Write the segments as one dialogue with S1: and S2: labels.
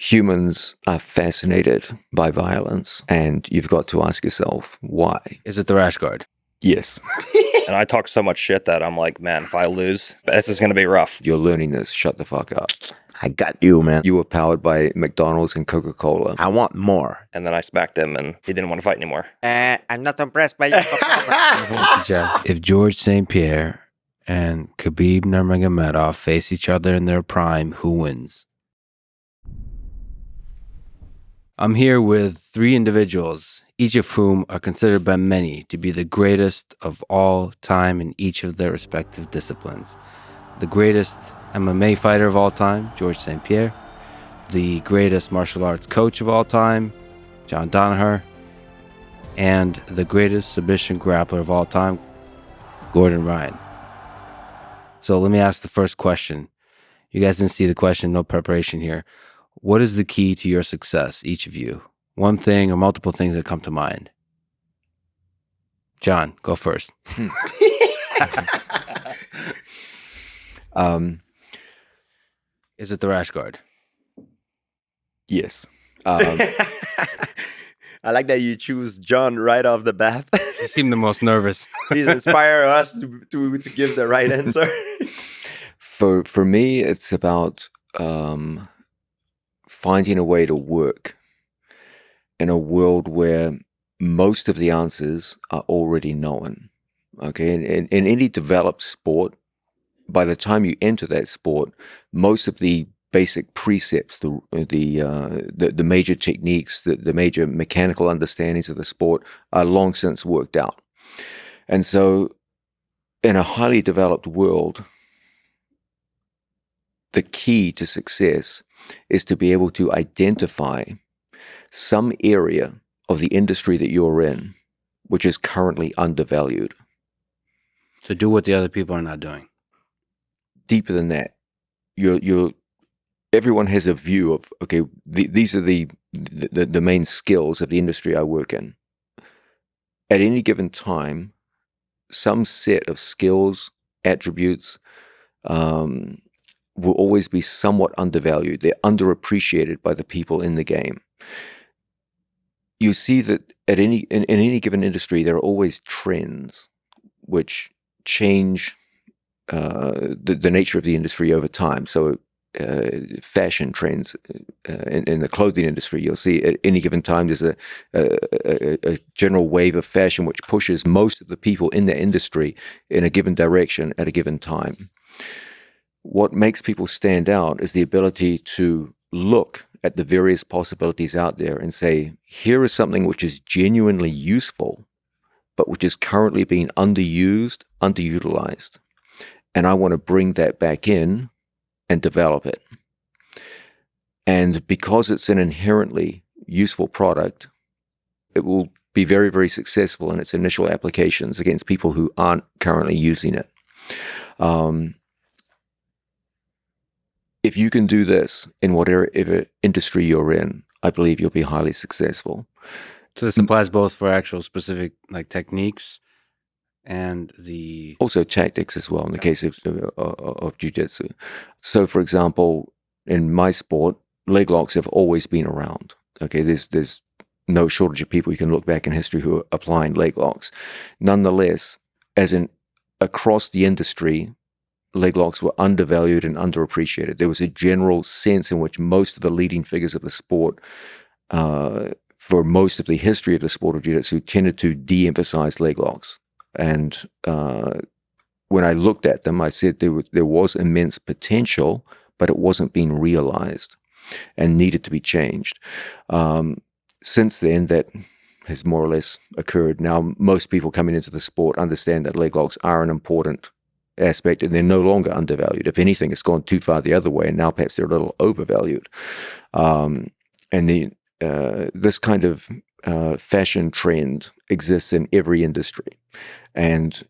S1: Humans are fascinated by violence, and you've got to ask yourself, why?
S2: Is it the rash guard?
S1: Yes.
S3: And I talk so much shit that I'm like, man, if I lose, this is going to be rough.
S1: You're learning this. Shut the fuck up.
S4: I got you, man.
S1: You were powered by McDonald's and Coca-Cola.
S4: I want more.
S3: And then I smacked him and he didn't want to fight anymore.
S4: I'm not impressed by your performance.
S2: If George St-Pierre and Khabib Nurmagomedov face each other in their prime, who wins? I'm here with three individuals, each of whom are considered by many to be the greatest of all time in each of their respective disciplines. The greatest MMA fighter of all time, George St-Pierre. The greatest martial arts coach of all time, John Danaher. And the greatest submission grappler of all time, Gordon Ryan. So let me ask the first question. You guys didn't see the question, no preparation here. What is the key to your success, each of you? One thing or multiple things that come to mind. John, go first. Is it the rash guard?
S1: Yes.
S4: I like that you choose John right off the bat.
S2: You seem the most nervous.
S4: Please inspire us to give the right answer.
S1: For me, it's about finding a way to work in a world where most of the answers are already known. Okay, in any developed sport, by the time you enter that sport, most of the basic precepts, the major techniques, the major mechanical understandings of the sport are long since worked out. And so, in a highly developed world, the key to success is to be able to identify some area of the industry that you're in, which is currently undervalued.
S2: To do what the other people are not doing.
S1: Deeper than that, everyone has a view of, okay, these are the main skills of the industry I work in. At any given time, some set of skills, attributes, will always be somewhat undervalued. They're underappreciated by the people in the game. You see that in any given industry, there are always trends which change the nature of the industry over time. So fashion trends in the clothing industry, you'll see at any given time there's a general wave of fashion which pushes most of the people in the industry in a given direction at a given time. What makes people stand out is the ability to look at the various possibilities out there and say, here is something which is genuinely useful, but which is currently being underused, underutilized. And I want to bring that back in and develop it. And because it's an inherently useful product, it will be very, very successful in its initial applications against people who aren't currently using it. If you can do this in whatever industry you're in, I believe you'll be highly successful.
S2: So this applies both for actual specific techniques and
S1: also tactics as well in the case of jiu-jitsu. So, for example, in my sport, leg locks have always been around. Okay, there's no shortage of people you can look back in history who are applying leg locks. Nonetheless, across the industry, leg locks were undervalued and underappreciated. There was a general sense in which most of the leading figures of the sport, for most of the history of the sport of jiu-jitsu, tended to de-emphasize leg locks. And when I looked at them, I said there was immense potential, but it wasn't being realized and needed to be changed. Since then, that has more or less occurred. Now, most people coming into the sport understand that leg locks are an important aspect, and they're no longer undervalued. If anything, it's gone too far the other way, and now perhaps they're a little overvalued. And this kind of fashion trend exists in every industry. And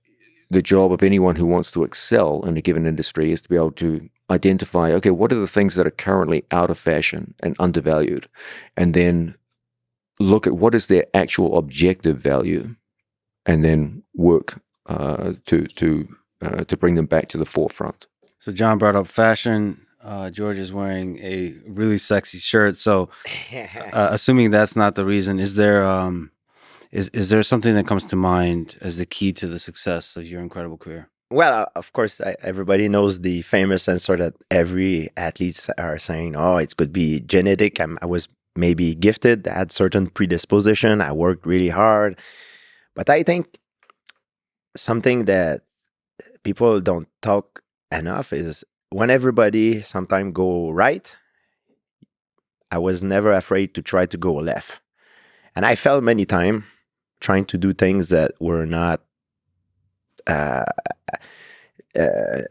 S1: the job of anyone who wants to excel in a given industry is to be able to identify, okay, what are the things that are currently out of fashion and undervalued? And then look at what is their actual objective value, and then work to bring them back to the forefront.
S2: So John brought up fashion. George is wearing a really sexy shirt. So, assuming that's not the reason, is there something that comes to mind as the key to the success of your incredible career?
S4: Well, of course, everybody knows the famous answer that every athletes are saying, "Oh, it could be genetic. I was maybe gifted, I had certain predisposition. I worked really hard." But I think something that people don't talk enough is when everybody sometimes go right, I was never afraid to try to go left. And I felt many times trying to do things that were not uh,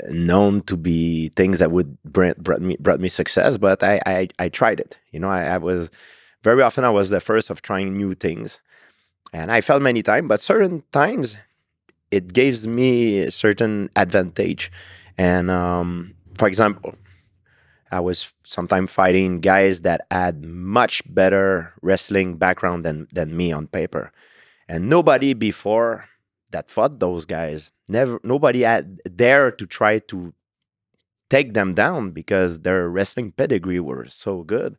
S4: known to be things that would brought me success, but I tried it. I was very often I was the first of trying new things, and I felt many times, but certain times it gives me a certain advantage. And for example, I was sometimes fighting guys that had much better wrestling background than me on paper, and nobody before that fought those guys. Nobody had dared to try to take them down because their wrestling pedigree were so good.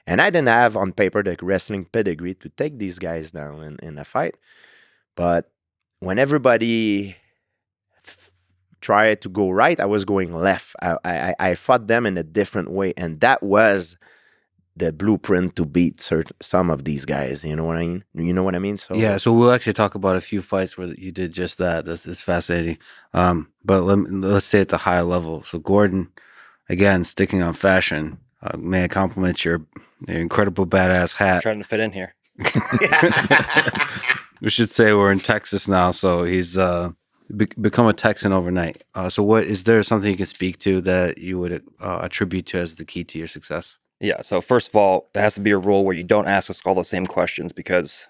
S4: And I didn't have on paper the wrestling pedigree to take these guys down in a fight. But when everybody tried to go right, I was going left. I fought them in a different way. And that was the blueprint to beat some of these guys. You know what I mean? You know what I mean? So
S2: Yeah, so we'll actually talk about a few fights where you did just that. It's fascinating. But let's stay at the high level. So Gordon, again, sticking on fashion. May I compliment your incredible badass hat?
S3: Trying to fit in here.
S2: We should say we're in Texas now, so he's become a Texan overnight. So what is there something you can speak to that you would attribute to as the key to your success?
S3: Yeah. So first of all, there has to be a rule where you don't ask us all the same questions, because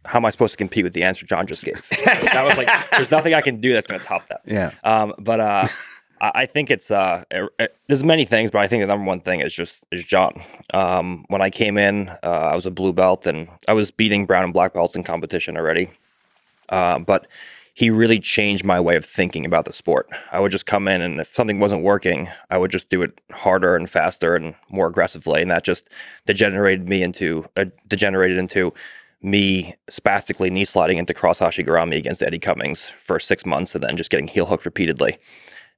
S3: how am I supposed to compete with the answer John just gave? That was like, there's nothing I can do that's going to top that.
S2: Yeah.
S3: But I think it's there's many things, but I think the number one thing is John. When I came in, I was a blue belt, and I was beating brown and black belts in competition already. But he really changed my way of thinking about the sport. I would just come in, and if something wasn't working, I would just do it harder and faster and more aggressively, and that just degenerated into me spastically knee sliding into cross hashigurami against Eddie Cummings for 6 months, and then just getting heel hooked repeatedly.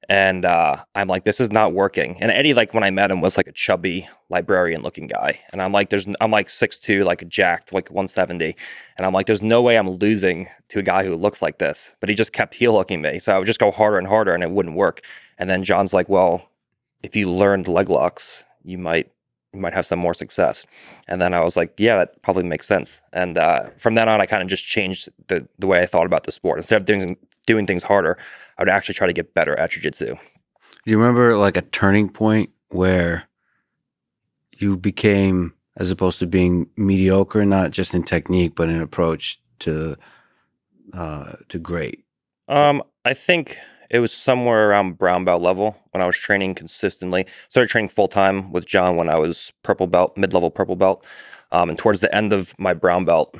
S3: And I'm like, this is not working. And Eddie, like when I met him, was like a chubby librarian looking guy. And I'm like 6'2", like jacked, like 170. And I'm like, there's no way I'm losing to a guy who looks like this. But he just kept heel hooking me. So I would just go harder and harder, and it wouldn't work. And then John's like, well, if you learned leg locks, you might have some more success. And then I was like, yeah, that probably makes sense. And from then on, I kind of just changed the way I thought about the sport. Instead of doing things harder, I would actually try to get better at jiu-jitsu.
S2: Do you remember like a turning point where you became, as opposed to being mediocre, not just in technique, but in approach to great?
S3: I think it was somewhere around brown belt level when I was training consistently. Started training full time with John when I was purple belt, mid-level purple belt. And towards the end of my brown belt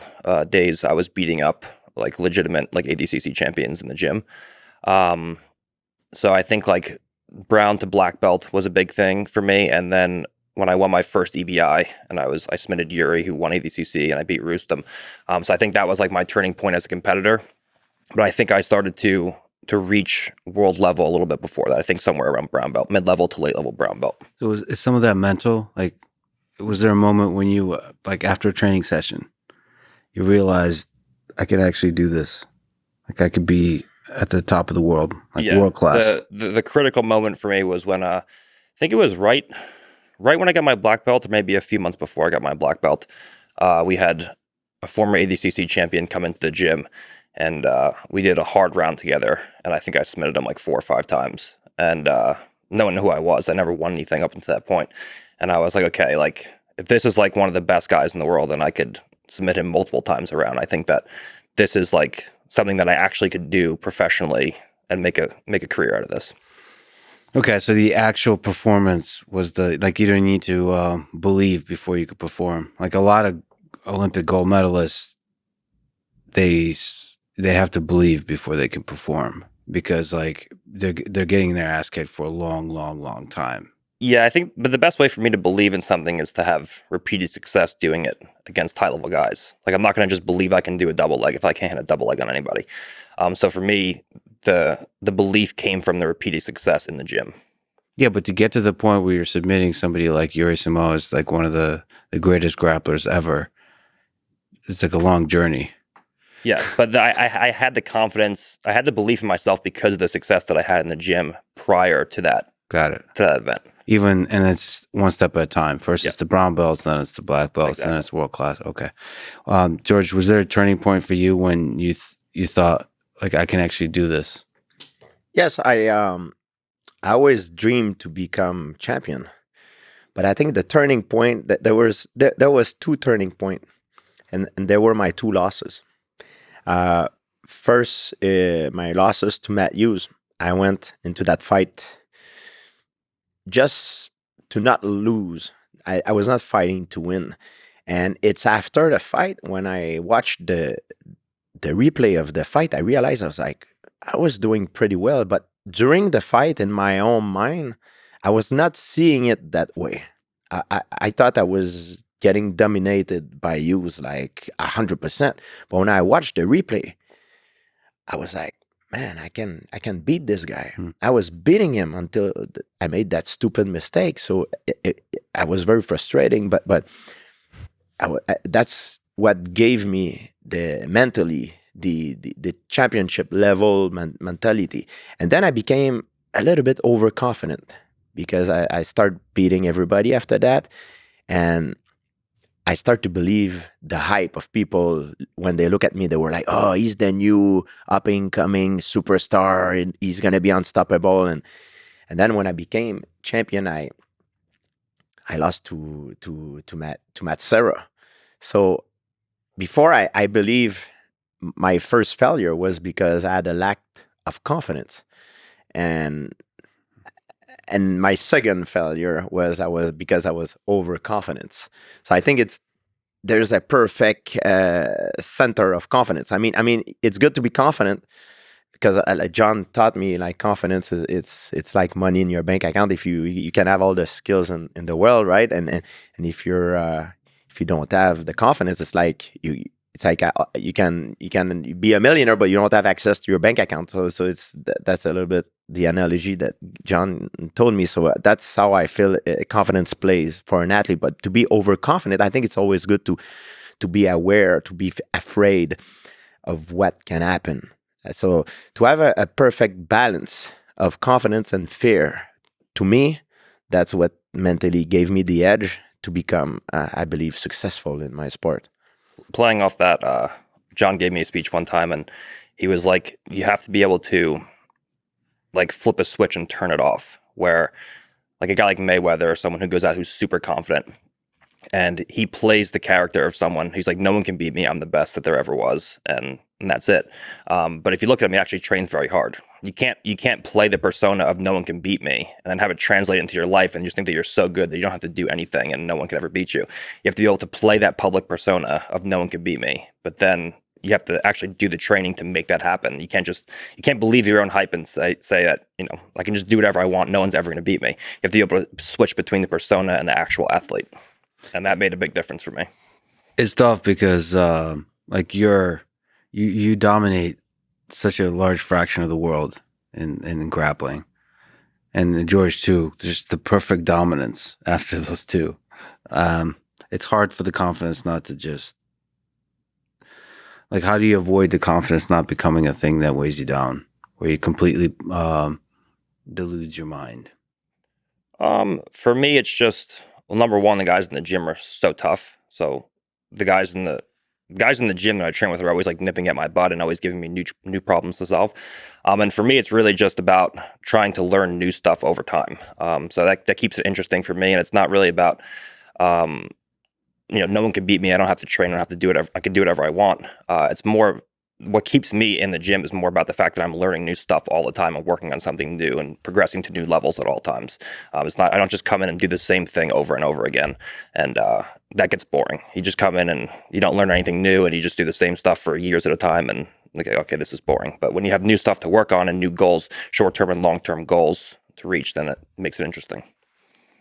S3: days, I was beating up like legitimate like ADCC champions in the gym. So I think like brown to black belt was a big thing for me. And then when I won my first EBI, and I submitted Yuri, who won ADCC, and I beat Rustam. So I think that was like my turning point as a competitor. But I think I started to reach world level a little bit before that. I think somewhere around brown belt, mid-level to late level brown belt.
S2: So is some of that mental? Like, was there a moment when you, like after a training session, you realized I could actually do this? Like I could be at the top of the world, like world class.
S3: The critical moment for me was when I think it was right when I got my black belt, or maybe a few months before I got my black belt. We had a former ADCC champion come into the gym, and we did a hard round together, and I think I submitted him like 4 or 5 times. And no one knew who I was. I never won anything up until that point. And I was like, okay, like if this is like one of the best guys in the world, and I could submit him multiple times around, I think that this is like something that I actually could do professionally and make a career out of this.
S2: Okay, so the actual performance was you didn't need to believe before you could perform. Like a lot of Olympic gold medalists, they have to believe before they can perform, because like they're getting their ass kicked for a long time.
S3: Yeah, I think, but the best way for me to believe in something is to have repeated success doing it against high level guys. Like, I'm not going to just believe I can do a double leg if I can't hit a double leg on anybody. So for me, the belief came from the repeated success in the gym.
S2: Yeah, but to get to the point where you're submitting somebody like Yuri Samo is like one of the greatest grapplers ever, it's like a long journey.
S3: Yeah, but I had the confidence, I had the belief in myself because of the success that I had in the gym prior to that.
S2: Got it.
S3: To that event.
S2: And it's one step at a time. First it's the brown belts, then it's the black belts,
S3: Exactly.
S2: then it's world class. Okay. George, was there a turning point for you when you thought, like, I can actually do this?
S4: Yes, I always dreamed to become champion, but I think the turning point that there was two turning point, and they were my two losses. First, my losses to Matt Hughes. I went into that fight just to not lose. I was not fighting to win, and it's after the fight when I watched the replay of the fight, I realized I was doing pretty well, but during the fight in my own mind, I was not seeing it that way. I thought I was getting dominated by Hughes like 100%. But when I watched the replay, I was like, man, I can beat this guy. I was beating him until I made that stupid mistake. So I was very frustrating, but that's what gave me mentally the championship level mentality. And then I became a little bit overconfident because I started beating everybody after that. And I start to believe the hype of people when they look at me. They were like, "Oh, he's the new up-and-coming superstar, and he's gonna be unstoppable." And then when I became champion, I lost to Matt Serra. So before I believe my first failure was because I had a lack of confidence, and my second failure was because I was overconfident. So I think there's a perfect center of confidence. I mean, it's good to be confident because like John taught me, like, confidence is it's like money in your bank account. If you can have all the skills in the world, right? And if you don't have the confidence, it's like you can be a millionaire, but you don't have access to your bank account. So that's a little bit the analogy that John told me. So that's how I feel confidence plays for an athlete. But to be overconfident, I think it's always good to be aware, to be afraid of what can happen. So to have a perfect balance of confidence and fear, to me, that's what mentally gave me the edge to become, I believe, successful in my sport.
S3: Playing off that, John gave me a speech one time, and he was like, you have to be able to, like, flip a switch and turn it off, where, like, a guy like Mayweather or someone who goes out who's super confident and he plays the character of someone, he's like, no one can beat me, I'm the best that there ever was, and that's it. But if you look at him, he actually trains very hard. You can't play the persona of no one can beat me and then have it translate into your life and just think that you're so good that you don't have to do anything and no one can ever beat you. You have to be able to play that public persona of no one can beat me, but then you have to actually do the training to make that happen. You can't believe your own hype and say that, I can just do whatever I want, no one's ever going to beat me. You have to be able to switch between the persona and the actual athlete. And that made a big difference for me.
S2: It's tough because like you dominate such a large fraction of the world in grappling, and George too. Just the perfect dominance after those two. It's hard for the confidence not to just, like, how do you avoid the confidence not becoming a thing that weighs you down, where you completely deludes your mind?
S3: For me, it's just, well, number one, the guys in the gym are so tough. So the guys in the gym that I train with are always like nipping at my butt and always giving me new problems to solve. And for me, it's really just about trying to learn new stuff over time. So that keeps it interesting for me. And it's not really about, no one can beat me. I don't have to train. I don't have to do it. I can do whatever I want. It's more, what keeps me in the gym is more about the fact that I'm learning new stuff all the time and working on something new and progressing to new levels at all times. It's not, I don't just come in and do the same thing over and over again. And that gets boring. You just come in and you don't learn anything new and you just do the same stuff for years at a time and like, okay, this is boring. But when you have new stuff to work on and new goals, short-term and long-term goals to reach, then it makes it interesting.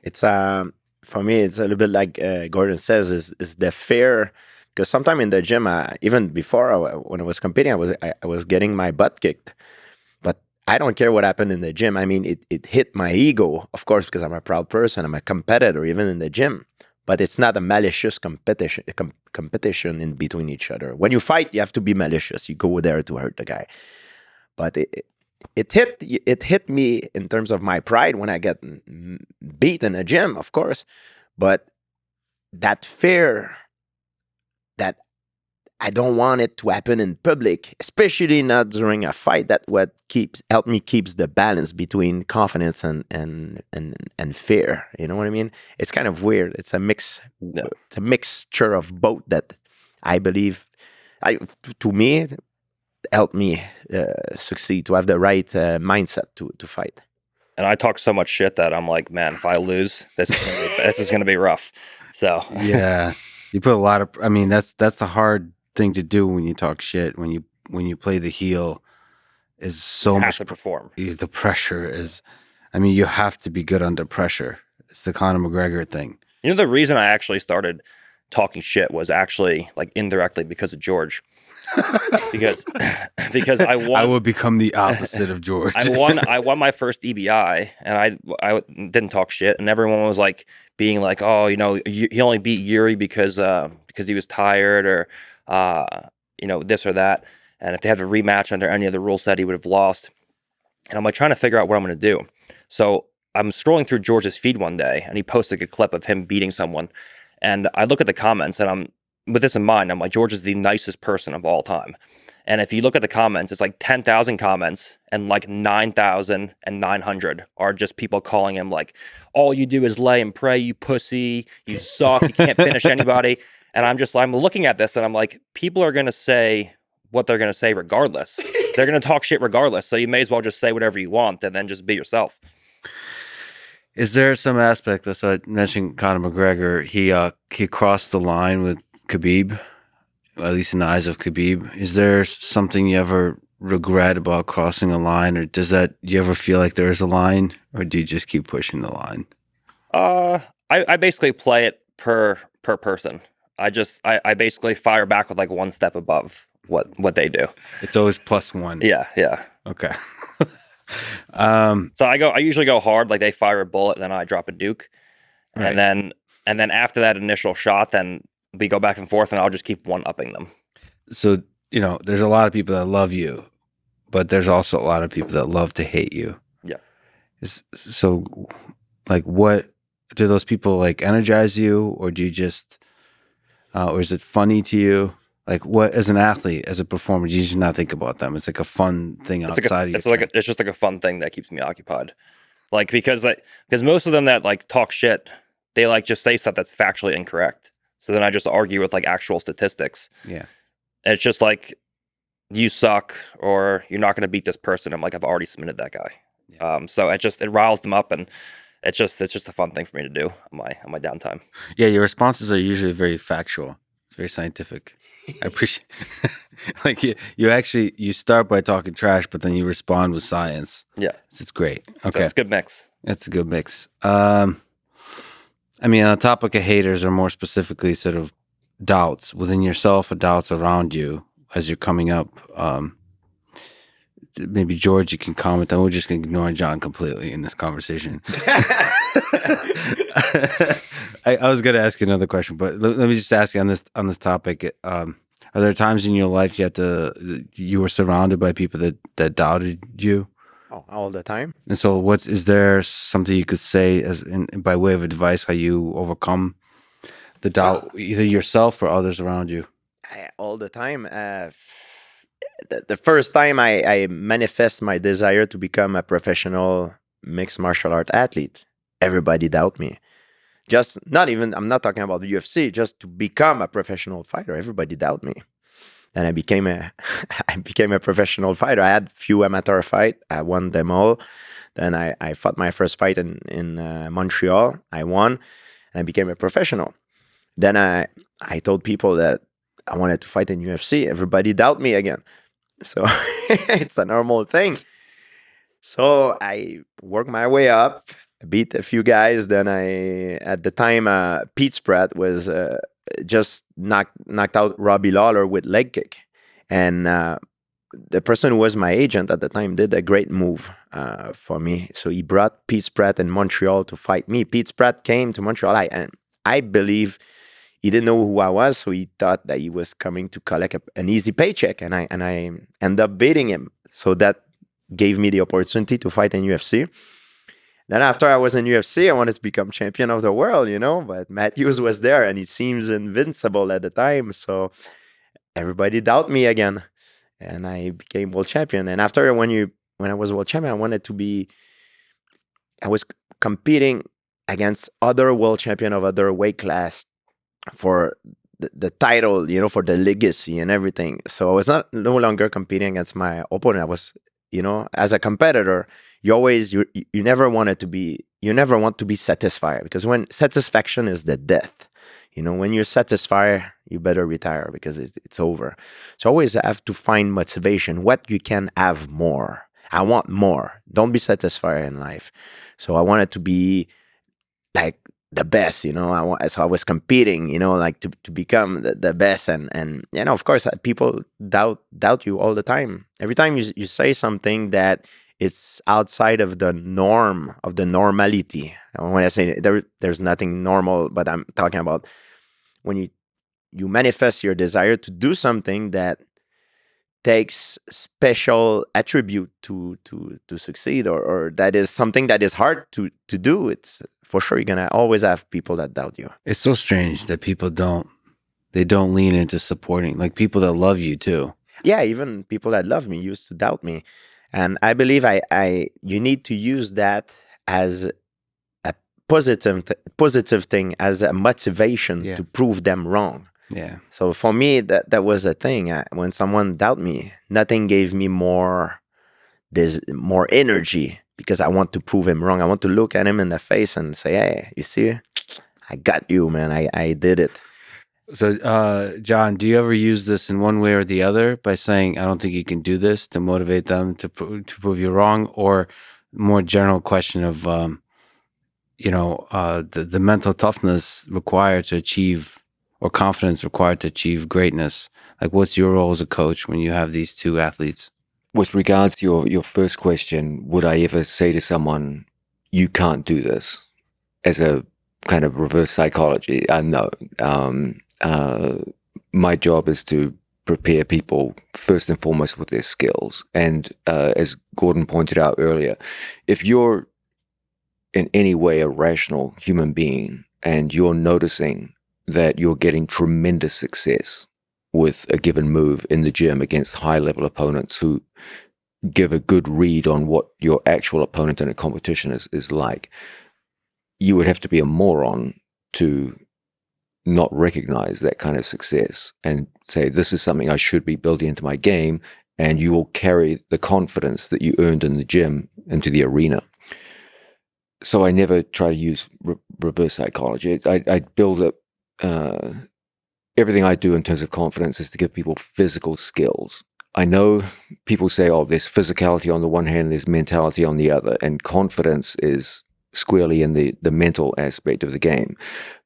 S4: It's for me, it's a little bit like Gordon says, is the fear. Because sometime in the gym, even before when I was competing, I was getting my butt kicked, but I don't care what happened in the gym. I mean, it hit my ego, of course, because I'm a proud person. I'm a competitor, even in the gym. But it's not a malicious competition in between each other. When you fight, you have to be malicious. You go there to hurt the guy. But it hit me in terms of my pride when I get beat in a gym, of course. But that fear that I don't want it to happen in public, especially not during a fight. That what help me keeps the balance between confidence and fear. You know what I mean? It's kind of weird. It's a mix.
S3: Yeah.
S4: It's a mixture of both that I believe, to me, helped me succeed, to have the right mindset to fight.
S3: And I talk so much shit that I'm like, man, if I lose, this is gonna be rough. So
S2: Yeah, you put a lot of. I mean, that's the hard thing to do when you talk shit. When you play the heel, is so
S3: you have
S2: much
S3: to perform.
S2: The pressure is. I mean, you have to be good under pressure. It's the Conor McGregor thing.
S3: You know, the reason I actually started talking shit was actually like indirectly because of George. because I won.
S2: I would become the opposite of George.
S3: I won my first EBI, and I didn't talk shit, and everyone was like being like, oh, you know, he only beat Yuri because he was tired, or you know, this or that, and if they had a rematch under any other rule set, he would have lost. And I'm like trying to figure out what I'm going to do. So I'm scrolling through George's feed one day, and he posted a clip of him beating someone, and I look at the comments, and I'm with this in mind, I'm like, George is the nicest person of all time. And if you look at the comments, it's like 10,000 comments, and like 9,900 are just people calling him like, all you do is lay and pray, you pussy, you suck, you can't finish anybody. And I'm looking at this and I'm like, people are going to say what they're going to say regardless. They're going to talk shit regardless. So you may as well just say whatever you want and then just be yourself.
S2: Is there some aspect, that's what I mentioned, Conor McGregor, he crossed the line with Khabib, at least in the eyes of Khabib. Is there something you ever regret about crossing a line, or you ever feel like there is a line, or do you just keep pushing the line?
S3: I basically play it per person. I basically fire back with like one step above what they do.
S2: It's always +1.
S3: Yeah.
S2: Okay.
S3: So I usually go hard, like they fire a bullet, then I drop a duke.
S2: Right.
S3: And then after that initial shot, then we go back and forth, and I'll just keep one-upping them.
S2: So, you know, there's a lot of people that love you, but there's also a lot of people that love to hate you.
S3: Yeah.
S2: So, like, what do those people like energize you, or do you just, or is it funny to you? Like, what, as an athlete, as a performer, do you just not think about them? It's like a fun thing outside of you.
S3: It's just like a fun thing that keeps me occupied. Like, because most of them that like talk shit, they like just say stuff that's factually incorrect. So then I just argue with like actual statistics.
S2: Yeah.
S3: And it's just like, you suck, or you're not going to beat this person. I'm like, I've already submitted that guy. Yeah. So it riles them up, and it's just a fun thing for me to do on my downtime.
S2: Yeah, your responses are usually very factual. It's very scientific. I appreciate like you start by talking trash, but then you respond with science.
S3: Yeah.
S2: It's great. Okay.
S3: So it's a good mix.
S2: It's a good mix. I mean, on the topic of haters, or more specifically sort of doubts within yourself or doubts around you as you're coming up, maybe George, you can comment. We're just going to ignore John completely in this conversation. I was going to ask you another question, but let me just ask you on this topic. Are there times in your life you were surrounded by people that doubted you?
S4: Oh, all the time.
S2: And so, is there something you could say by way of advice how you overcome the doubt, either yourself or others around you?
S4: All the time. The first time I manifest my desire to become a professional mixed martial art athlete, everybody doubt me. I'm not talking about the UFC, just to become a professional fighter, everybody doubt me. And I became a professional fighter. I had few amateur fights. I won them all. Then I fought my first fight in Montreal. I won, and I became a professional. Then I told people that I wanted to fight in UFC. Everybody doubt me again. So it's a normal thing. So I worked my way up. beat a few guys. Then at the time, Pete Spratt was just knocked out Robbie Lawler with leg kick. And the person who was my agent at the time did a great move for me. So he brought Pete Spratt in Montreal to fight me. Pete Spratt came to Montreal, and I believe he didn't know who I was, so he thought that he was coming to collect an easy paycheck, and I ended up beating him. So that gave me the opportunity to fight in UFC. Then after I was in UFC, I wanted to become champion of the world, but Matthews was there, and he seems invincible at the time. So everybody doubt me again, and I became world champion. And after when I was world champion, I was competing against other world champion of other weight class for the title, for the legacy and everything. So I was no longer competing against my opponent. I was, as a competitor, you never want to be satisfied, because when satisfaction is the death, when you're satisfied, you better retire because it's over. So always have to find motivation. What you can have more. I want more. Don't be satisfied in life. So I wanted to be like the best, so I was competing, like to become the best, and of course people doubt you all the time. Every time you say something that it's outside of the norm, of the normality. And when I say there's nothing normal, but I'm talking about when you manifest your desire to do something that takes special attribute to succeed, or that is something that is hard to do. It's for sure you're gonna always have people that doubt you.
S2: It's so strange that people don't lean into supporting, like people that love you too.
S4: Yeah, even people that love me used to doubt me, and I believe you need to use that as a positive thing, as a motivation to prove them wrong.
S2: Yeah.
S4: So for me, that was the thing. When someone doubt me, nothing gave me more energy, because I want to prove him wrong. I want to look at him in the face and say, "Hey, you see, I got you, man. I did it."
S2: So, John, do you ever use this in one way or the other by saying, "I don't think you can do this," to motivate them to prove you wrong, or more general question of, the mental toughness required to achieve, or confidence required to achieve greatness? Like, what's your role as a coach when you have these two athletes?
S1: With regards to your first question, would I ever say to someone, "You can't do this," as a kind of reverse psychology? No. My job is to prepare people first and foremost with their skills. And as Gordon pointed out earlier, if you're in any way a rational human being and you're noticing that you're getting tremendous success with a given move in the gym against high-level opponents who give a good read on what your actual opponent in a competition is like, you would have to be a moron to not recognize that kind of success and say, this is something I should be building into my game, and you will carry the confidence that you earned in the gym into the arena. So I never try to use reverse psychology. I build up everything I do in terms of confidence is to give people physical skills. I know people say, oh, there's physicality on the one hand, there's mentality on the other, and confidence is squarely in the mental aspect of the game.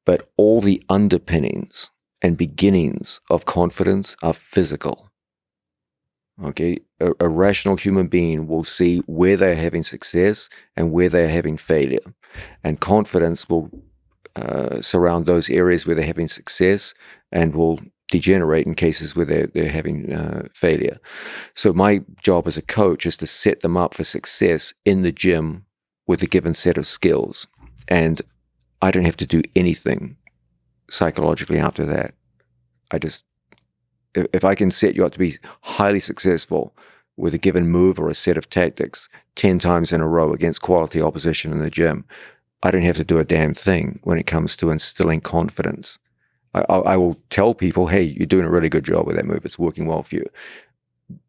S1: But all the underpinnings and beginnings of confidence are physical. Okay, a rational human being will see where they're having success and where they're having failure, and confidence will surround those areas where they're having success and will degenerate in cases where they're having failure. So my job as a coach is to set them up for success in the gym with a given set of skills, and I don't have to do anything psychologically after that. If I can set you up to be highly successful with a given move or a set of tactics 10 times in a row against quality opposition in the gym, I don't have to do a damn thing when it comes to instilling confidence. I will tell people, hey, you're doing a really good job with that move. It's working well for you.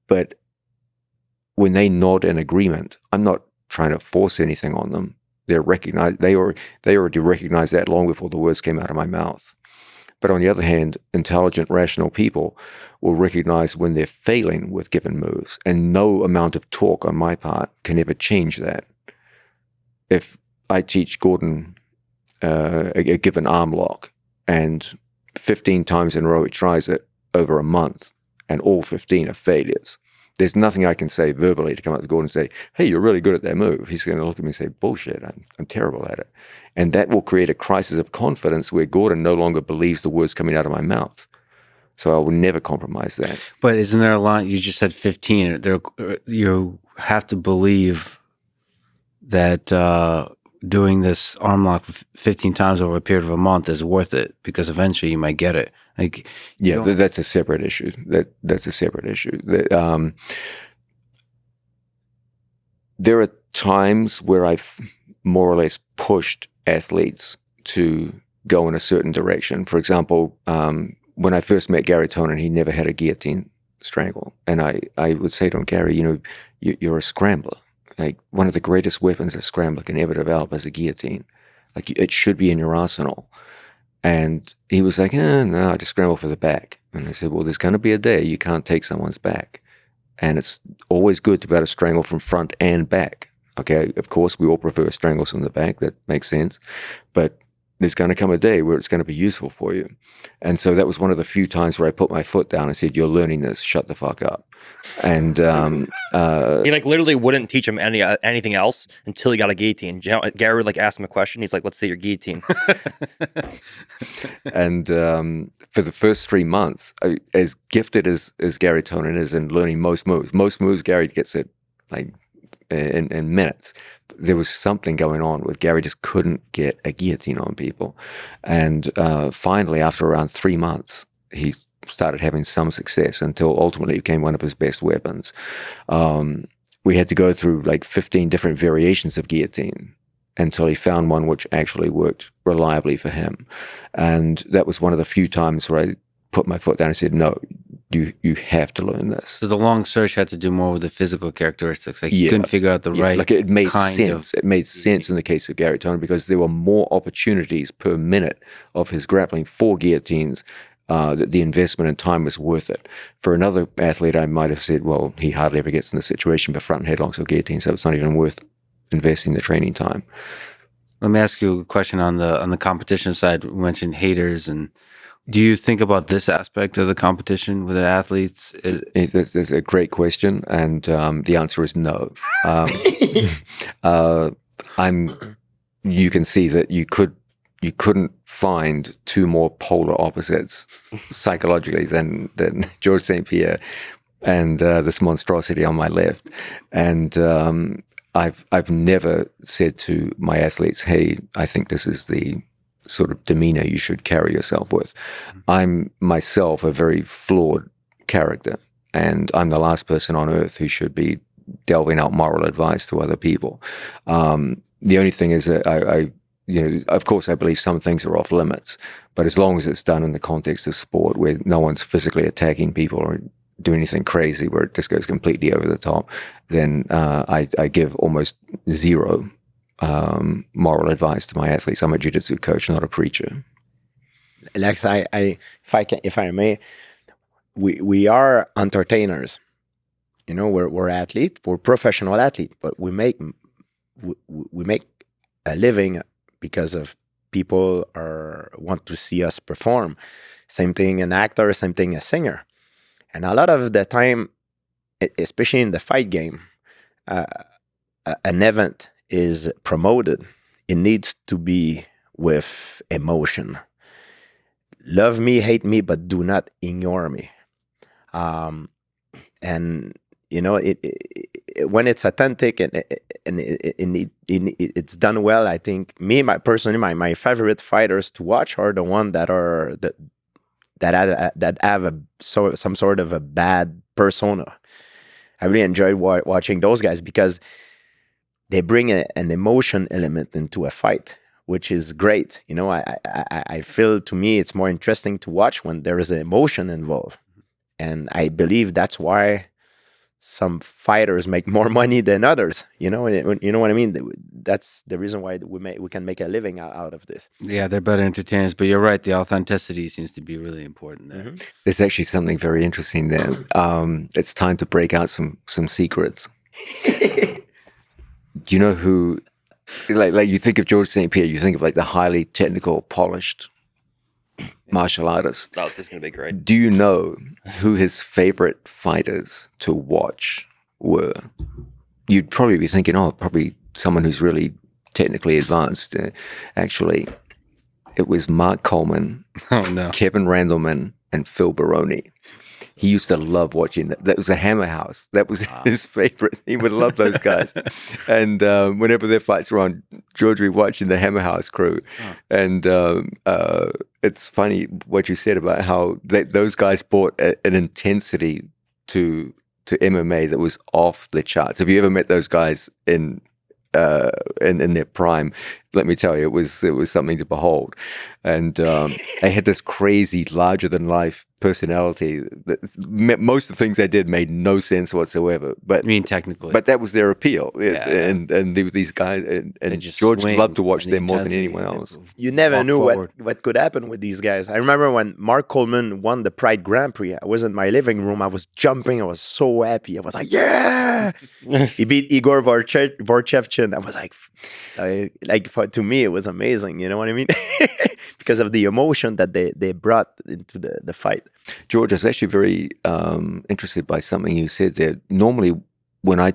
S1: But when they nod in agreement, I'm not trying to force anything on them. They already recognize that long before the words came out of my mouth. But on the other hand, intelligent, rational people will recognize when they're failing with given moves, and no amount of talk on my part can ever change that. If I teach Gordon a given arm lock, and 15 times in a row he tries it over a month, and all 15 are failures. There's nothing I can say verbally to come up to Gordon and say, hey, you're really good at that move. He's going to look at me and say, bullshit, I'm terrible at it. And that will create a crisis of confidence where Gordon no longer believes the words coming out of my mouth. So I will never compromise that.
S2: But isn't there a line? You just said 15. You have to believe that doing this arm lock 15 times over a period of a month is worth it, because eventually you might get it. Like,
S1: yeah, that's a separate issue. That's a separate issue. There are times where I've more or less pushed athletes to go in a certain direction. For example, when I first met Gary Tonin, he never had a guillotine strangle. And I would say to him, Gary, you're a scrambler. Like, one of the greatest weapons a scrambler can ever develop is a guillotine. Like, it should be in your arsenal. And he was like, no, I just scramble for the back. And I said, well, there's going to be a day you can't take someone's back. And it's always good to be able to strangle from front and back. Okay, of course, we all prefer strangles from the back. That makes sense. But there's going to come a day where it's going to be useful for you. And so that was one of the few times where I put my foot down and said, you're learning this, shut the fuck up. And
S3: he literally wouldn't teach him anything else until he got a guillotine. Gary would ask him a question. He's like, let's see your guillotine.
S1: And for the first 3 months, as gifted as Gary Tonin is in learning most moves, Gary gets it in minutes. There was something going on with Gary, just couldn't get a guillotine on people. And finally, after around 3 months, he started having some success until ultimately it became one of his best weapons. We had to go through 15 different variations of guillotine until he found one which actually worked reliably for him. And that was one of the few times where I put my foot down and said, no, you have to learn this.
S2: So the long search had to do more with the physical characteristics. You couldn't figure out the right
S1: it made
S2: kind
S1: sense. It made sense in the case of Gary Tonin because there were more opportunities per minute of his grappling for guillotines. That the investment in time was worth it. For another athlete, I might have said, well, he hardly ever gets in the situation for front headlocks or guillotines, so it's not even worth investing the training time.
S2: Let me ask you a question on the competition side. We mentioned haters, and do you think about this aspect of the competition with the athletes?
S1: It's a great question, and the answer is no. You can see that you couldn't find two more polar opposites psychologically than George St-Pierre and this monstrosity on my left. And I've never said to my athletes, hey, I think this is the sort of demeanor you should carry yourself with. I'm myself a very flawed character, and I'm the last person on earth who should be delving out moral advice to other people. The only thing is that I of course, I believe some things are off limits, but as long as it's done in the context of sport where no one's physically attacking people or doing anything crazy where it just goes completely over the top, then I give almost zero moral advice to my athletes. I'm a jiu-jitsu coach, not a preacher.
S4: Lex, if I may, we are entertainers. We're athletes, we're professional athletes, but we make a living because of people want to see us perform. Same thing an actor, same thing a singer. And a lot of the time, especially in the fight game, an event is promoted. It needs to be with emotion. Love me, hate me, but do not ignore me. And when it's authentic and it's done well, I think personally, my favorite fighters to watch are the ones that have some sort of a bad persona. I really enjoyed watching those guys because they bring an emotion element into a fight, which is great. I feel, to me, it's more interesting to watch when there is an emotion involved, and I believe that's why some fighters make more money than others. You know what I mean? That's the reason why we can make a living out of this.
S2: Yeah, they're better entertainers, but you're right. The authenticity seems to be really important there.
S4: Mm-hmm.
S1: There's actually something very interesting there. It's time to break out some secrets. Do you know who like you think of George St-Pierre, you think of like the highly technical, polished martial artist.
S3: Oh, this is going to be great.
S1: Do you know who his favorite fighters to watch were? You'd probably be thinking, oh, probably someone who's really technically advanced. Actually, it was Mark Coleman,
S2: Oh no.
S1: Kevin Randleman, and Phil Baroni. He used to love watching that. That was a Hammer House. That was his favorite. He would love those guys. And whenever their fights were on, George would be watching the Hammer House crew. And it's funny what you said about how those guys brought an intensity to MMA that was off the charts. Have you ever met those guys in their prime? Let me tell you, it was something to behold. And they had this crazy, larger than life personality. Most of the things they did made no sense whatsoever. But
S2: I mean, technically,
S1: but that was their appeal.
S2: Yeah.
S1: And they were these guys, and
S2: just
S1: George
S2: swing
S1: loved to watch
S2: and
S1: them more than
S2: intensity.
S1: anyone else.
S4: You never
S2: Walk
S4: knew
S2: forward.
S4: what could happen with these guys. I remember when Mark Coleman won the Pride Grand Prix. I was in my living room. I was jumping. I was so happy. I was like, yeah! He beat Igor Vorchevchin. I was like, to me, it was amazing. You know what I mean? Because of the emotion that they brought into the fight.
S1: George, I was actually very interested by something you said there. Normally, when I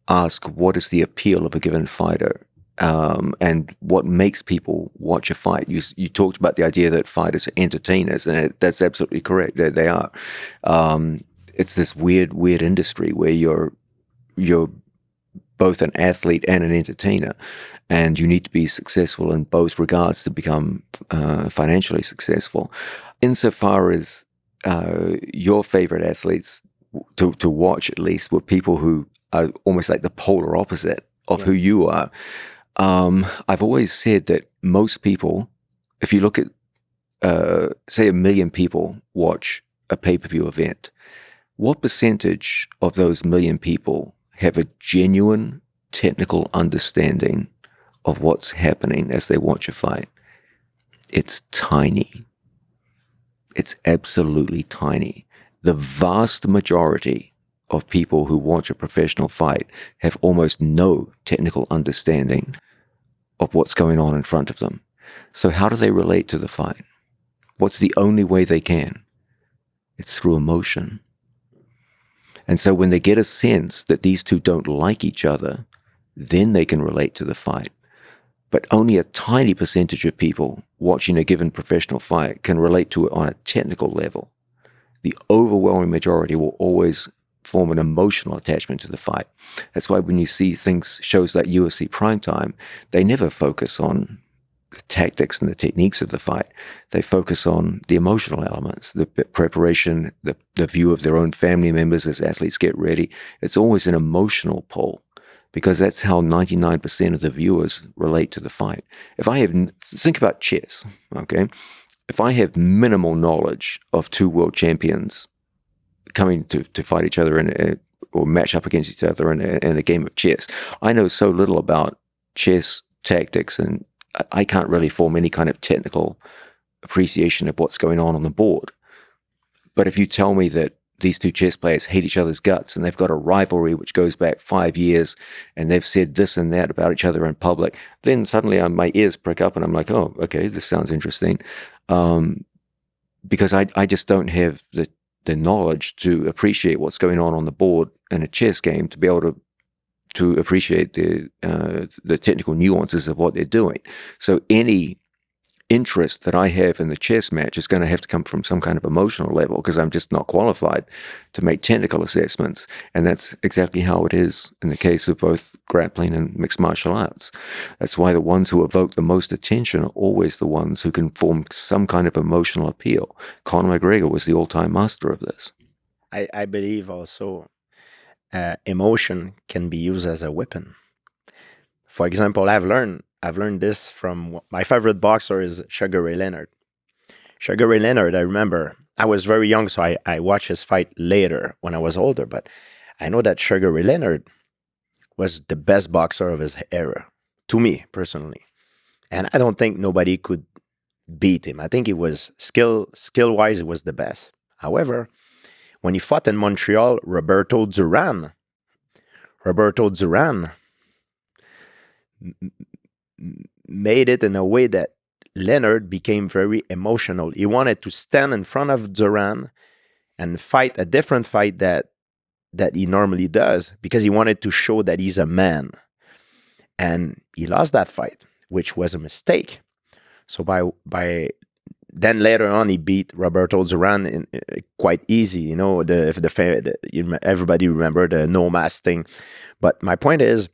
S1: ask what is the appeal of a given fighter and what makes people watch a fight, you talked about the idea that fighters are entertainers, and that's absolutely correct. They are. It's this weird industry where you're both an athlete and an entertainer, and you need to be successful in both regards to become financially successful. Insofar as your favorite athletes to watch, at least, were people who are almost like the polar opposite of who you are. I've always said that most people, if you look at, say, 1 million people watch a pay-per-view event, what percentage of those 1 million people have a genuine technical understanding of what's happening as they watch a fight? It's tiny. It's absolutely tiny. The vast majority of people who watch a professional fight have almost no technical understanding of what's going on in front of them. So how do they relate to the fight? What's the only way they can? It's through emotion. And so when they get a sense that these two don't like each other, then they can relate to the fight. But only a tiny percentage of people watching a given professional fight can relate to it on a technical level. The overwhelming majority will always form an emotional attachment to the fight. That's why when you see shows like UFC Primetime, they never focus on the tactics and the techniques of the fight. They focus on the emotional elements, the preparation, the view of their own family members as athletes get ready. It's always an emotional pull, because that's how 99% of the viewers relate to the fight. Think about chess, okay? If I have minimal knowledge of two world champions coming to fight each other or match up against each other in a game of chess, I know so little about chess tactics, and I can't really form any kind of technical appreciation of what's going on the board. But if you tell me that these two chess players hate each other's guts and they've got a rivalry which goes back 5 years and they've said this and that about each other in public, then suddenly my ears prick up and I'm like, oh, okay, this sounds interesting. Because I just don't have the knowledge to appreciate what's going on the board in a chess game to be able to appreciate the technical nuances of what they're doing. So any interest that I have in the chess match is going to have to come from some kind of emotional level, because I'm just not qualified to make technical assessments. And that's exactly how it is in the case of both grappling and mixed martial arts. That's why the ones who evoke the most attention are always the ones who can form some kind of emotional appeal. Conor McGregor was the all-time master of this.
S4: I believe also emotion can be used as a weapon. For example, I've learned this from my favorite boxer is Sugar Ray Leonard. Sugar Ray Leonard, I remember, I was very young, so I watched his fight later when I was older, but I know that Sugar Ray Leonard was the best boxer of his era, to me, personally. And I don't think nobody could beat him. I think he was skill-wise, he was the best. However, when he fought in Montreal, Roberto Duran, made it in a way that Leonard became very emotional. He wanted to stand in front of Duran and fight a different fight that he normally does, because he wanted to show that he's a man. And he lost that fight, which was a mistake. So by then later on, he beat Roberto Duran quite easy. You know, everybody remember the no mask thing. But my point is,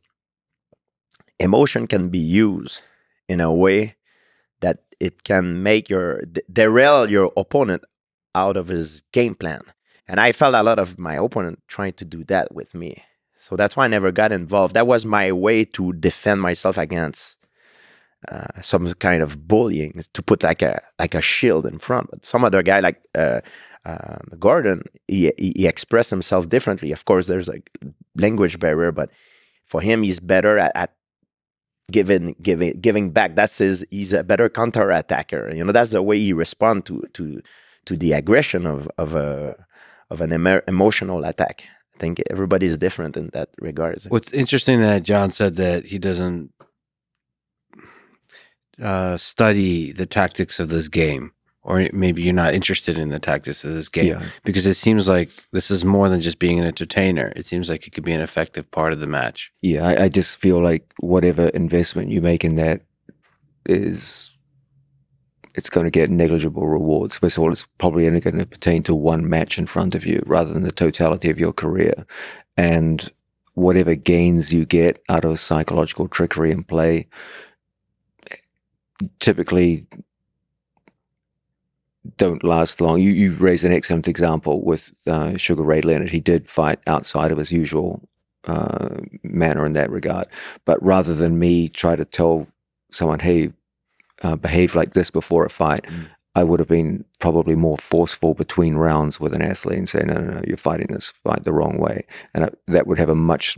S4: emotion can be used in a way that it can make derail your opponent out of his game plan. And I felt a lot of my opponent trying to do that with me. So that's why I never got involved. That was my way to defend myself against some kind of bullying, to put like a shield in front. But some other guy like Gordon, he expressed himself differently. Of course, there's a language barrier, but for him, he's better at giving back. He's a better counterattacker. You know, that's the way he responds to the aggression of an emotional attack. I think everybody is different in that regard.
S2: What's interesting that John said that he doesn't study the tactics of this game, or maybe you're not interested in the tactics of this game, because it seems like this is more than just being an entertainer. It seems like it could be an effective part of the match.
S1: Yeah, I just feel like whatever investment you make in that it's going to get negligible rewards. First of all, it's probably only going to pertain to one match in front of you rather than the totality of your career. And whatever gains you get out of psychological trickery and play typically don't last long. You raised an excellent example with Sugar Ray Leonard. He did fight outside of his usual manner in that regard. But rather than me try to tell someone, hey, behave like this before a fight, I would have been probably more forceful between rounds with an athlete and say, no, you're fighting this fight the wrong way. And that would have a much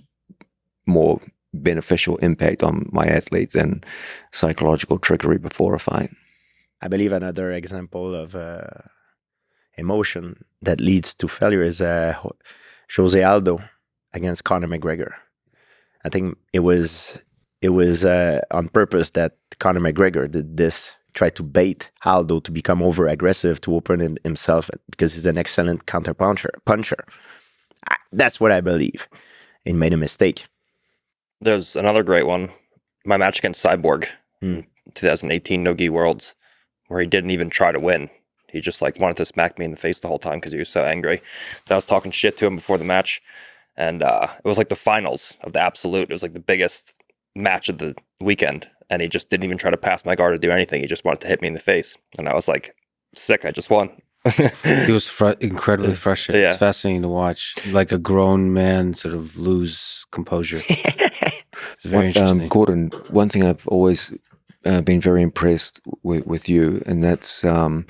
S1: more beneficial impact on my athlete than psychological trickery before a fight.
S4: I believe another example of emotion that leads to failure is Jose Aldo against Conor McGregor. I think it was on purpose that Conor McGregor did this, try to bait Aldo to become over aggressive, to open himself, because he's an excellent counter puncher. That's what I believe. He made a mistake.
S3: There's another great one. My match against Cyborg, 2018 No-Gi Worlds, where he didn't even try to win. He just wanted to smack me in the face the whole time because he was so angry. And I was talking shit to him before the match. And it was like the finals of the Absolute. It was like the biggest match of the weekend. And he just didn't even try to pass my guard or do anything. He just wanted to hit me in the face. And I was like, sick, I just won.
S2: He was incredibly frustrated. Yeah. It's fascinating to watch, like a grown man sort of lose composure. It's very interesting.
S1: Gordon, one thing I've always been very impressed with you, and that's no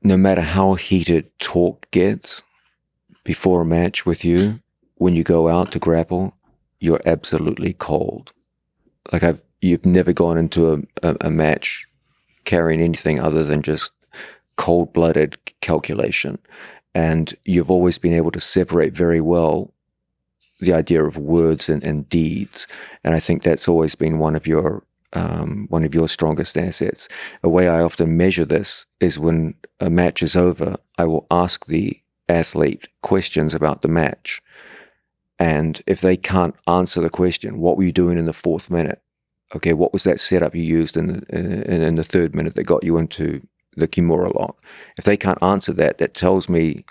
S1: matter how heated talk gets before a match with you, when you go out to grapple, you're absolutely cold. Like you've never gone into a match carrying anything other than just cold-blooded calculation, and you've always been able to separate very well the idea of words and deeds, and I think that's always been one of your strongest assets. A way I often measure this is when a match is over, I will ask the athlete questions about the match, and if they can't answer the question, what were you doing in the 4th minute? Okay, what was that setup you used in the 3rd minute that got you into the Kimura lock? If they can't answer that, that tells me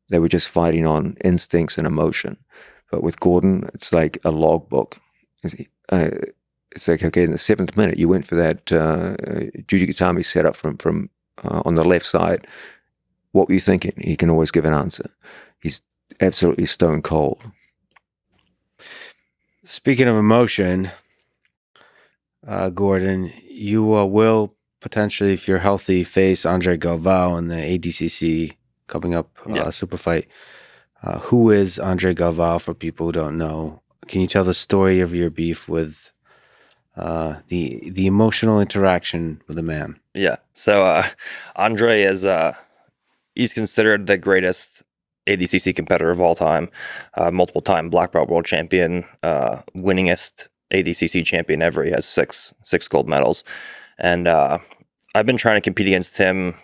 S1: they were just fighting on instincts and emotion. But with Gordon, it's like a logbook. It's like, okay, in the 7th minute, you went for that Jujigatami setup from on the left side. What were you thinking? He can always give an answer. He's absolutely stone cold.
S2: Speaking of emotion, Gordon, you will potentially, if you're healthy, face André Galvão in the ADCC coming up super fight. Who is André Galvão for people who don't know? Can you tell the story of your beef with the emotional interaction with the man?
S3: Yeah. So André is he's considered the greatest ADCC competitor of all time, multiple time black belt world champion, winningest ADCC champion ever. He has six gold medals, and I've been trying to compete against him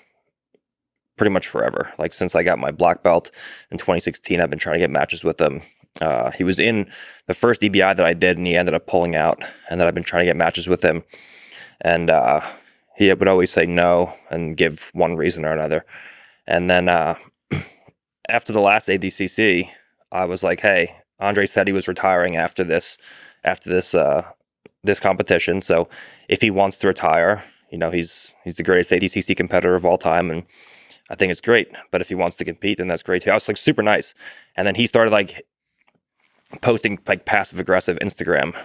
S3: pretty much forever. Like since I got my black belt in 2016, I've been trying to get matches with him. He was in the first EBI that I did, and he ended up pulling out. And then I've been trying to get matches with him, and he would always say no and give one reason or another. And then after the last ADCC, I was like, "Hey, Andre said he was retiring after this competition. So if he wants to retire, you know, he's the greatest ADCC competitor of all time, and I think it's great. But if he wants to compete, then that's great too." I was like super nice, and then he started like posting like passive aggressive Instagram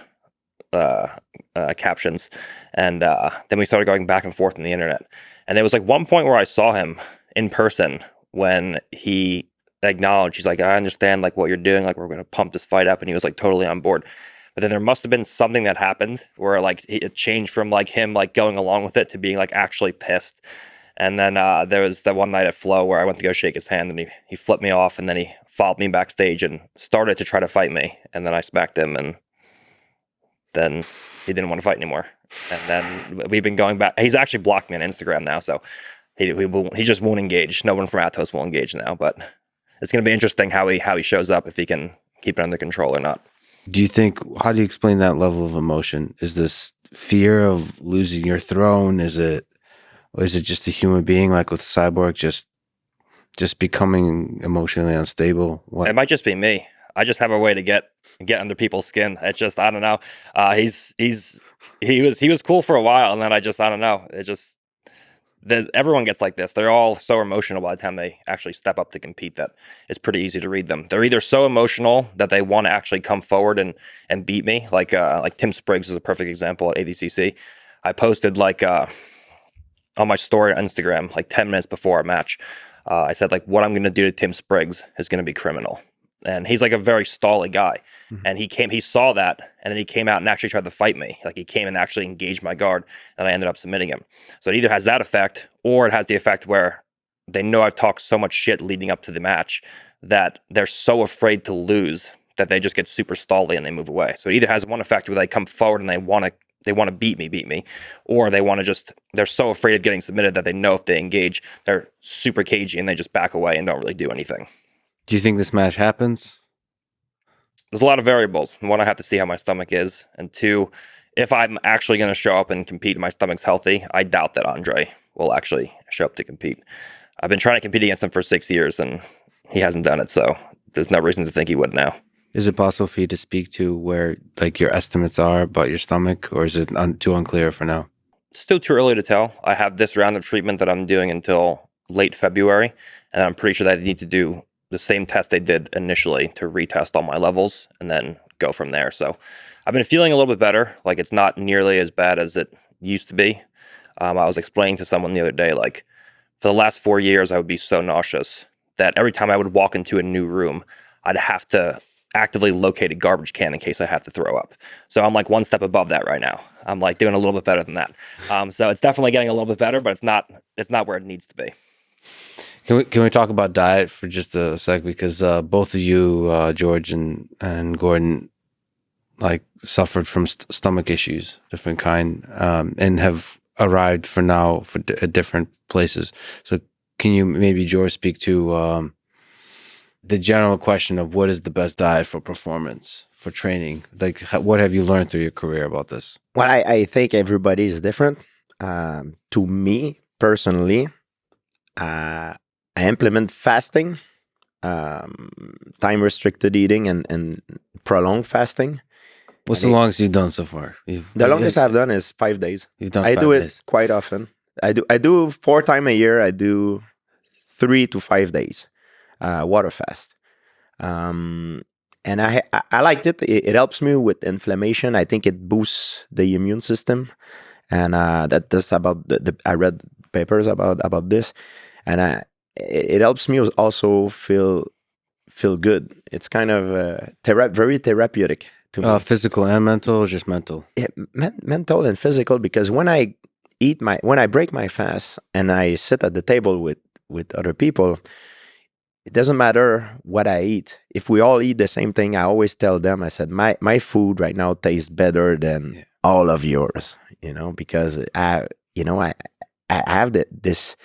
S3: captions, and then we started going back and forth on the internet. And there was like one point where I saw him in person when he acknowledged, he's like, "I understand like what you're doing, like we're going to pump this fight up," and he was like totally on board. But then there must have been something that happened where like it changed from like him like going along with it to being like actually pissed. And then there was that one night at Flow where I went to go shake his hand, and he flipped me off, and then he followed me backstage and started to try to fight me, and then I smacked him, and then he didn't want to fight anymore. And then we've been going back. He's actually blocked me on Instagram now, so he just won't engage. No one from Atos will engage now, but it's going to be interesting how he shows up, if he can keep it under control or not.
S2: Do you think, how do you explain that level of emotion? Is this fear of losing your throne? Is it just a human being like with Cyborg, just becoming emotionally unstable? What?
S3: It might just be me. I just have a way to get under people's skin. It's just, I don't know. He was cool for a while, and then I don't know. It just, everyone gets like this. They're all so emotional by the time they actually step up to compete that it's pretty easy to read them. They're either so emotional that they want to actually come forward and beat me. Like Tim Spriggs is a perfect example at ADCC. I posted like on my story on Instagram, like 10 minutes before our match, I said like, what I'm going to do to Tim Spriggs is going to be criminal. And he's like a very stally guy. Mm-hmm. And he saw that, and then he came out and actually tried to fight me. Like he came and actually engaged my guard, and I ended up submitting him. So it either has that effect, or it has the effect where they know I've talked so much shit leading up to the match that they're so afraid to lose that they just get super stally and they move away. So it either has one effect where they come forward and they want to beat me, or they're so afraid of getting submitted that they know if they engage, they're super cagey and they just back away and don't really do anything.
S2: Do you think this match happens?
S3: There's a lot of variables. One, I have to see how my stomach is. And two, if I'm actually going to show up and compete and my stomach's healthy, I doubt that Andre will actually show up to compete. I've been trying to compete against him for 6 years, and he hasn't done it, so there's no reason to think he would now.
S2: Is it possible for you to speak to where like your estimates are about your stomach, or is it too unclear for now?
S3: It's still too early to tell. I have this round of treatment that I'm doing until late February, and I'm pretty sure that I need to do the same test they did initially to retest all my levels and then go from there. So I've been feeling a little bit better. Like it's not nearly as bad as it used to be. I was explaining to someone the other day, like for the last 4 years, I would be so nauseous that every time I would walk into a new room, I'd have to actively locate a garbage can in case I have to throw up. So I'm like one step above that right now. I'm like doing a little bit better than that. So it's definitely getting a little bit better, but it's not where it needs to be.
S2: Can we talk about diet for just a sec? Because both of you, George and Gordon, like suffered from stomach issues, different kind, and have arrived for now for different places. So can you maybe, George, speak to the general question of what is the best diet for performance, for training? Like, what have you learned through your career about this?
S4: Well, I think everybody is different. To me personally, I implement fasting, time restricted eating, and prolonged fasting.
S2: What's the longest you've done so far?
S4: The longest I've done is 5 days.
S2: You've done.
S4: I
S2: 5
S4: do it
S2: days.
S4: quite often. I do 4 times a year. I do 3 to 5 days water fast, and I liked it. It helps me with inflammation. I think it boosts the immune system, and that's about I read papers about this, and it helps me also feel good. It's kind of very therapeutic to me.
S2: Physical and mental, or just mental?
S4: Yeah, mental and physical, because when I break my fast and I sit at the table with other people, it doesn't matter what I eat. If we all eat the same thing, I always tell them, I said, my food right now tastes better than all of yours, because I have this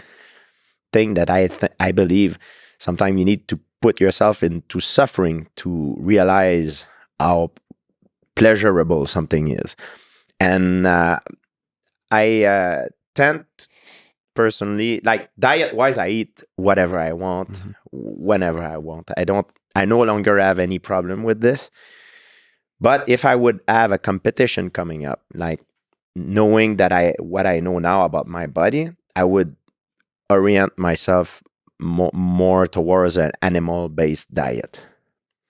S4: thing that I believe sometimes you need to put yourself into suffering to realize how pleasurable something is. And I tend personally, like diet wise, I eat whatever I want, whenever I want. I no longer have any problem with this. But if I would have a competition coming up, like knowing that what I know now about my body, I would orient myself more towards an animal-based diet.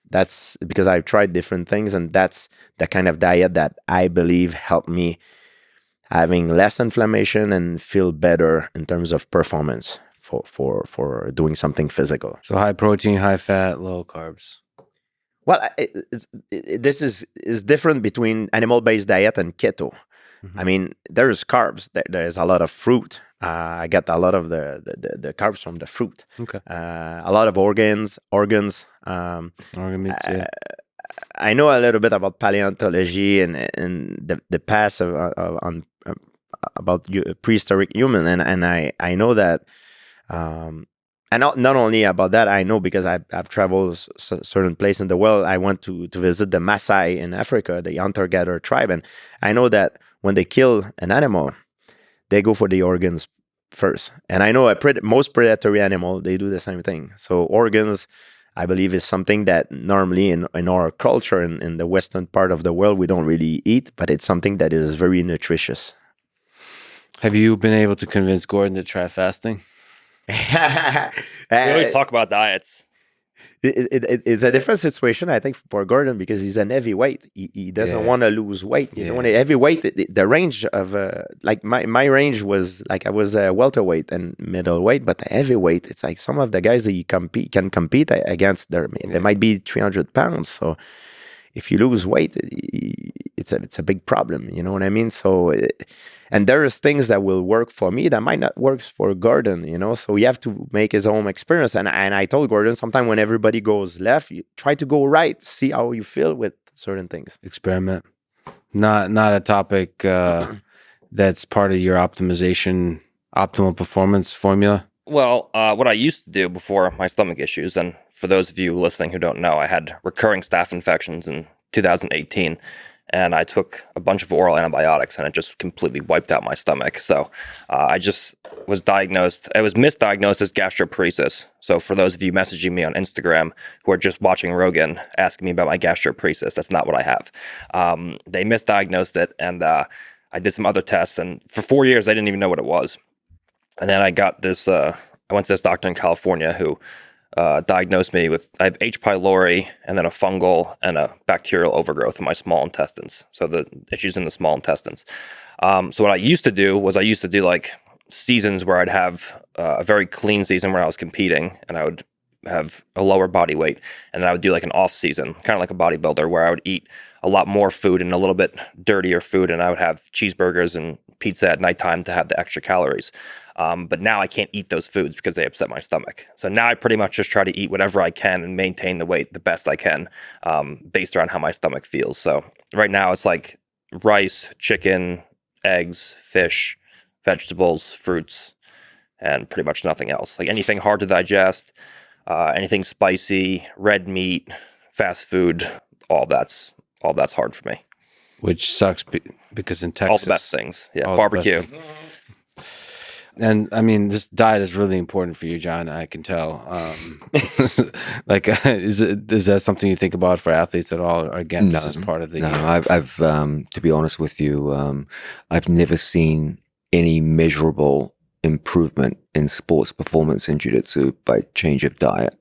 S4: That's because I've tried different things, and that's the kind of diet that I believe helped me having less inflammation and feel better in terms of performance for doing something physical.
S2: So high protein, high fat, low carbs.
S4: Well, this is different between animal-based diet and keto. I mean, there's carbs. There's a lot of fruit. I get a lot of the carbs from the fruit.
S2: Okay.
S4: A lot of organs.
S2: Organ meats, yeah.
S4: I know a little bit about paleontology and the past about prehistoric human, and I know that. And not only about that, I know because I've traveled certain place in the world. I went to visit the Maasai in Africa, the hunter-gatherer tribe, and I know that when they kill an animal, they go for the organs first. And I know most predatory animal, they do the same thing. So organs, I believe, is something that normally in our culture, in the western part of the world, we don't really eat, but it's something that is very nutritious.
S2: Have you been able to convince Gordon to try fasting?
S3: We always talk about diets.
S4: It's a different situation, I think, for Gordon, because he's an heavyweight. He doesn't want to lose weight. You know, when a heavyweight, the range of like my range was like I was a welterweight and middleweight, but the heavyweight, it's like some of the guys that you can compete against. They might be 300 pounds. So if you lose weight, it's a big problem. You know what I mean? So. And there's things that will work for me that might not work for Gordon, So you have to make his own experience. And I told Gordon, sometime when everybody goes left, you try to go right, see how you feel with certain things.
S2: Experiment. Not a topic that's part of your optimal performance formula.
S3: Well, what I used to do before my stomach issues, and for those of you listening who don't know, I had recurring staph infections in 2018. And I took a bunch of oral antibiotics, and it just completely wiped out my stomach. So I just was diagnosed. I was misdiagnosed as gastroparesis. So for those of you messaging me on Instagram who are just watching Rogan, asking me about my gastroparesis, that's not what I have. They misdiagnosed it, and I did some other tests. And for 4 years, I didn't even know what it was. And then I got this. I went to this doctor in California who diagnosed me with, I have H. pylori and then a fungal and a bacterial overgrowth in my small intestines. So the issues in the small intestines. So what I used to do was like seasons where I'd have a very clean season where I was competing and I would have a lower body weight. And then I would do like an off season, kind of like a bodybuilder, where I would eat a lot more food and a little bit dirtier food. And I would have cheeseburgers and pizza at nighttime to have the extra calories. But now I can't eat those foods because they upset my stomach. So now I pretty much just try to eat whatever I can and maintain the weight the best I can, based around how my stomach feels. So right now it's like rice, chicken, eggs, fish, vegetables, fruits, and pretty much nothing else. Like anything hard to digest, anything spicy, red meat, fast food, all that's hard for me.
S2: Which sucks because in Texas,
S3: all the best things, barbecue.
S2: And I mean, this diet is really important for you, John. I can tell. Like, is that something you think about for athletes at all? Or again, this is part of the.
S1: No, I've to be honest with you, I've never seen any measurable improvement in sports performance in jiu-jitsu by change of diet.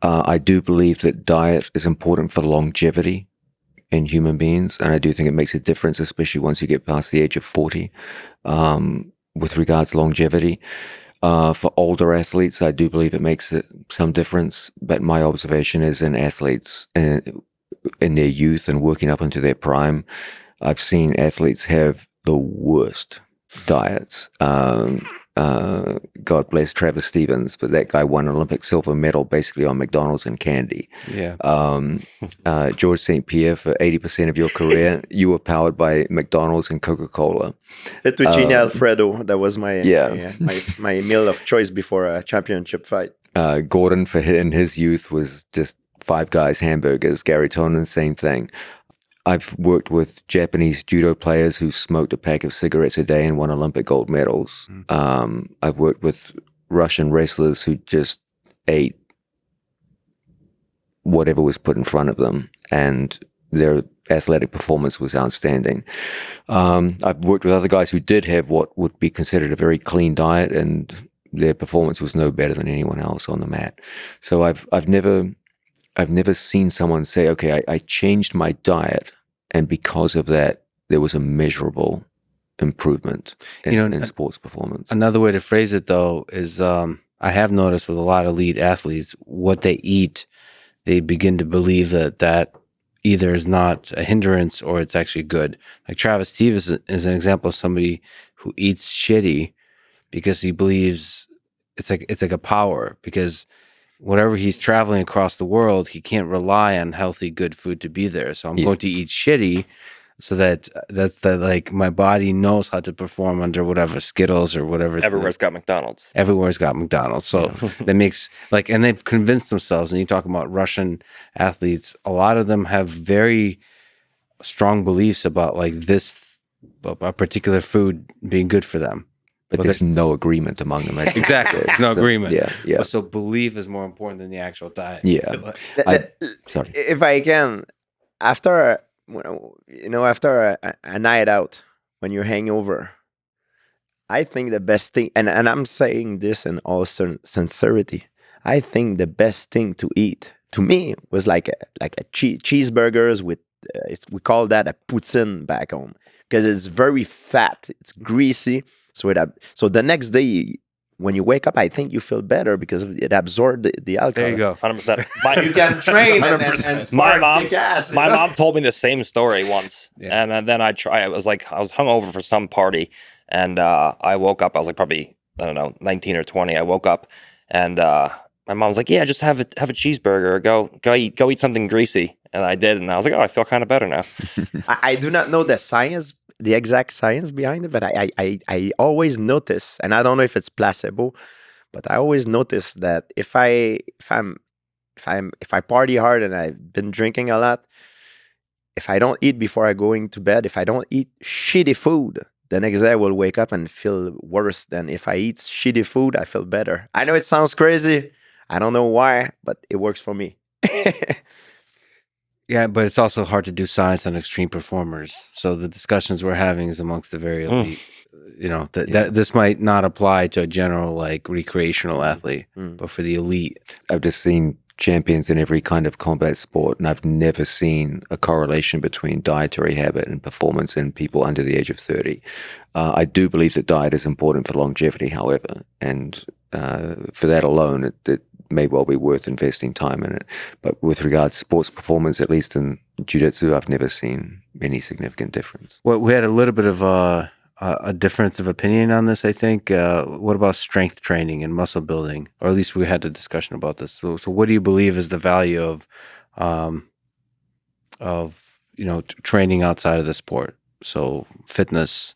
S1: I do believe that diet is important for longevity in human beings, and I do think it makes a difference, especially once you get past the age of 40. With regards to longevity, for older athletes, I do believe it makes some difference. But my observation is in athletes in their youth and working up into their prime, I've seen athletes have the worst diets. God bless Travis Stevens, but that guy won an Olympic silver medal basically on McDonald's and candy.
S2: Yeah.
S1: George St-Pierre, for 80% of your career, you were powered by McDonald's and Coca-Cola.
S4: Fettuccine Alfredo, that was my,
S1: Yeah.
S4: my meal of choice before a championship fight.
S1: Gordon, in his youth, was just Five Guys hamburgers. Gary Tonin, same thing. I've worked with Japanese judo players who smoked a pack of cigarettes a day and won Olympic gold medals. I've worked with Russian wrestlers who just ate whatever was put in front of them, and their athletic performance was outstanding. I've worked with other guys who did have what would be considered a very clean diet, and their performance was no better than anyone else on the mat. So I've never seen someone say, okay, I changed my diet, and because of that, there was a measurable improvement in sports performance.
S2: Another way to phrase it, though, is I have noticed with a lot of elite athletes, what they eat, they begin to believe that either is not a hindrance or it's actually good. Like Travis Stevens is an example of somebody who eats shitty because he believes it's like a power, because whatever he's traveling across the world, he can't rely on healthy, good food to be there. So I'm going to eat shitty so that's my body knows how to perform under whatever Skittles or whatever.
S3: Everywhere's got McDonald's.
S2: Everywhere's got McDonald's. So that makes and they've convinced themselves, and you talk about Russian athletes, a lot of them have very strong beliefs about a particular food being good for them.
S1: But there's no agreement among them.
S2: Exactly. No agreement.
S1: Yeah.
S2: So belief is more important than the actual diet.
S1: Yeah. Sorry.
S4: If I can, after a night out, when you're hangover, I think the best thing, and I'm saying this in all sincerity, I think the best thing to eat, to me, was like a cheeseburgers with, we call that a poutine back home, because it's very fat, it's greasy. So the next day, when you wake up, I think you feel better because it absorbed the alcohol.
S2: There you go.
S3: 100%.
S4: You can train and
S3: my
S4: my
S3: mom told me the same story once, and then I was hungover for some party, and I woke up. I was like probably, I don't know, 19 or 20. I woke up, and my mom was like, "Yeah, just have a cheeseburger. Go eat something greasy." And I did, and I was like, "Oh, I feel kind of better now."
S4: I do not know the exact science behind it, but I always notice, and I don't know if it's placebo, but I always notice that if I party hard and I've been drinking a lot, if I don't eat before I going to bed, if I don't eat shitty food, the next day I will wake up and feel worse than if I eat shitty food. I feel better. I know it sounds crazy. I don't know why, but it works for me.
S2: Yeah, but it's also hard to do science on extreme performers. So the discussions we're having is amongst the very elite. That this might not apply to a general recreational athlete, but for the elite.
S1: I've just seen champions in every kind of combat sport, and I've never seen a correlation between dietary habit and performance in people under the age of 30. I do believe that diet is important for longevity, however, and for that alone, it may well be worth investing time in it. But with regards to sports performance, at least in jiu-jitsu, I've never seen any significant difference.
S2: Well, we had a little bit of a difference of opinion on this, I think. What about strength training and muscle building? Or at least we had a discussion about this. So what do you believe is the value of training outside of the sport? So fitness,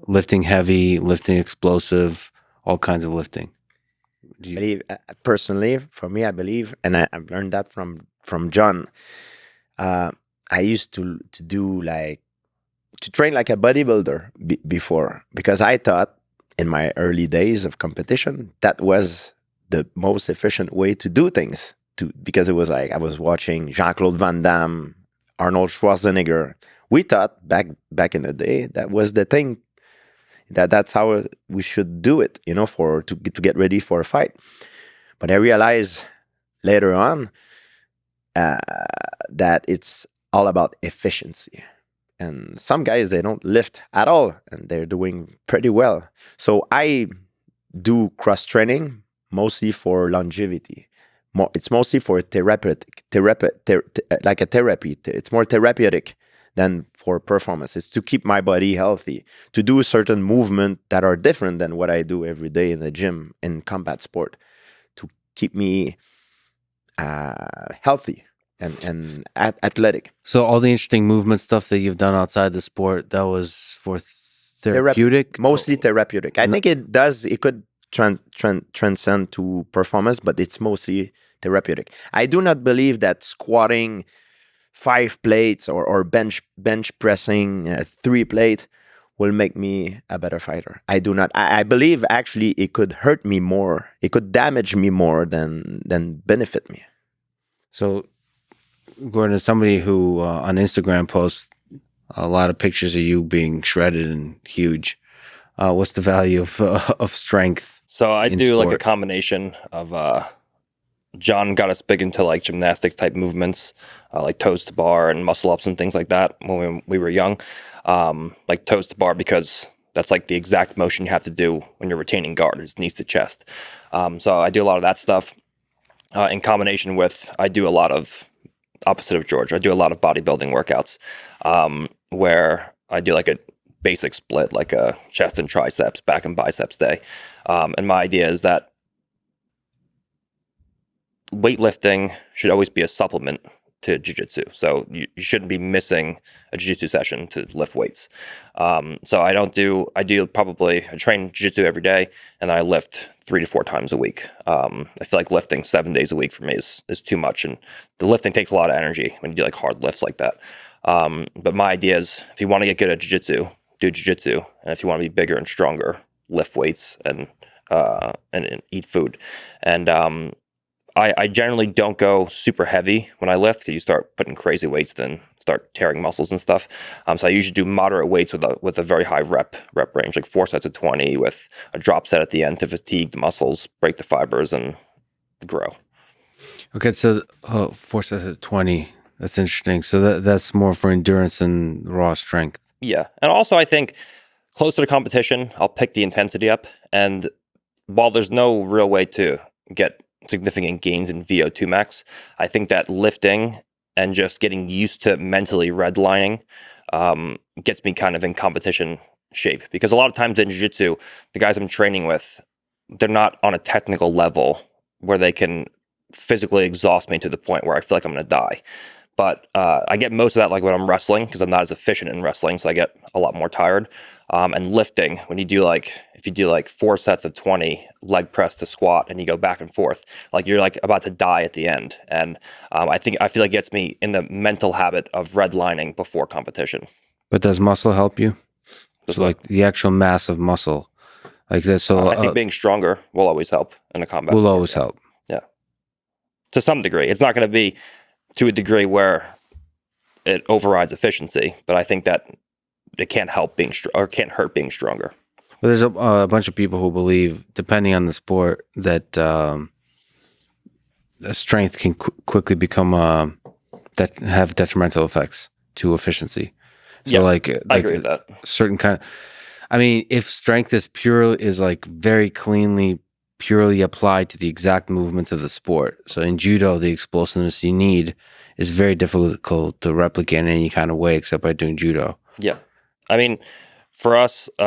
S2: lifting heavy, lifting explosive, all kinds of lifting.
S4: I believe, personally, for me, I believe, and I've learned that from John. I used to train like a bodybuilder before, because I thought in my early days of competition that was the most efficient way to do things. Because it was like I was watching Jean-Claude Van Damme, Arnold Schwarzenegger. We thought back in the day that was the thing. That's how we should do it, to get ready for a fight. But I realized later on that it's all about efficiency. And some guys, they don't lift at all, and they're doing pretty well. So I do cross training mostly for longevity. It's mostly for like a therapy. It's more therapeutic than for performance. It's to keep my body healthy, to do certain movement that are different than what I do every day in the gym in combat sport, to keep me healthy and athletic.
S2: So all the interesting movement stuff that you've done outside the sport, that was for therapeutic?
S4: Mostly therapeutic. I think it could transcend to performance, but it's mostly therapeutic. I do not believe that squatting 5 plates or bench pressing 3 plate will make me a better fighter. I do not. I believe actually it could hurt me more. It could damage me more than benefit me.
S2: So, Gordon, as somebody who on Instagram posts a lot of pictures of you being shredded and huge, what's the value of strength?
S3: So I do
S2: sport?
S3: like a combination of John got us big into like gymnastics type movements, like toes to bar and muscle ups and things like that when we were young. Like toes to bar because that's like the exact motion you have to do when you're retaining guard, is knees to chest. So I do a lot of that stuff in combination with, I do a lot of, opposite of George, I do a lot of bodybuilding workouts where I do like a basic split, like a chest and triceps, back and biceps day. And my idea is that weightlifting should always be a supplement to jiu-jitsu. So you shouldn't be missing a jiu-jitsu session to lift weights. So I train jiu-jitsu every day, and I lift 3 to 4 times a week. I feel like lifting 7 days a week for me is too much, and the lifting takes a lot of energy when you do like hard lifts like that. But my idea is, if you want to get good at jiu-jitsu, do jiu-jitsu, and if you want to be bigger and stronger, lift weights and eat food. And I generally don't go super heavy when I lift, because you start putting crazy weights, then start tearing muscles and stuff. So I usually do moderate weights with a very high rep range, like 4 sets of 20 with a drop set at the end to fatigue the muscles, break the fibers, and grow.
S2: Okay, so 4 sets of 20. That's interesting. So that's more for endurance and raw strength.
S3: Yeah, and also I think closer to competition, I'll pick the intensity up. And while there's no real way to get significant gains in VO2 max, I think that lifting and just getting used to mentally redlining gets me kind of in competition shape. Because a lot of times in jiu-jitsu, the guys I'm training with, they're not on a technical level where they can physically exhaust me to the point where I feel like I'm going to die. But I get most of that like when I'm wrestling, because I'm not as efficient in wrestling, so I get a lot more tired. And lifting, if you do like 4 sets of 20 leg press to squat, and you go back and forth, like you're like about to die at the end. And I feel like it gets me in the mental habit of redlining before competition.
S2: But does muscle help you? So like the actual mass of muscle, like that. So
S3: I think being stronger will always help in a combat.
S2: Will always help.
S3: Yeah, to some degree. It's not going to be to a degree where it overrides efficiency, but I think that it can't help being or can't hurt being stronger.
S2: Well, there's a bunch of people who believe, depending on the sport, that strength can quickly become that have detrimental effects to efficiency. So
S3: yes,
S2: like
S3: I agree with that.
S2: Certain kind of, I mean, if strength is like very purely applied to the exact movements of the sport. So in judo, the explosiveness you need is very difficult to replicate in any kind of way except by doing judo.
S3: Yeah. I mean, for us, you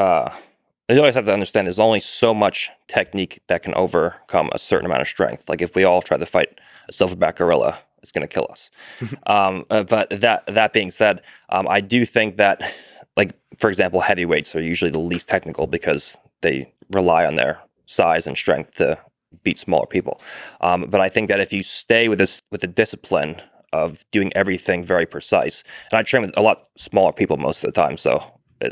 S3: always have to understand there's only so much technique that can overcome a certain amount of strength. Like if we all try to fight a silverback gorilla, it's going to kill us. But that being said, I do think that, like, for example, heavyweights are usually the least technical because they rely on their size and strength to beat smaller people. But I think that if you stay with the discipline of doing everything very precise, and I train with a lot smaller people most of the time, so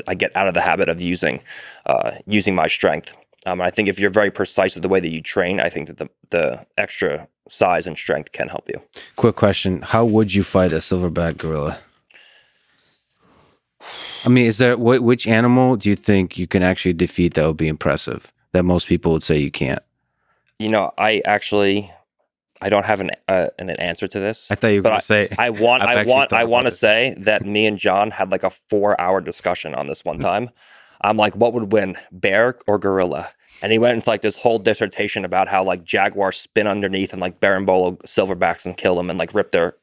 S3: I get out of the habit of using my strength. I think if you're very precise with the way that you train, I think that the extra size and strength can help you.
S2: Quick question: how would you fight a silverback gorilla? I mean, is there which animal do you think you can actually defeat that would be impressive, that most people would say you can't?
S3: You know, I don't have an answer to this.
S2: I thought you were going to say.
S3: I want to say that me and John had like a 4-hour discussion on this one time. I'm like, what would win, bear or gorilla? And he went into like this whole dissertation about how like jaguars spin underneath and like berimbolo silverbacks and kill them and like rip their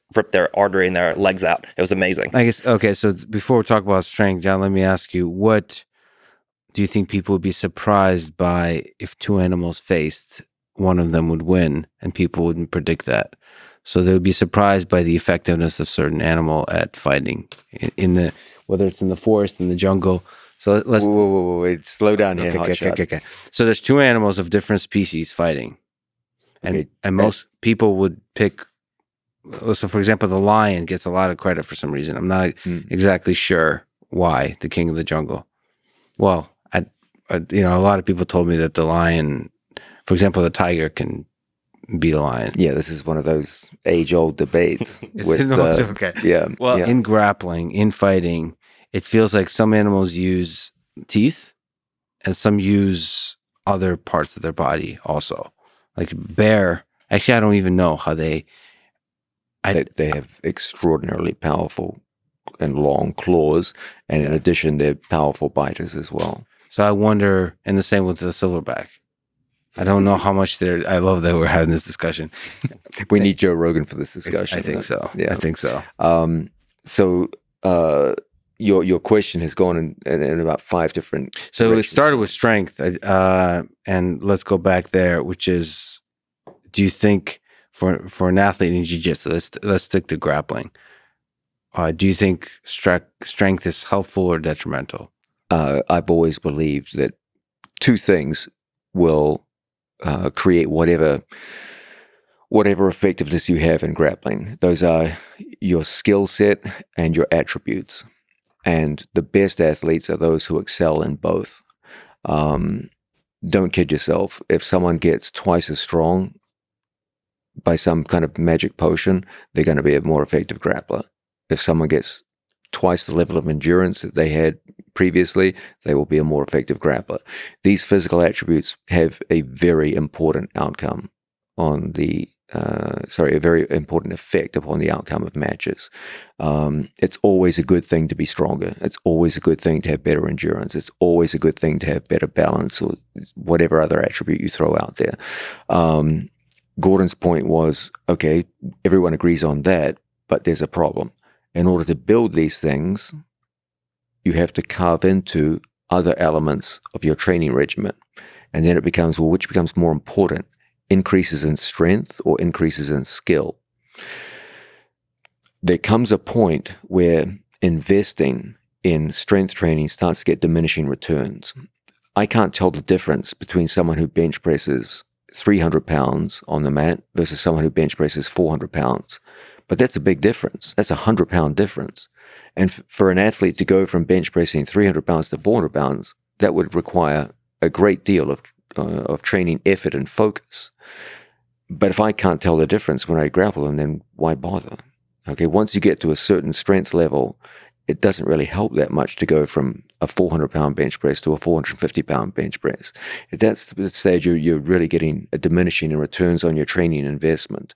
S3: artery and their legs out. It was amazing.
S2: I guess, okay, so before we talk about strength, John, let me ask you, what do you think people would be surprised by if two animals faced, one of them would win, and people wouldn't predict that? So they would be surprised by the effectiveness of certain animal at fighting in the, whether it's in the forest, in the jungle. So let's
S1: Wait, slow down here.
S2: Okay. So there's two animals of different species fighting, and most people would pick. So, for example, the lion gets a lot of credit for some reason. I'm not exactly sure why, the king of the jungle. Well, a lot of people told me that the lion, for example, the tiger can beat a lion.
S1: Yeah, this is one of those age-old debates.
S2: Okay.
S1: Yeah.
S2: Well, in grappling, in fighting, it feels like some animals use teeth and some use other parts of their body also. Like bear, actually, I don't even know how they
S1: have extraordinarily powerful and long claws, and in addition, they're powerful biters as well.
S2: So I wonder, and the same with the silverback. I don't know how much they're. I love that we're having this discussion.
S1: We need Joe Rogan for this discussion.
S2: I think so.
S1: Yeah,
S2: I think so.
S1: Your question has gone in about 5 different.
S2: So it started with strength, and let's go back there. Which is, do you think for an athlete in jiu-jitsu, let's stick to grappling. Do you think strength is helpful or detrimental?
S1: I've always believed that 2 things will create whatever effectiveness you have in grappling. Those are your skill set and your attributes. And the best athletes are those who excel in both. Don't kid yourself. If someone gets twice as strong by some kind of magic potion, they're going to be a more effective grappler. If someone gets twice the level of endurance that they had previously, they will be a more effective grappler. These physical attributes have a very important outcome on the a very important effect upon the outcome of matches. It's always a good thing to be stronger. It's always a good thing to have better endurance. It's always a good thing to have better balance, or whatever other attribute you throw out there. Gordon's point was, okay, everyone agrees on that, but there's a problem. In order to build these things, you have to carve into other elements of your training regimen. And then it becomes, well, which becomes more important? Increases in strength or increases in skill? There comes a point where investing in strength training starts to get diminishing returns. I can't tell the difference between someone who bench presses 300 pounds on the mat versus someone who bench presses 400 pounds. But that's a big difference. That's a 100-pound difference. And for an athlete to go from bench pressing 300 pounds to 400 pounds, that would require a great deal of training effort and focus. But if I can't tell the difference when I grapple them, then why bother? Okay, once you get to a certain strength level, it doesn't really help that much to go from a 400-pound bench press to a 450-pound bench press. At that stage, you're really getting a diminishing in returns on your training investment.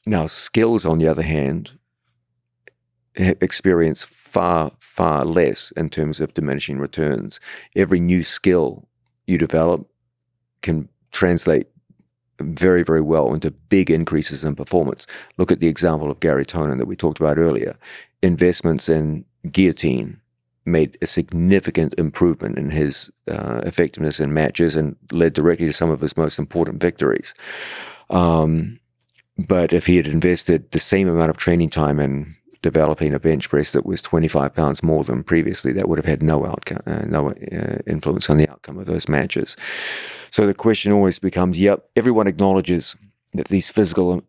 S1: Now, skills, on the other hand, experience far, far less in terms of diminishing returns. Every new skill you develop can translate very, very well into big increases in performance. Look at the example of Gary Tonin that we talked about earlier. Investments in guillotine made a significant improvement in his effectiveness in matches and led directly to some of his most important victories. But if he had invested the same amount of training time in developing a bench press that was 25 pounds more than previously, that would have had no outcome, influence on the outcome of those matches. So the question always becomes, everyone acknowledges that these physical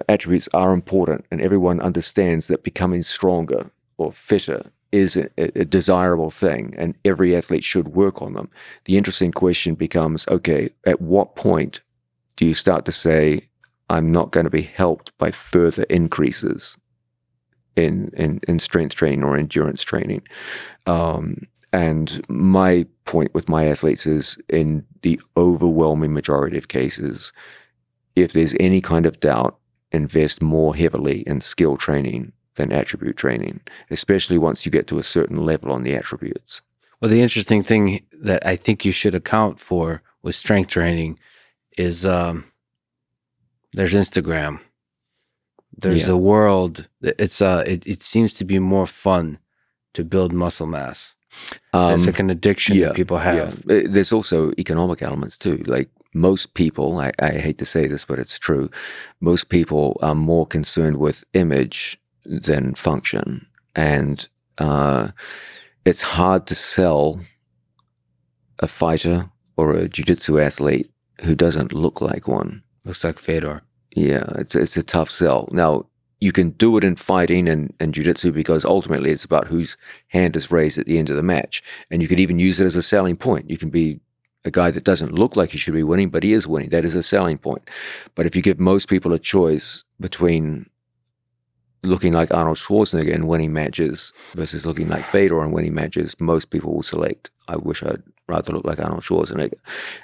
S1: attributes are important, and everyone understands that becoming stronger or fitter is a desirable thing, and every athlete should work on them. The interesting question becomes, okay, at what point do you start to say, I'm not going to be helped by further increases in strength training or endurance training? And my point with my athletes is, in the overwhelming majority of cases, if there's any kind of doubt, invest more heavily in skill training than attribute training, especially once you get to a certain level on the attributes.
S2: Well, the interesting thing that I think you should account for with strength training is there's Instagram. There's the world. It seems to be more fun to build muscle mass. It's like an addiction that people have.
S1: Yeah. There's also economic elements too. Like most people, I hate to say this, but it's true. Most people are more concerned with image than function, and it's hard to sell a fighter or a jiu-jitsu athlete who doesn't look like one.
S2: Looks like Fedor.
S1: Yeah, it's a tough sell. Now, you can do it in fighting and jiu-jitsu because ultimately it's about whose hand is raised at the end of the match. And you can even use it as a selling point. You can be a guy that doesn't look like he should be winning, but he is winning. That is a selling point. But if you give most people a choice between looking like Arnold Schwarzenegger and winning matches versus looking like Fedor and winning matches, most people will select, I wish I'd rather look like Arnold Schwarzenegger.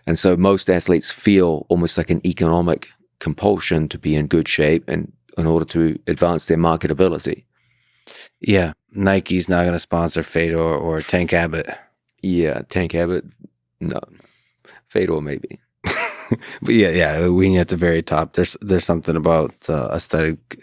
S1: And so most athletes feel almost like an economic compulsion to be in good shape and in order to advance their marketability.
S2: Yeah, Nike's not going to sponsor Fedor or Tank Abbott.
S1: Yeah, Tank Abbott, no. Fedor maybe.
S2: But yeah, we at the very top. There's something about aesthetic,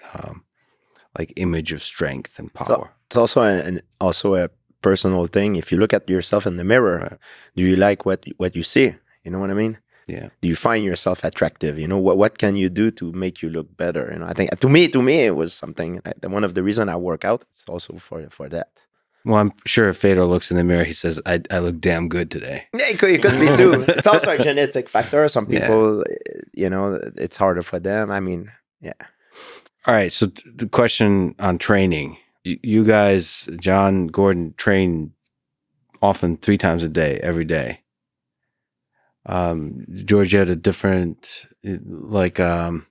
S2: like image of strength and power.
S4: So it's also a personal thing. If you look at yourself in the mirror, do you like what you see? You know what I mean?
S2: Yeah.
S4: Do you find yourself attractive? You know, what can you do to make you look better? You know, I think to me it was something. One of the reasons I work out. It's also for that.
S2: Well, I'm sure if Fedor looks in the mirror, he says, I look damn good today.
S4: Yeah, it could be too. It's also a genetic factor. Some people, you know, it's harder for them. I mean, yeah.
S2: All right. So the question on training, you guys, John, Gordon, train often 3 times a day, every day. George had a different, a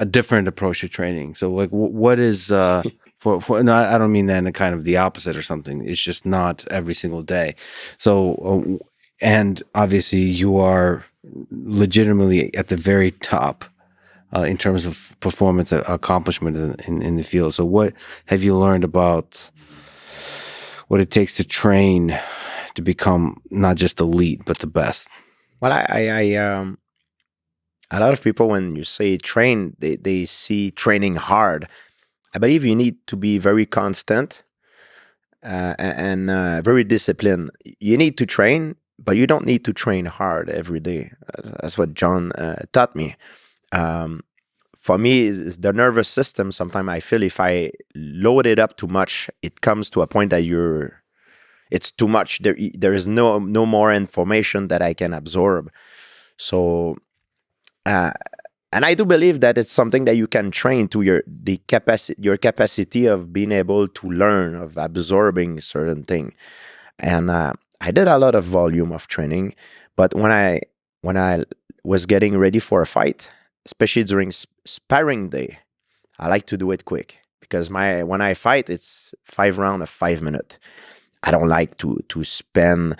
S2: different approach to training. So like, what is, for no, I don't mean that in a kind of the opposite or something. It's just not every single day. So, and obviously you are legitimately at the very top in terms of performance accomplishment in the field. So what have you learned about what it takes to train to become not just elite, but the best?
S4: Well, a lot of people, when you say train, they see training hard. I believe you need to be very constant and very disciplined. You need to train, but you don't need to train hard every day. That's what John taught me. For me, is the nervous system. Sometimes I feel if I load it up too much, it comes to a point that it's too much. There is no more information that I can absorb. So, and I do believe that it's something that you can train to your capacity of being able to learn, of absorbing certain thing. And I did a lot of volume of training, but when I was getting ready for a fight, especially during sparring day, I like to do it quick because when I fight, it's 5 rounds of 5 minutes. I don't like to spend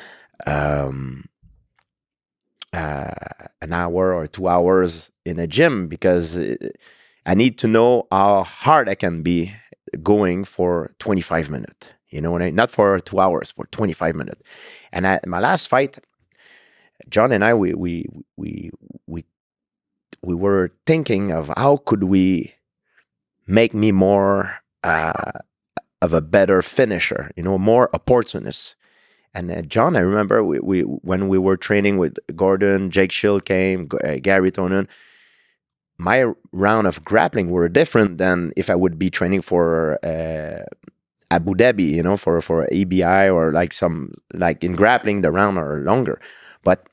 S4: an hour or 2 hours in a gym because I need to know how hard I can be going for 25 minutes. You know what I mean? Not for 2 hours, for 25 minutes. And at my last fight, John and I, we were thinking of how could we make me more of a better finisher, you know, more opportunist. And John, I remember we when we were training with Gordon, Jake Shield came, Gary Tonin, my round of grappling were different than if I would be training for Abu Dhabi, you know, for ABI or like in grappling, the round are longer. But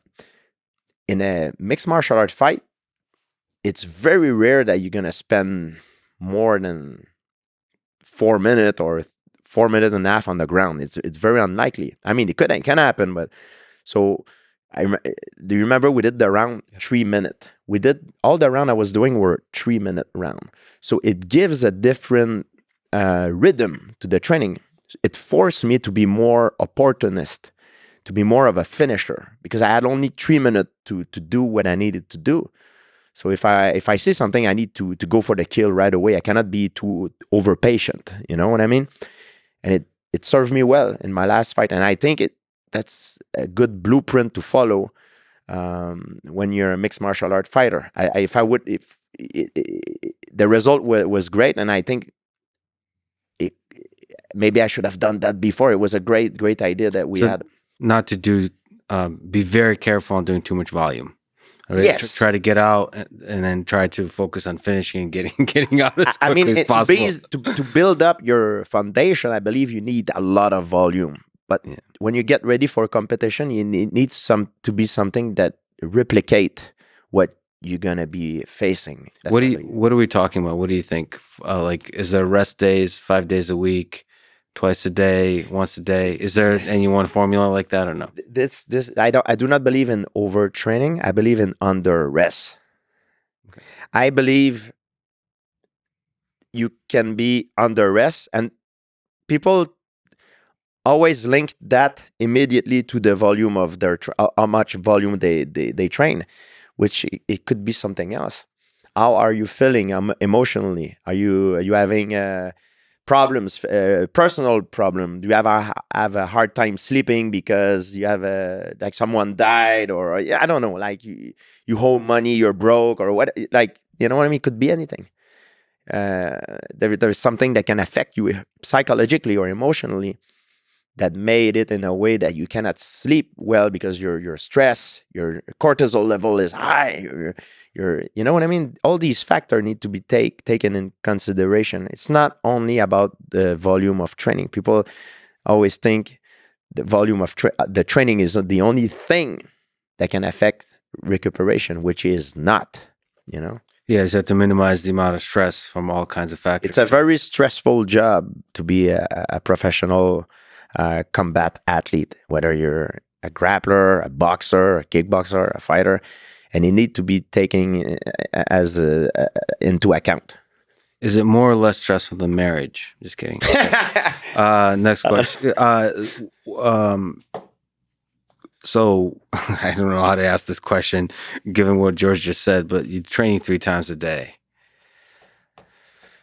S4: in a mixed martial art fight, it's very rare that you're going to spend more than 4 minutes or 4 minutes and a half on the ground. It's very unlikely. I mean, it can happen, but so do you remember we did the round 3 minutes? We did all the round I was doing were 3 minute round. So it gives a different rhythm to the training. It forced me to be more opportunist, to be more of a finisher because I had only 3 minutes to do what I needed to do. So if I see something, I need to go for the kill right away. I cannot be too over patient. You know what I mean? And it served me well in my last fight, and I think that's a good blueprint to follow when you're a mixed martial art fighter. The result was great, and I think maybe I should have done that before. It was a great idea that we had.
S2: Not to do, be very careful on doing too much volume. Right?
S4: Yes.
S2: Try to get out and then try to focus on finishing and getting out as quickly as possible.
S4: To build up your foundation, I believe you need a lot of volume. But when you get ready for competition, you need to be something that replicate what you're gonna be facing.
S2: What are we talking about? What do you think? Like, is there rest days, 5 days a week, twice a day, once a day? Is there any one formula like that or no?
S4: I do not believe in overtraining. I believe in under rest. Okay. I believe you can be under rest, and people always link that immediately to the volume of their how much volume they train, which it could be something else. How are you feeling emotionally? Are you having problems, personal problem? Do you have a hard time sleeping because you have like someone died, or I don't know, like you owe money, you're broke, or what? Like, you know what I mean? It could be anything. There's something that can affect you psychologically or emotionally that made it in a way that you cannot sleep well because your stress, your cortisol level is high. You know what I mean? All these factors need to be taken in consideration. It's not only about the volume of training. People always think the volume of the training is the only thing that can affect recuperation, which is not, you know?
S2: Yeah, you just have to minimize the amount of stress from all kinds of factors.
S4: It's a very stressful job to be a professional combat athlete, whether you're a grappler, a boxer, a kickboxer, a fighter, and you need to be taken as into account.
S2: Is it more or less stressful than marriage? Just kidding. Okay. Next question. So I don't know how to ask this question, given what George just said, but you're training 3 times a day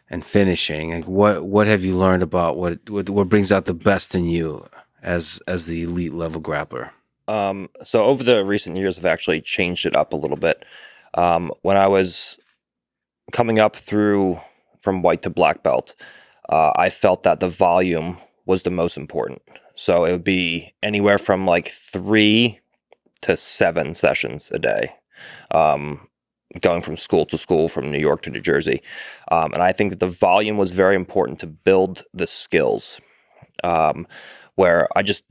S2: and finishing. Like, what have you learned about what brings out the best in you as the elite level grappler?
S3: So over the recent years, I've actually changed it up a little bit. When I was coming up from white to black belt, I felt that the volume was the most important. So it would be anywhere from like 3 to 7 sessions a day, going from school to school, from New York to New Jersey. And I think that the volume was very important to build the skills, where I just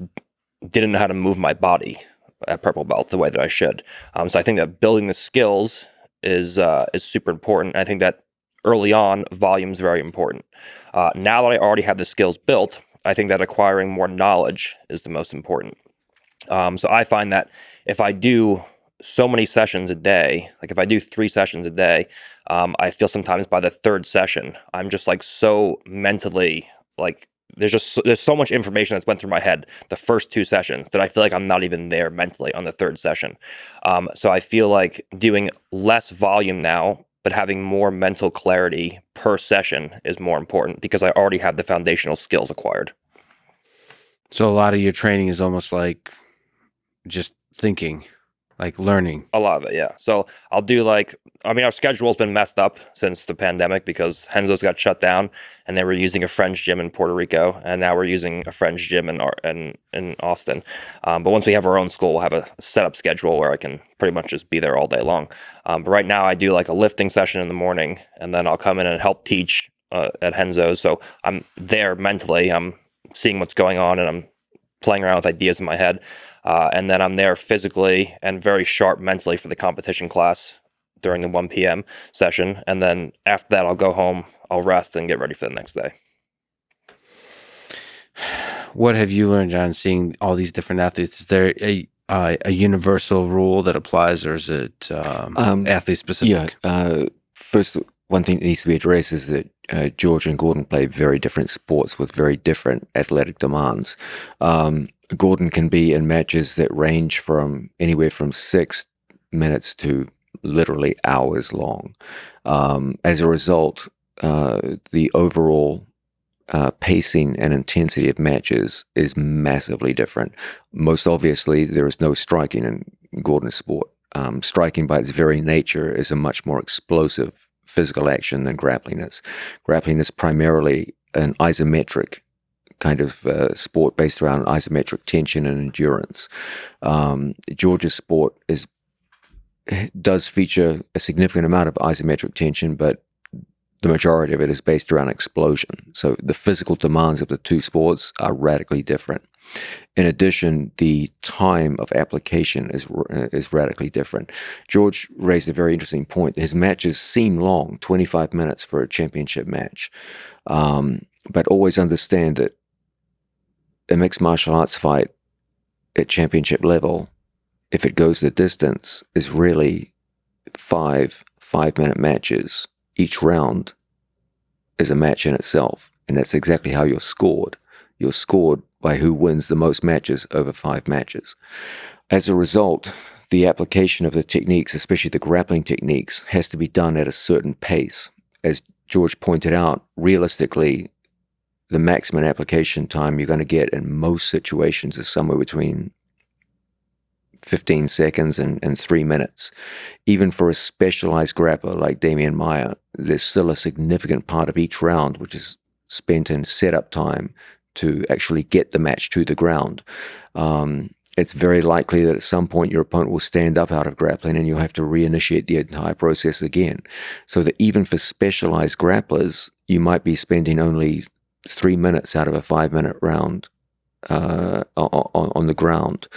S3: didn't know how to move my body at purple belt the way that I should. So I think that building the skills is super important. And I think that early on, volume is very important. Now that I already have the skills built, I think that acquiring more knowledge is the most important. So I find that if I do so many sessions a day, like if I do 3 sessions a day, I feel sometimes by the 3rd session, I'm just like so mentally, like there's so much information that's went through my head the first 2 sessions that I feel like I'm not even there mentally on the 3rd session. So I feel like doing less volume now, but having more mental clarity per session is more important because I already have the foundational skills acquired.
S2: So a lot of your training is almost like just thinking, like learning.
S3: A lot of it, yeah. So I'll do our schedule's been messed up since the pandemic because Renzo's got shut down and they were using a French gym in Puerto Rico, and now we're using a French gym in Austin. But once we have our own school, we'll have a set-up schedule where I can pretty much just be there all day long. But right now I do like a lifting session in the morning, and then I'll come in and help teach at Renzo's. So I'm there mentally. I'm seeing what's going on, and I'm playing around with ideas in my head. And then I'm there physically and very sharp mentally for the competition class during the 1 p.m. session. And then after that, I'll go home, I'll rest and get ready for the next day.
S2: What have you learned, John, seeing all these different athletes? Is there a universal rule that applies, or is it athlete specific?
S1: Yeah. First, one thing that needs to be addressed is that George and Gordon play very different sports with very different athletic demands. Gordon can be in matches that range from anywhere from 6 minutes to literally hours long. As a result, the overall pacing and intensity of matches is massively different. Most obviously, there is no striking in Gordon's sport. Striking by its very nature is a much more explosive physical action than grappling is. Grappling is primarily an isometric kind of sport based around isometric tension and endurance. George's sport does feature a significant amount of isometric tension, but the majority of it is based around explosion. So the physical demands of the two sports are radically different. In addition, the time of application is radically different. George raised a very interesting point. His matches seem long, 25 minutes for a championship match. But always understand that a mixed martial arts fight at championship level, if it goes the distance, is really 5-minute matches. Each round is a match in itself, and that's exactly how you're scored. You're scored by who wins the most matches over 5 matches. As a result, the application of the techniques, especially the grappling techniques, has to be done at a certain pace. As George pointed out, realistically, the maximum application time you're going to get in most situations is somewhere between 15 seconds and 3 minutes. Even for a specialized grappler like Damian Maia, there's still a significant part of each round which is spent in setup time to actually get the match to the ground. It's very likely that at some point your opponent will stand up out of grappling and you'll have to reinitiate the entire process again. So that even for specialized grapplers, you might be spending only 3 minutes out of a 5-minute round on the ground.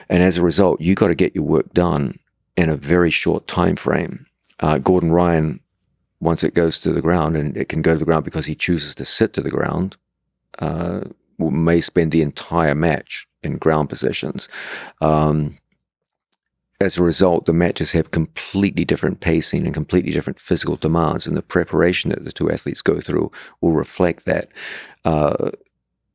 S1: And as a result, you got to get your work done in a very short time frame. Gordon Ryan, once it goes to the ground, and it can go to the ground because he chooses to sit to the ground, may spend the entire match in ground positions. As a result, the matches have completely different pacing and completely different physical demands, and the preparation that the two athletes go through will reflect that.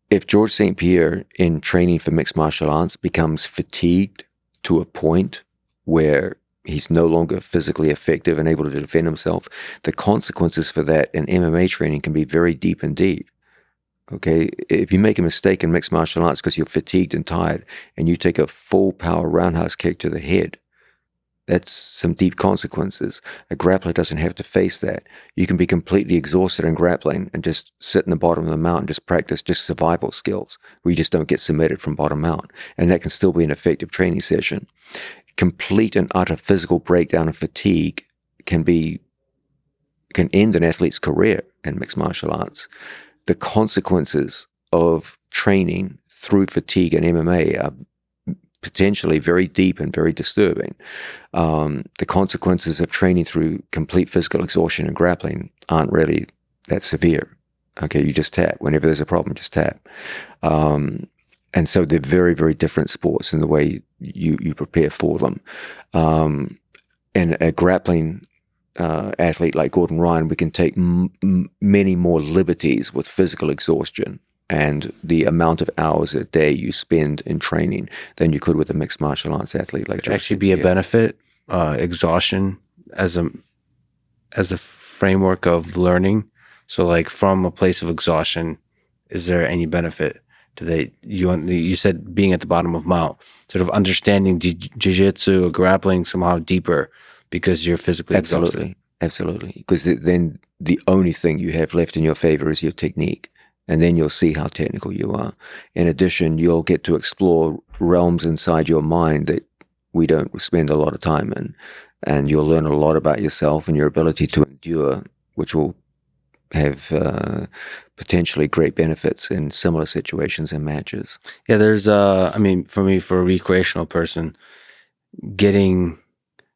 S1: If George St-Pierre, in training for mixed martial arts, becomes fatigued to a point where he's no longer physically effective and able to defend himself, the consequences for that in MMA training can be very deep indeed. Okay, if you make a mistake in mixed martial arts because you're fatigued and tired, and you take a full power roundhouse kick to the head, that's some deep consequences. A grappler doesn't have to face that. You can be completely exhausted in grappling and just sit in the bottom of the mountain, just practice just survival skills where you just don't get submitted from bottom out. And that can still be an effective training session. Complete and utter physical breakdown and fatigue can end an athlete's career in mixed martial arts. The consequences of training through fatigue in MMA are potentially very deep and very disturbing. The consequences of training through complete physical exhaustion and grappling aren't really that severe. Okay, you just tap. Whenever there's a problem, just tap. And so they're very, very different sports in the way you prepare for them. And a grappling athlete like Gordon Ryan, we can take many more liberties with physical exhaustion and the amount of hours a day you spend in training than you could with a mixed martial arts athlete like George.
S2: Actually be a benefit, exhaustion as a framework of learning. So like from a place of exhaustion, is there any benefit to that? You said being at the bottom of Mount, sort of understanding jiu-jitsu or grappling somehow deeper because you're physically exhausted.
S1: Absolutely. Because then the only thing you have left in your favor is your technique. And then you'll see how technical you are. In addition, you'll get to explore realms inside your mind that we don't spend a lot of time in. And you'll learn a lot about yourself and your ability to endure, which will have potentially great benefits in similar situations and matches.
S2: Yeah, there's, for me, for a recreational person, getting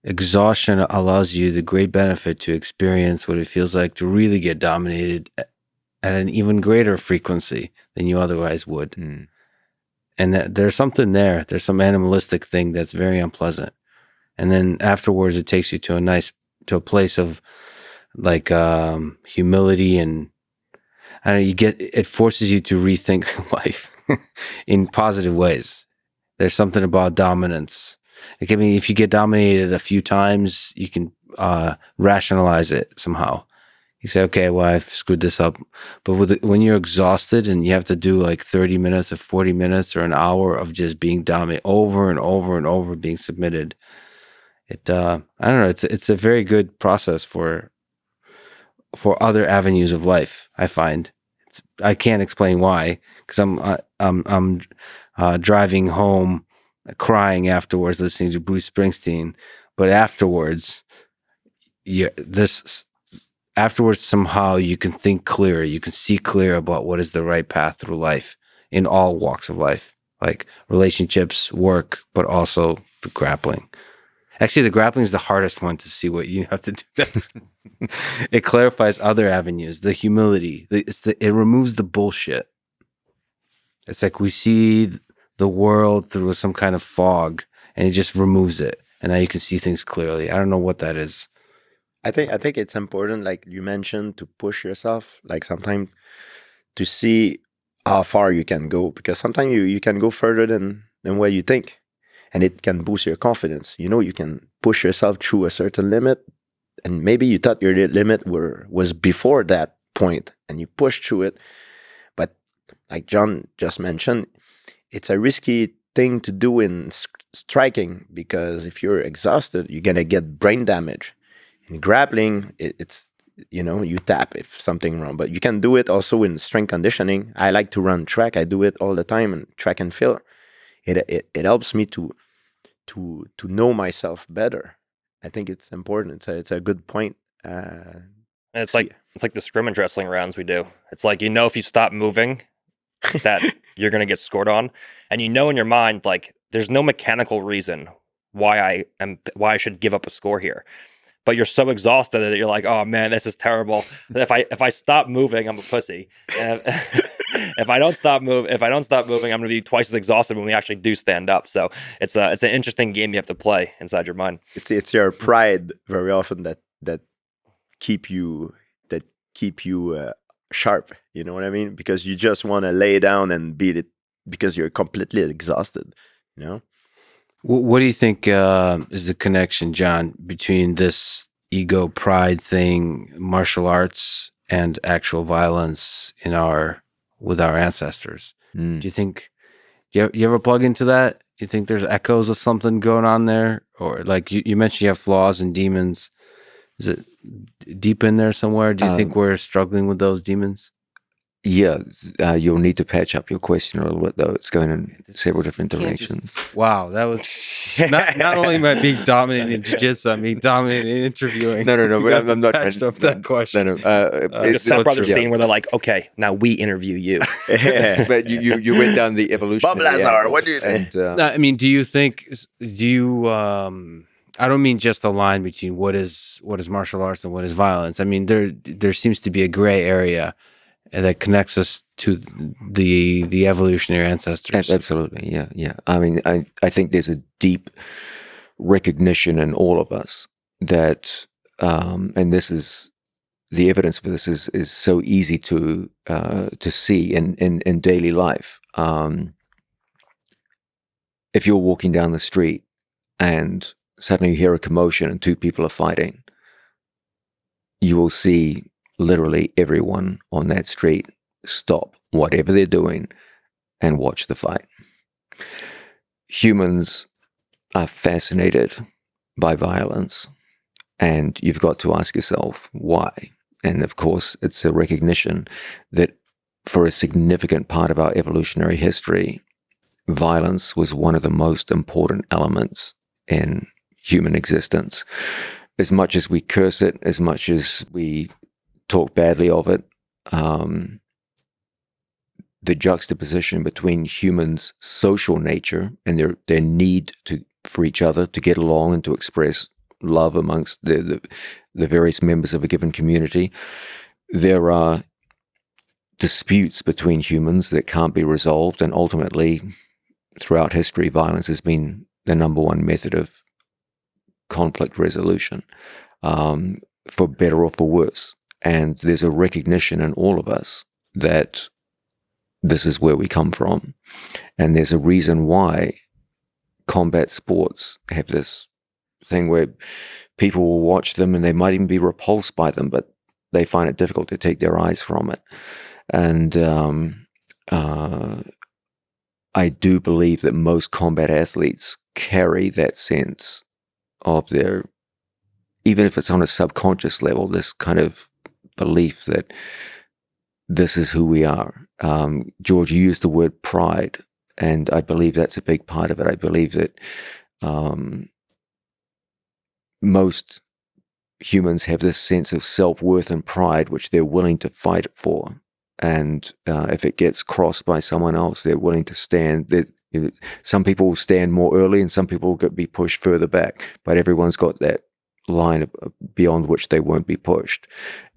S2: exhaustion allows you the great benefit to experience what it feels like to really get dominated at an even greater frequency than you otherwise would. Mm. And there's something there. There's some animalistic thing that's very unpleasant. And then afterwards, it takes you to a place of like humility, and I don't know, it forces you to rethink life in positive ways. There's something about dominance. Like, I mean, if you get dominated a few times, you can rationalize it somehow. You say, okay, well, I've screwed this up. But when you're exhausted and you have to do like 30 minutes or 40 minutes or an hour of just being dominant over and over and over, being submitted, I don't know. It's a very good process for other avenues of life. I find I can't explain why, because I'm driving home, crying afterwards, listening to Bruce Springsteen. But afterwards, afterwards somehow you can think clearer. You can see clear about what is the right path through life in all walks of life, like relationships, work, but also the grappling. Actually, the grappling is the hardest one to see what you have to do next. It clarifies other avenues, the humility. It removes the bullshit. It's like we see the world through some kind of fog, and it just removes it, and now you can see things clearly. I don't know what that is.
S4: I think it's important, like you mentioned, to push yourself, like sometimes to see how far you can go, because sometimes you can go further than what you think, and it can boost your confidence. You know, you can push yourself through a certain limit, and maybe you thought your limit was before that point, and you pushed through it. But like John just mentioned, it's a risky thing to do in striking, because if you're exhausted, you're gonna get brain damage. In grappling, it's you tap if something wrong, but you can do it also in strength conditioning. I like to run track. I do it all the time in track and field. It helps me to know myself better. I think it's important. It's a good point.
S3: And it's like the scrimmage wrestling rounds we do. It's like, if you stop moving, that you're gonna get scored on, and in your mind, like, there's no mechanical reason why I should give up a score here. But you're so exhausted that you're like, oh man, this is terrible. If I stop moving, I'm a pussy. And if I don't stop moving, I'm gonna be twice as exhausted when we actually do stand up. So it's an interesting game you have to play inside your mind.
S4: It's your pride very often that keep you sharp. You know what I mean? Because you just want to lay down and beat it because you're completely exhausted. You know.
S2: What do you think is the connection, John, between this ego pride thing, martial arts, and actual violence with our ancestors? Do you think you ever plug into that? Do you think there's echoes of something going on there, or like you mentioned, you have flaws and demons? Is it deep in there somewhere? Do you think we're struggling with those demons?
S1: Yeah, you'll need to patch up your question a little bit, though. It's going in several different directions.
S2: Wow, that was not only am I being dominant in jiu-jitsu, I'm being dominant in interviewing.
S1: No, I'm not
S2: patched up that question.
S1: No,
S3: it's so brother scene where they're like, okay, now we interview you.
S1: But you went down the evolution.
S4: Bob Lazar, what do you think?
S2: I mean, do you I don't mean just the line between what is martial arts and what is violence. I mean, there seems to be a gray area that connects us to the evolutionary ancestors.
S1: Absolutely, yeah. I mean, I think there's a deep recognition in all of us that, and this is the evidence for this is so easy to see in daily life. If you're walking down the street and suddenly you hear a commotion and two people are fighting, you will see literally everyone on that street stop whatever they're doing and watch the fight. Humans are fascinated by violence, and you've got to ask yourself why. And of course, it's a recognition that for a significant part of our evolutionary history, violence was one of the most important elements in human existence. As much as we curse it, as much as we talk badly of it, the juxtaposition between humans' social nature and their need for each other to get along and to express love amongst the various members of a given community. There are disputes between humans that can't be resolved, and ultimately, throughout history, violence has been the number one method of conflict resolution, for better or for worse. And there's a recognition in all of us that this is where we come from. And there's a reason why combat sports have this thing where people will watch them and they might even be repulsed by them, but they find it difficult to take their eyes from it. And I do believe that most combat athletes carry that sense of their, even if it's on a subconscious level, this kind of belief that this is who we are. George, you used the word pride, and I believe that's a big part of it. I believe that most humans have this sense of self-worth and pride, which they're willing to fight for. And if it gets crossed by someone else, they're willing to stand. Some people will stand more early, and some people will be pushed further back. But everyone's got that line beyond which they won't be pushed.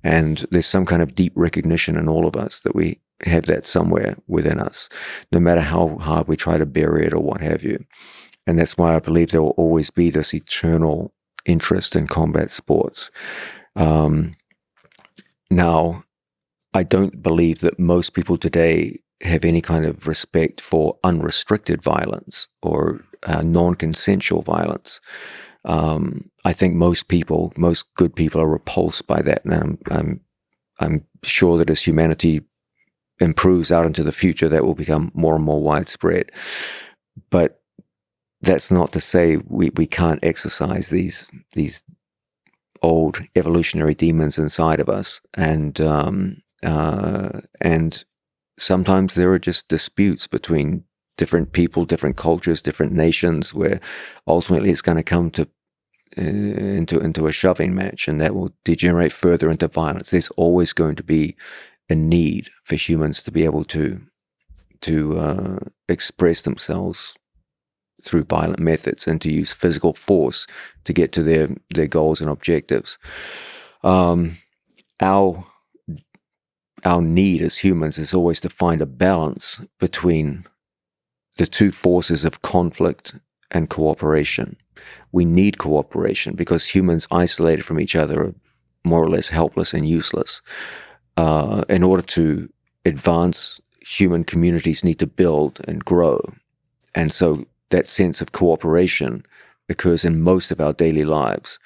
S1: And there's some kind of deep recognition in all of us that we have that somewhere within us, no matter how hard we try to bury it or what have you. And that's why I believe there will always be this eternal interest in combat sports. Now, I don't believe that most people today have any kind of respect for unrestricted violence or non-consensual violence. I think most good people are repulsed by that, and I'm sure that as humanity improves out into the future, that will become more and more widespread. But that's not to say we can't exercise these old evolutionary demons inside of us, and sometimes there are just disputes between different people, different cultures, different nations, where ultimately it's going to come to into a shoving match, and that will degenerate further into violence. There's always going to be a need for humans to be able to express themselves through violent methods and to use physical force to get to their goals and objectives. Our need as humans is always to find a balance between the two forces of conflict and cooperation. We need cooperation because humans isolated from each other are more or less helpless and useless. In order to advance, human communities need to build and grow. And so that sense of cooperation occurs in most of our daily lives.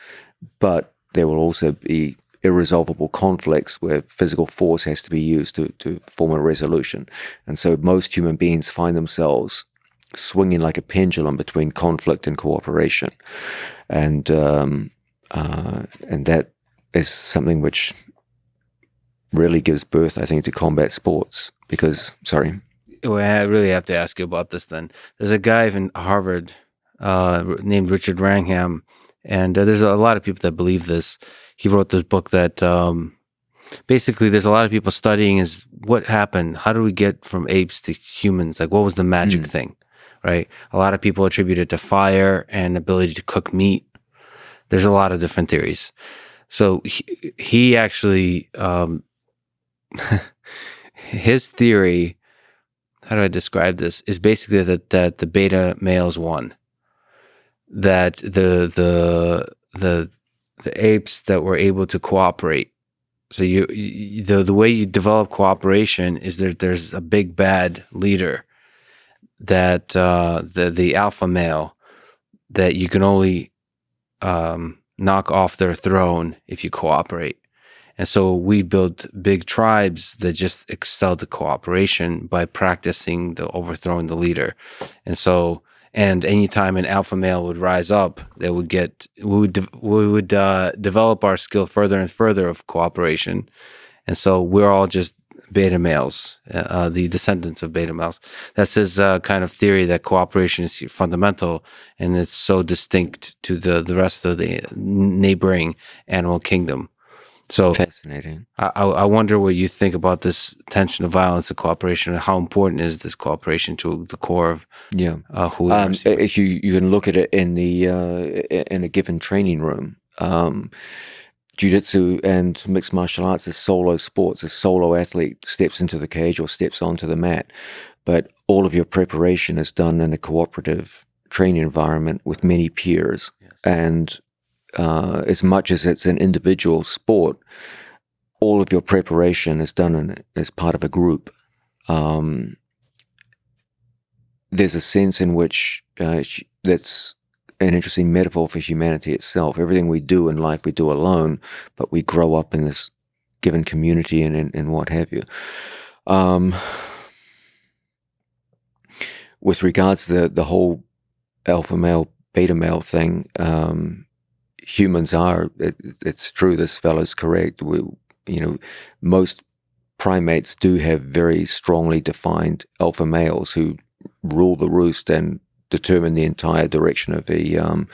S1: But there will also be irresolvable conflicts where physical force has to be used to form a resolution. And so most human beings find themselves swinging like a pendulum between conflict and cooperation. And that is something which really gives birth, I think, to combat sports. Because, sorry.
S2: Well, I really have to ask you about this then. There's a guy in Harvard named Richard Wrangham, and there's a lot of people that believe this. He wrote this book that basically there's a lot of people studying is what happened. How do we get from apes to humans? Like, what was the magic thing, right? A lot of people attribute it to fire and ability to cook meat. There's a lot of different theories. So he actually, his theory, how do I describe this, is basically that the beta males won. That the apes that were able to cooperate. So the way you develop cooperation is there's a big bad leader that the alpha male that you can only knock off their throne if you cooperate. And so we built big tribes that just excelled at cooperation by practicing the overthrowing the leader. And anytime an alpha male would rise up, we would develop our skill further and further of cooperation. And so we're all just beta males, the descendants of beta males. That's his kind of theory that cooperation is fundamental, and it's so distinct to the rest of the neighboring animal kingdom. So
S1: Fascinating.
S2: I wonder what you think about this tension of violence and cooperation, and how important is this cooperation to the core of who we are.
S1: If you can look at it in a given training room. Jiu-jitsu and mixed martial arts is solo sports. A solo athlete steps into the cage or steps onto the mat, but all of your preparation is done in a cooperative training environment with many peers. Yes. And as much as it's an individual sport, all of your preparation is done as part of a group. There's a sense in which that's an interesting metaphor for humanity itself. Everything we do in life, we do alone, but we grow up in this given community and what have you. With regards to the whole alpha male, beta male thing, humans are, it's true, this fellow's correct. Most primates do have very strongly defined alpha males who rule the roost and determine the entire direction of the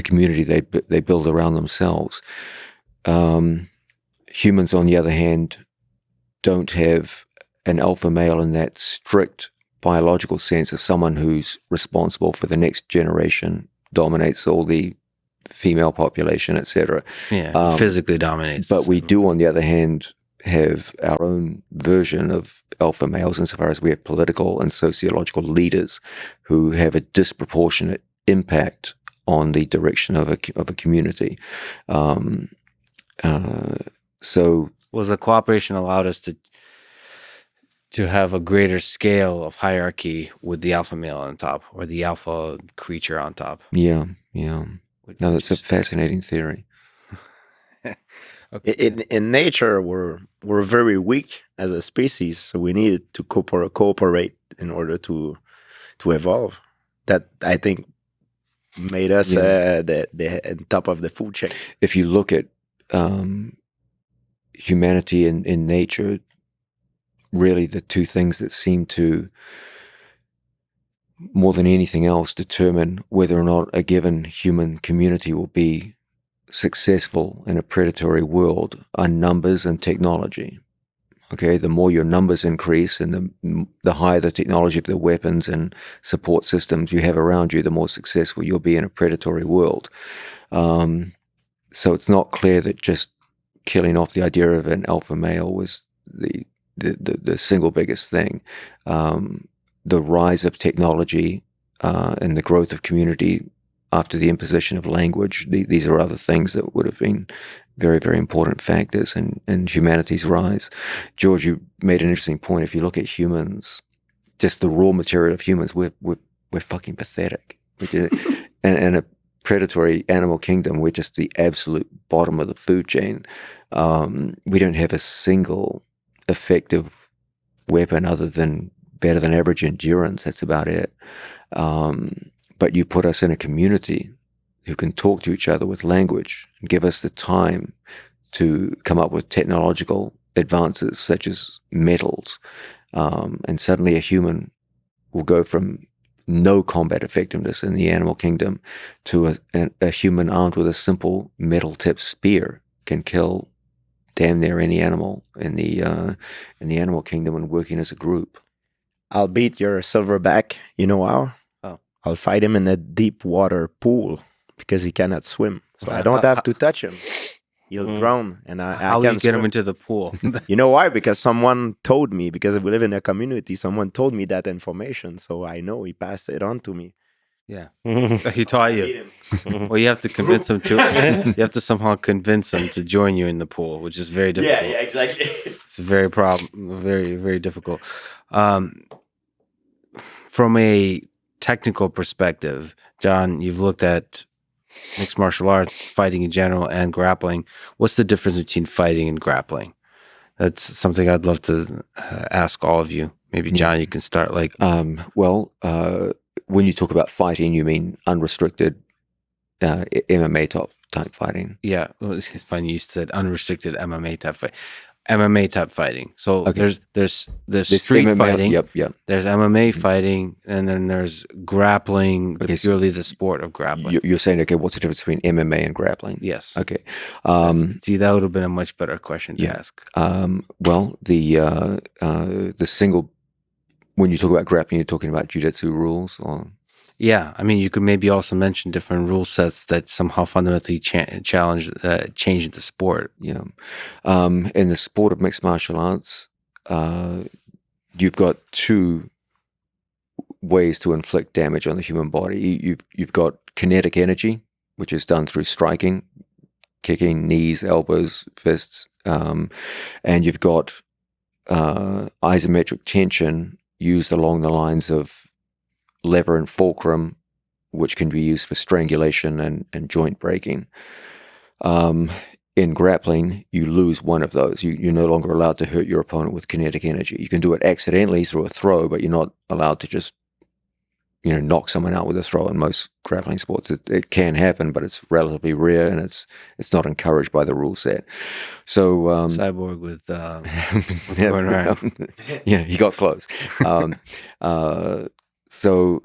S1: community they build around themselves. Humans, on the other hand, don't have an alpha male in that strict biological sense of someone who's responsible for the next generation, dominates all the female population, etc.
S2: Yeah, physically dominates.
S1: But we do, on the other hand, have our own version of alpha males insofar as we have political and sociological leaders who have a disproportionate impact on the direction of a community. So
S2: was the cooperation allowed us to have a greater scale of hierarchy with the alpha male on top, or the alpha creature on top?
S1: Yeah. No, that's a fascinating theory.
S2: Okay.
S4: In nature, we're very weak as a species, so we needed to cooperate in order to evolve. That, I think, made us the top of the food chain.
S1: If you look at humanity in nature, really the two things that seem to, more than anything else, determine whether or not a given human community will be successful in a predatory world are numbers and technology. Okay, the more your numbers increase and the higher the technology of the weapons and support systems you have around you, the more successful you'll be in a predatory world. So it's not clear that just killing off the idea of an alpha male was the single biggest thing. The rise of technology and the growth of community after the imposition of language, these are other things that would have been very, very important factors in humanity's rise. George, you made an interesting point. If you look at humans, just the raw material of humans, we're fucking pathetic. And a predatory animal kingdom, we're just the absolute bottom of the food chain. We don't have a single effective weapon other than better than average endurance. That's about it. But you put us in a community who can talk to each other with language and give us the time to come up with technological advances such as metals. And suddenly a human will go from no combat effectiveness in the animal kingdom to a human armed with a simple metal-tipped spear can kill damn near any animal in the animal kingdom and working as a group.
S4: I'll beat your silverback. You know how?
S2: Oh.
S4: I'll fight him in a deep water pool because he cannot swim. So I don't have to touch him. He'll drown, and I
S2: How
S4: can
S2: will you get him
S4: swim.
S2: into the pool?
S4: You know why? Because someone told me, because we live in a community, someone told me that information. So I know he passed it on to me.
S2: Yeah, he taught you. Well, you have to convince him to. You have to somehow convince him to join you in the pool, which is very difficult.
S4: Yeah, exactly.
S2: It's very very difficult. From a technical perspective, John, you've looked at mixed martial arts, fighting in general, and grappling. What's the difference between fighting and grappling? That's something I'd love to ask all of you. Maybe John, you can start.
S1: When you talk about fighting, you mean unrestricted MMA type fighting?
S2: Yeah, it's funny you said unrestricted MMA type fight. MMA type fighting. So
S1: Okay.
S2: there's street
S1: MMA,
S2: fighting.
S1: Yep.
S2: There's MMA fighting, and then there's grappling,
S1: Okay, so
S2: purely the sport of grappling.
S1: You're saying, okay, what's the difference between MMA and grappling?
S2: Yes.
S1: Okay.
S2: See, that would have been a much better question to ask.
S1: Well, the single, when you talk about grappling, you're talking about jiu-jitsu rules, or
S2: Yeah, I mean, you could maybe also mention different rule sets that somehow fundamentally changed the sport.
S1: yeah. In the sport of mixed martial arts, you've got two ways to inflict damage on the human body. You've got kinetic energy, which is done through striking, kicking, knees, elbows, fists, and you've got isometric tension used along the lines of lever and fulcrum, which can be used for strangulation and joint breaking. In grappling, you lose one of those. You're no longer allowed to hurt your opponent with kinetic energy. You can do it accidentally through a throw, but you're not allowed to just knock someone out with a throw. In most grappling sports, it can happen, but it's relatively rare, and it's not encouraged by the rule set. So
S2: Cyborg with
S1: yeah,
S2: Gordon Ryan.
S1: yeah, he got close. So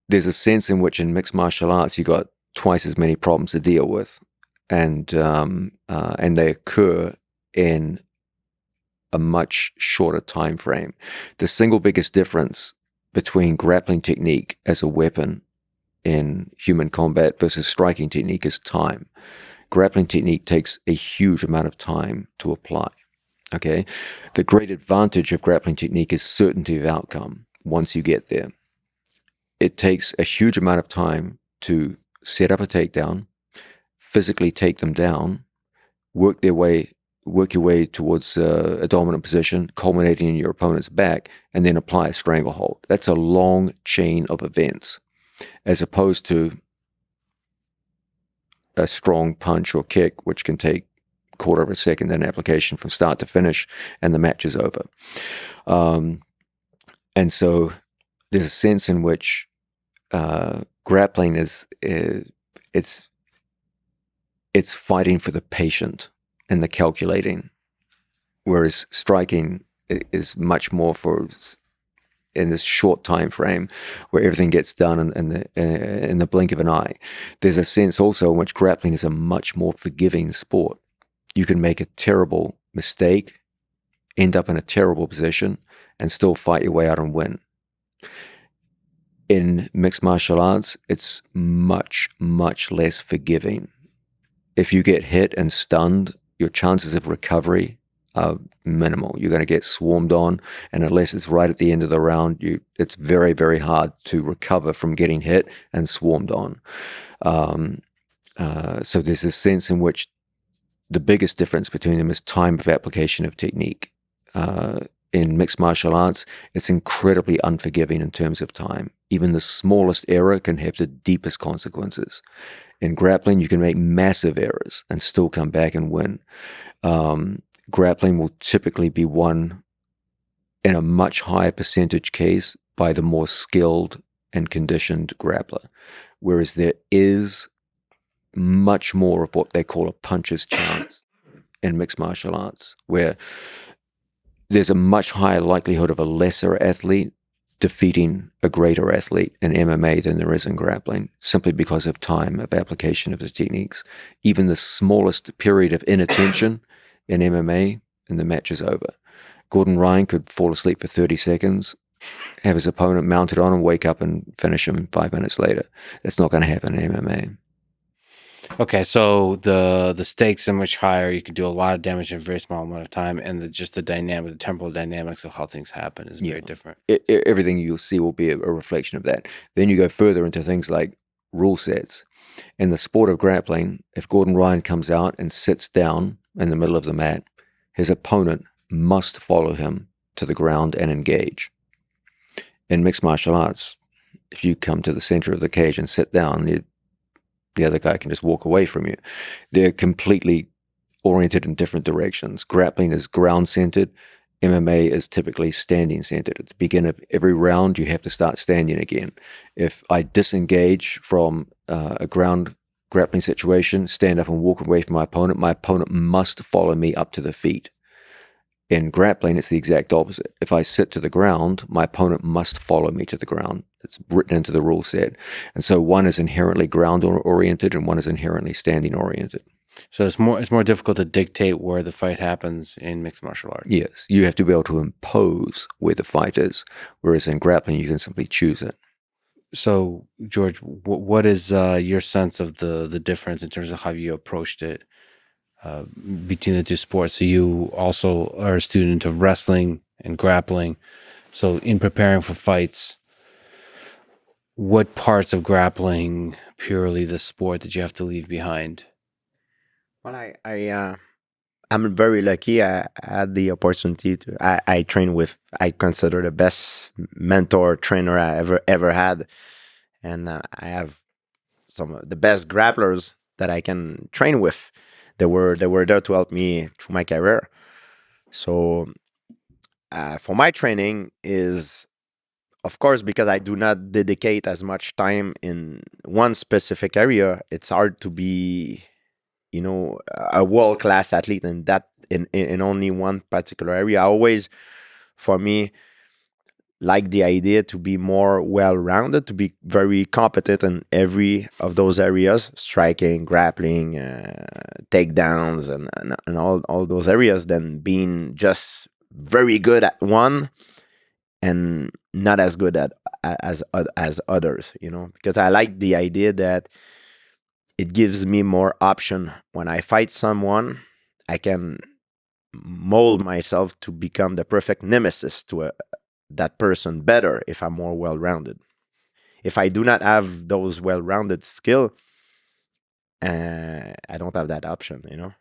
S1: there's a sense in which in mixed martial arts you got twice as many problems to deal with, and they occur in a much shorter time frame. The single biggest difference between grappling technique as a weapon in human combat versus striking technique is time. Grappling technique takes a huge amount of time to apply. Okay, the great advantage of grappling technique is certainty of outcome once you get there. It takes a huge amount of time to set up a takedown, physically take them down, work your way towards a dominant position, culminating in your opponent's back, and then apply a stranglehold. That's a long chain of events, as opposed to a strong punch or kick, which can take a quarter of a second in application from start to finish, and the match is over. And so there's a sense in which grappling it's fighting for the patient and the calculating, whereas striking is much more for in this short time frame where everything gets done in the blink of an eye. There's a sense also in which grappling is a much more forgiving sport. You can make a terrible mistake, end up in a terrible position, and still fight your way out and win. In mixed martial arts, it's much, much less forgiving. If you get hit and stunned, your chances of recovery are minimal. You're going to get swarmed on, and unless it's right at the end of the round, it's very, very hard to recover from getting hit and swarmed on. So there's a sense in which the biggest difference between them is time of application of technique. In mixed martial arts, it's incredibly unforgiving in terms of time. Even the smallest error can have the deepest consequences. In grappling, you can make massive errors and still come back and win. Grappling will typically be won in a much higher percentage case by the more skilled and conditioned grappler, whereas there is much more of what they call a puncher's chance in mixed martial arts, where there's a much higher likelihood of a lesser athlete defeating a greater athlete in MMA than there is in grappling, simply because of time of application of the techniques. Even the smallest period of inattention in MMA, and the match is over. Gordon Ryan could fall asleep for 30 seconds, have his opponent mounted on and wake up and finish him 5 minutes later. That's not going to happen in MMA.
S2: Okay, so the stakes are much higher. You can do a lot of damage in a very small amount of time, and the temporal dynamics of how things happen is very different.
S1: Everything you'll see will be a reflection of that. Then you go further into things like rule sets. In the sport of grappling, if Gordon Ryan comes out and sits down in the middle of the mat, his opponent must follow him to the ground and engage. In mixed martial arts, if you come to the center of the cage and sit down, the other guy can just walk away from you. They're completely oriented in different directions. Grappling is ground-centered. MMA is typically standing-centered. At the beginning of every round, you have to start standing again. If I disengage from a ground grappling situation, stand up and walk away from my opponent must follow me up to the feet. In grappling, it's the exact opposite. If I sit to the ground, my opponent must follow me to the ground. It's written into the rule set. And so one is inherently ground-oriented and one is inherently standing-oriented.
S2: So it's more difficult to dictate where the fight happens in mixed martial arts.
S1: Yes, you have to be able to impose where the fight is, whereas in grappling, you can simply choose it.
S2: So, George, what is your sense of the difference in terms of how you approached it between the two sports? So you also are a student of wrestling and grappling. So in preparing for fights, what parts of grappling, purely the sport, did you have to leave behind?
S4: Well, I'm very lucky. I had the opportunity to. I train with. I consider the best mentor trainer I ever had, and I have some of the best grapplers that I can train with. They were there to help me through my career. So for my training is, of course, because I do not dedicate as much time in one specific area, it's hard to be, a world-class athlete in that in only one particular area. I always, for me, like the idea to be more well-rounded, to be very competent in every of those areas, striking, grappling, takedowns, and all those areas, than being just very good at one and not as good at as others, because I like the idea that it gives me more option. When I fight someone, I can mold myself to become the perfect nemesis to that person better if I'm more well-rounded. If I do not have those well-rounded skill, I don't have that option,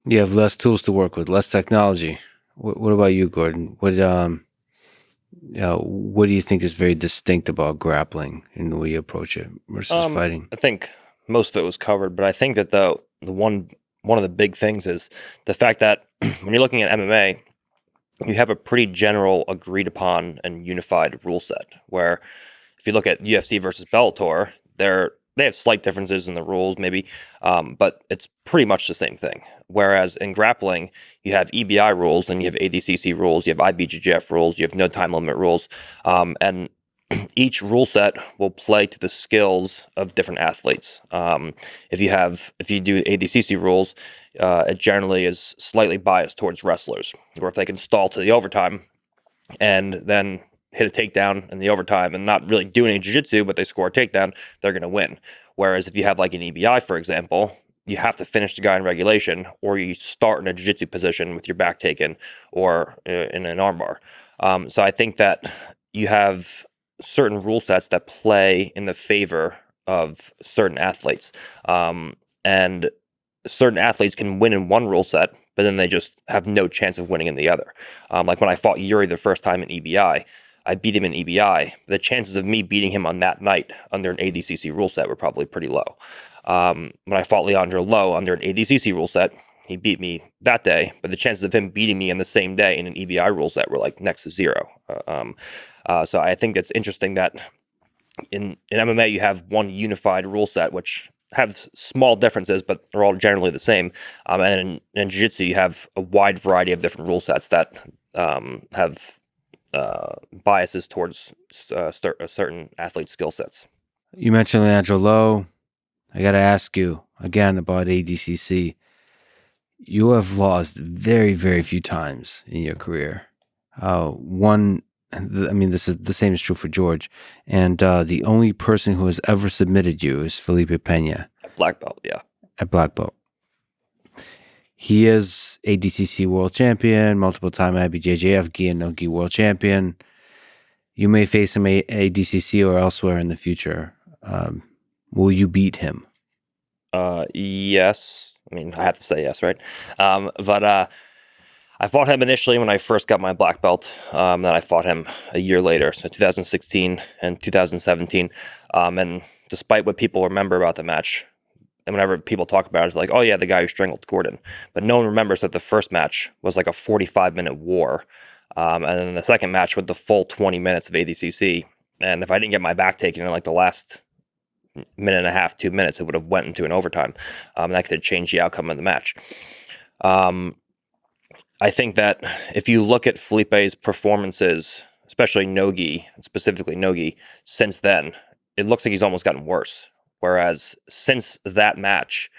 S2: You have less tools to work with, less technology. What about you, Gordon? What do you think is very distinct about grappling in the way you approach it versus fighting?
S3: I think most of it was covered, but I think that the one of the big things is the fact that when you're looking at MMA, you have a pretty general, agreed upon, and unified rule set. Where if you look at UFC versus Bellator, they have slight differences in the rules, maybe, but it's pretty much the same thing. Whereas in grappling, you have EBI rules, and you have ADCC rules, you have IBJJF rules, you have no time limit rules, and each rule set will play to the skills of different athletes. If you do ADCC rules, it generally is slightly biased towards wrestlers, or if they can stall to the overtime and then hit a takedown in the overtime and not really do any jiu-jitsu, but they score a takedown, they're going to win. Whereas if you have like an EBI, for example, you have to finish the guy in regulation, or you start in a jiu-jitsu position with your back taken, or in an armbar. So I think that you have certain rule sets that play in the favor of certain athletes. And certain athletes can win in one rule set, but then they just have no chance of winning in the other. Like when I fought Yuri the first time in EBI, I beat him in EBI. The chances of me beating him on that night under an ADCC rule set were probably pretty low. When I fought Leandro Lowe under an ADCC rule set, he beat me that day, but the chances of him beating me on the same day in an EBI rule set were like next to zero. So I think it's interesting that in MMA you have one unified rule set, which have small differences, but they're all generally the same. And in jiu-jitsu, you have a wide variety of different rule sets that have biases towards certain athlete skill sets.
S2: You mentioned Leandro Lowe. I got to ask you again about ADCC. You have lost very, very few times in your career. This is the same is true for George. And the only person who has ever submitted you is Felipe Pena.
S3: At black belt, yeah.
S2: At black belt. He is ADCC world champion, multiple time IBJJF gi and no gi world champion. You may face him at ADCC or elsewhere in the future. Will you beat him?
S3: Yes. I mean, I have to say yes, right? But I fought him initially when I first got my black belt. Then I fought him a year later, so 2016 and 2017. And despite what people remember about the match, and whenever people talk about it, it's like, oh yeah, the guy who strangled Gordon. But no one remembers that the first match was like a 45-minute war. And then the second match with the full 20 minutes of ADCC. And if I didn't get my back taken in like the last minute and a half, 2 minutes, it would have went into an overtime. That could have changed the outcome of the match. I think that if you look at Felipe's performances, especially no-gi, specifically no-gi, since then, it looks like he's almost gotten worse. Whereas since that match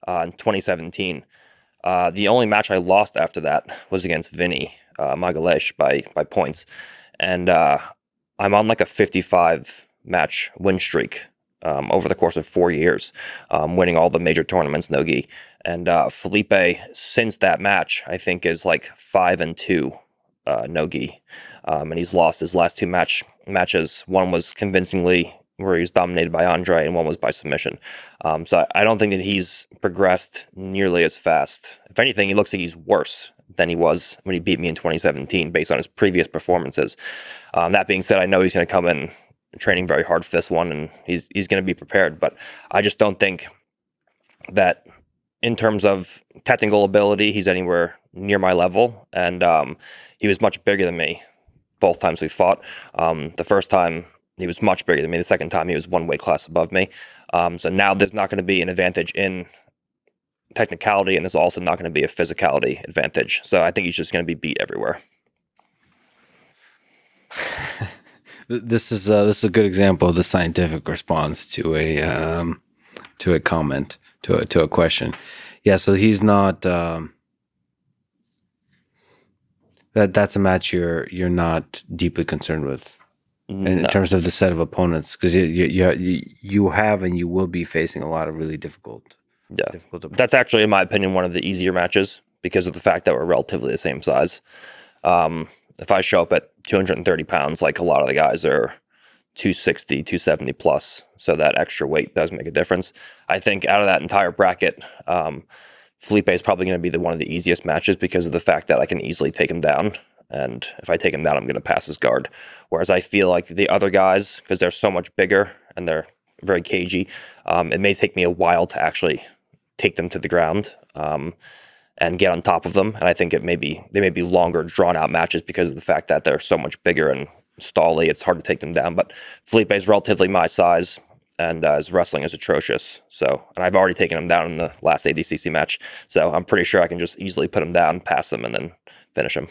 S3: in 2017, the only match I lost after that was against Vinny Magalesh by points. And I'm on like a 55 match win streak over the course of 4 years, winning all the major tournaments no-gi. And Felipe, since that match, I think is like 5-2 no-gi. And he's lost his last two matches. One was convincingly where he was dominated by André, and one was by submission. So I don't think that he's progressed nearly as fast. If anything, he looks like he's worse than he was when he beat me in 2017 based on his previous performances. That being said, I know he's going to come in training very hard for this one, and he's going to be prepared. But I just don't think that in terms of technical ability, he's anywhere near my level, and he was much bigger than me both times we fought. The first time he was much bigger than me. The second time he was one weight class above me. So now there's not going to be an advantage in technicality, and there's also not going to be a physicality advantage. So I think he's just going to be beat everywhere.
S2: This is a good example of the scientific response to a comment, to a question. Yeah, so he's not that's a match you're not deeply concerned with in terms of the set of opponents, because you have and you will be facing a lot of really difficult.
S3: Yeah, that's actually, in my opinion, one of the easier matches because of the fact that we're relatively the same size. If I show up at 230 pounds, like a lot of the guys are 260, 270 plus. So that extra weight does make a difference. I think out of that entire bracket, Felipe is probably going to be one of the easiest matches because of the fact that I can easily take him down. And if I take him down, I'm going to pass his guard. Whereas I feel like the other guys, because they're so much bigger and they're very cagey, it may take me a while to actually take them to the ground and get on top of them. And I think they may be longer, drawn out matches because of the fact that they're so much bigger and stally. It's hard to take them down. But Felipe is relatively my size, and his wrestling is atrocious. So, and I've already taken him down in the last ADCC match. So I'm pretty sure I can just easily put him down, pass him, and then finish him.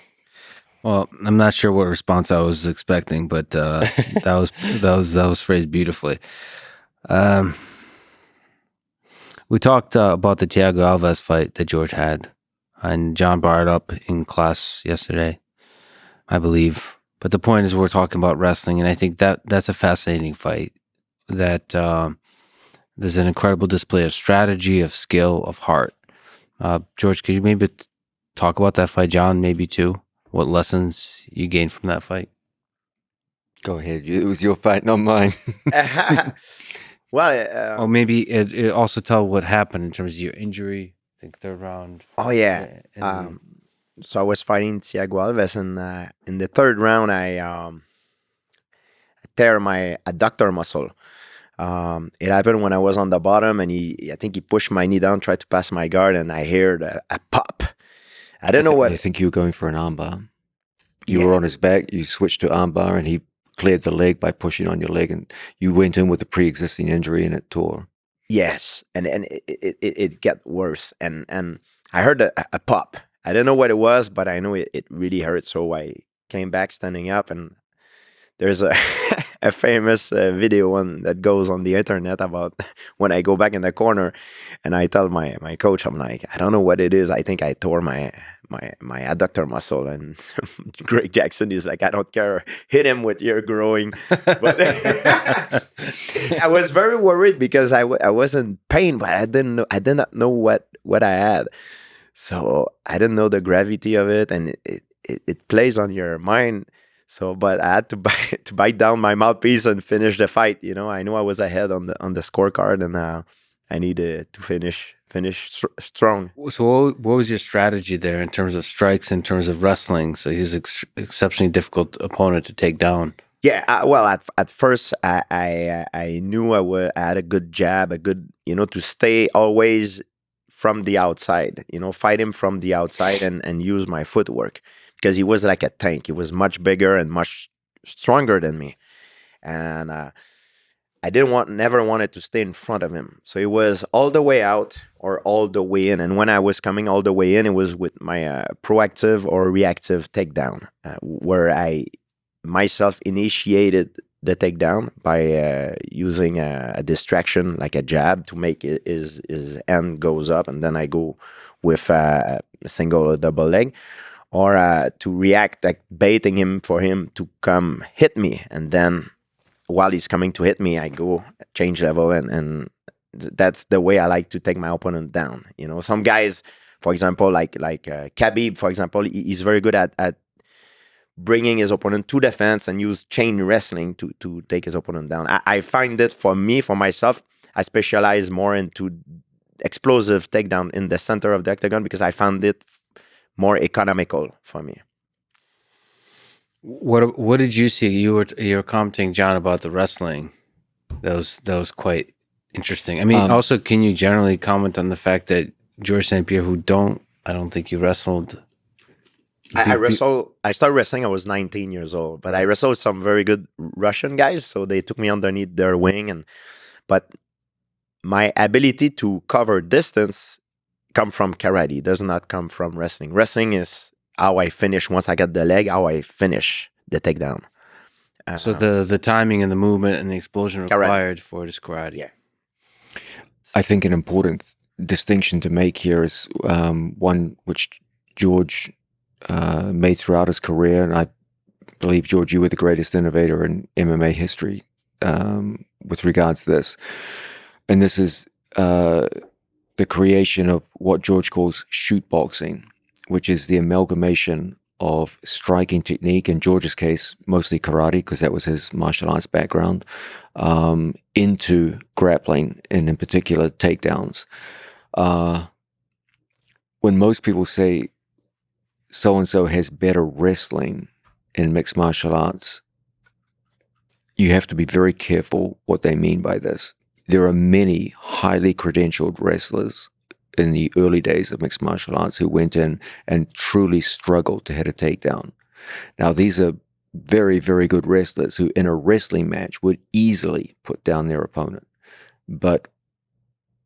S2: Well, I'm not sure what response I was expecting, but that was phrased beautifully. We talked about the Thiago Alves fight that George had, and John brought it up in class yesterday, I believe. But the point is, we're talking about wrestling, and I think that's a fascinating fight. That there's an incredible display of strategy, of skill, of heart. George, could you maybe talk about that fight? John, maybe too. What lessons you gained from that fight?
S1: Go ahead. It was your fight, not mine.
S4: Well,
S2: Or maybe it also tell what happened in terms of your injury. I think third round.
S4: oh yeah. So I was fighting Thiago Alves, and in the third round, I tear my adductor muscle. It happened when I was on the bottom, and I think he pushed my knee down, tried to pass my guard, and I heard a pop. I didn't know what.
S1: I think you were going for an armbar. You were on his back. You switched to armbar, and he cleared the leg by pushing on your leg, and you went in with a pre-existing injury, and it tore.
S4: Yes, and it got worse, and I heard a pop. I didn't know what it was, but I know it really hurt. So I came back standing up, and there's a a famous video one that goes on the internet about when I go back in the corner, and I tell my coach, I'm like, I don't know what it is. I think I tore my adductor muscle. And Greg Jackson is like, I don't care, hit him with your groin. But I was very worried because I was in pain, but I did not know what I had. So I didn't know the gravity of it, and it plays on your mind. So, but I had to bite down my mouthpiece and finish the fight. You know, I knew I was ahead on the scorecard, and I needed to finish strong.
S2: So, what was your strategy there in terms of strikes, in terms of wrestling? So he's an exceptionally difficult opponent to take down.
S4: Yeah, well, at first I knew I had a good jab, a good, to stay always from the outside, fight him from the outside and use my footwork, because he was like a tank. He was much bigger and much stronger than me. And I never wanted to stay in front of him. So it was all the way out or all the way in. And when I was coming all the way in, it was with my proactive or reactive takedown, where I myself initiated the takedown by using a distraction like a jab to make his end goes up, and then I go with a single or double leg, or to react, like baiting him for him to come hit me, and then while he's coming to hit me, I go change level, and that's the way I like to take my opponent down. Some guys, for example, like Khabib, for example, he's very good at bringing his opponent to the fence and use chain wrestling to take his opponent down. I find that for myself, I specialize more into explosive takedown in the center of the octagon, because I found it more economical for me.
S2: What did you see? You were commenting, John, about the wrestling. That was quite Interesting. I mean, also, can you generally comment on the fact that George St-Pierre, I don't think you wrestled.
S4: I started wrestling, I was 19 years old, but I wrestled some very good Russian guys. So they took me underneath their wing. But my ability to cover distance come from karate. It does not come from wrestling. Wrestling is how I finish once I get the leg, how I finish the takedown.
S2: So the timing and the movement and the explosion required for it is karate.
S4: Yeah.
S1: I think an important distinction to make here is one which George made throughout his career, and I believe, George, you were the greatest innovator in MMA history with regards to this. And this is the creation of what George calls shoot boxing, which is the amalgamation of striking technique, in George's case, mostly karate, because that was his martial arts background, into grappling, and in particular, takedowns. When most people say so-and-so has better wrestling in mixed martial arts, you have to be very careful what they mean by this. There are many highly credentialed wrestlers in the early days of mixed martial arts who went in and truly struggled to hit a takedown. Now, these are very, very good wrestlers who in a wrestling match would easily put down their opponent. But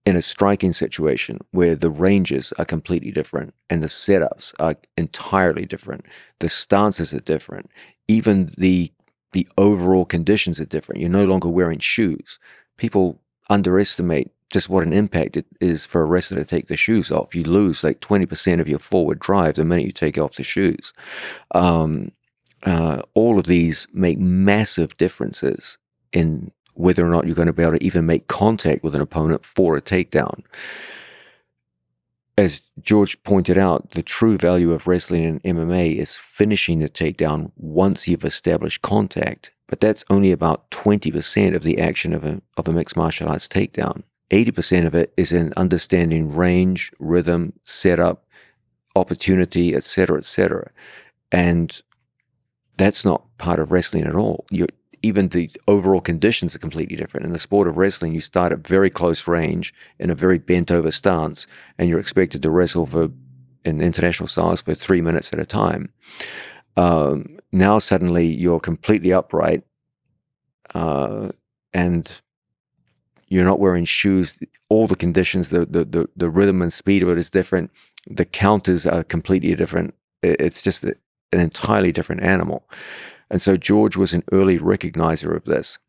S1: in a striking situation where the ranges are completely different and the setups are entirely different, the stances are different, even the overall conditions are different. You're no longer wearing shoes. People underestimate just what an impact it is for a wrestler to take the shoes off. You lose like 20% of your forward drive the minute you take off the shoes. All of these make massive differences in whether or not you're going to be able to even make contact with an opponent for a takedown. As George pointed out, the true value of wrestling in MMA is finishing the takedown once you've established contact, but that's only about 20% of the action of a mixed martial arts takedown. 80% of it is in understanding range, rhythm, setup, opportunity, etc., etc. And that's not part of wrestling at all. Even the overall conditions are completely different. In the sport of wrestling, you start at very close range in a very bent over stance, and you're expected to wrestle in international styles for 3 minutes at a time. Now suddenly you're completely upright, and you're not wearing shoes. All the conditions, the rhythm and speed of it is different. The counters are completely different. It's just an entirely different animal. And so George was an early recognizer of this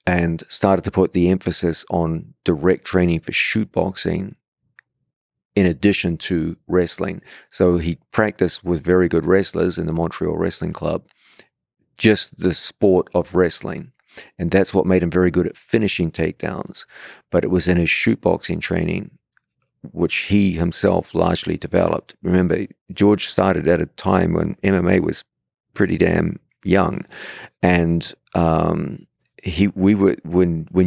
S1: and started to put the emphasis on direct training for shoot boxing in addition to wrestling. So he practiced with very good wrestlers in the Montreal Wrestling Club, just the sport of wrestling. And that's what made him very good at finishing takedowns. But it was in his shoot boxing training, which he himself largely developed. Remember, George started at a time when MMA was pretty damn young, and when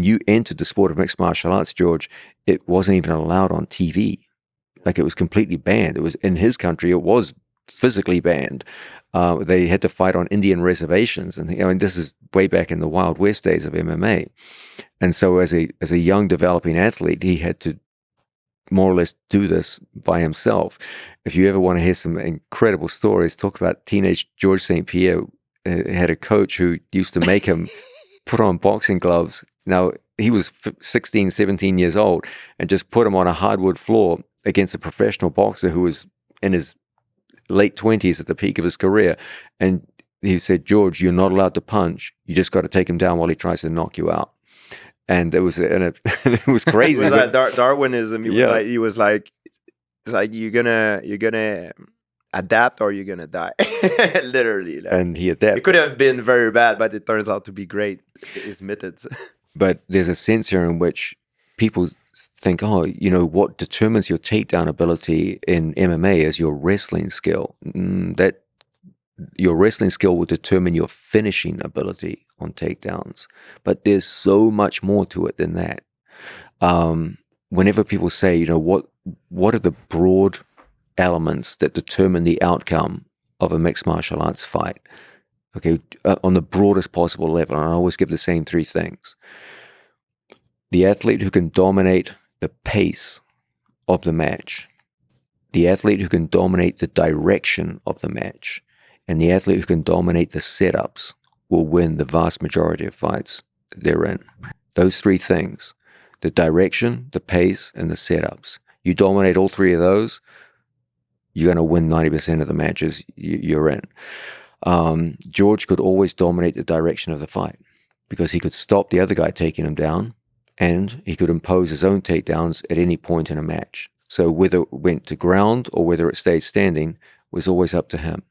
S1: you entered the sport of mixed martial arts, George, it wasn't even allowed on TV. Like, it was completely banned. It was in his country. It was physically banned. They had to fight on Indian reservations, and this is way back in the Wild West days of MMA. And so, as a young developing athlete, he had to more or less do this by himself. If you ever want to hear some incredible stories, talk about teenage George St-Pierre. Had a coach who used to make him put on boxing gloves. Now, he was 16, 17 years old, and just put him on a hardwood floor against a professional boxer who was in his late 20s at the peak of his career. And he said, "George, you're not allowed to punch. You just got to take him down while he tries to knock you out." And it was crazy.
S4: It was like Darwinism. He was like, it's like you're gonna adapt or you're gonna die. Literally. Like,
S1: and he adapted.
S4: It could have been very bad, but it turns out to be great. His methods.
S1: But there's a sense here in which people think, what determines your takedown ability in MMA is your wrestling skill. That your wrestling skill will determine your finishing ability on takedowns. But there's so much more to it than that. Whenever people say, what are the broad elements that determine the outcome of a mixed martial arts fight? Okay, on the broadest possible level, and I always give the same three things. the athlete who can dominate the pace of the match, the athlete who can dominate the direction of the match, and the athlete who can dominate the setups will win the vast majority of fights they're in. Those three things, the direction, the pace, and the setups. You dominate all three of those, you're going to win 90% of the matches you're in. George could always dominate the direction of the fight because he could stop the other guy taking him down, and he could impose his own takedowns at any point in a match. So whether it went to ground or whether it stayed standing was always up to him.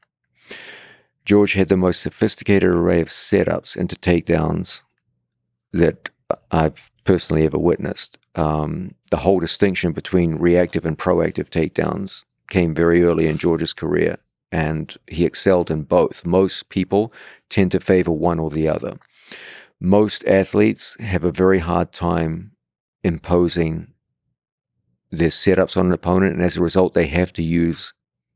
S1: George had the most sophisticated array of setups into takedowns that I've personally ever witnessed. The whole distinction between reactive and proactive takedowns came very early in George's career, and he excelled in both. Most people tend to favor one or the other. Most athletes have a very hard time imposing their setups on an opponent, and as a result, they have to use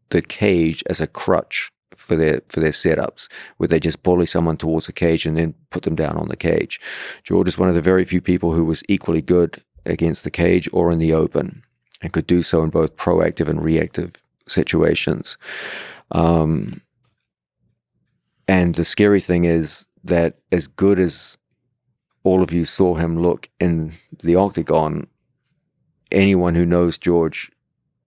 S1: the cage as a crutch for their setups, where they just bully someone towards the cage and then put them down on the cage. George is one of the very few people who was equally good against the cage or in the open, and could do so in both proactive and reactive situations. And the scary thing is that as good as all of you saw him look in the octagon, anyone who knows George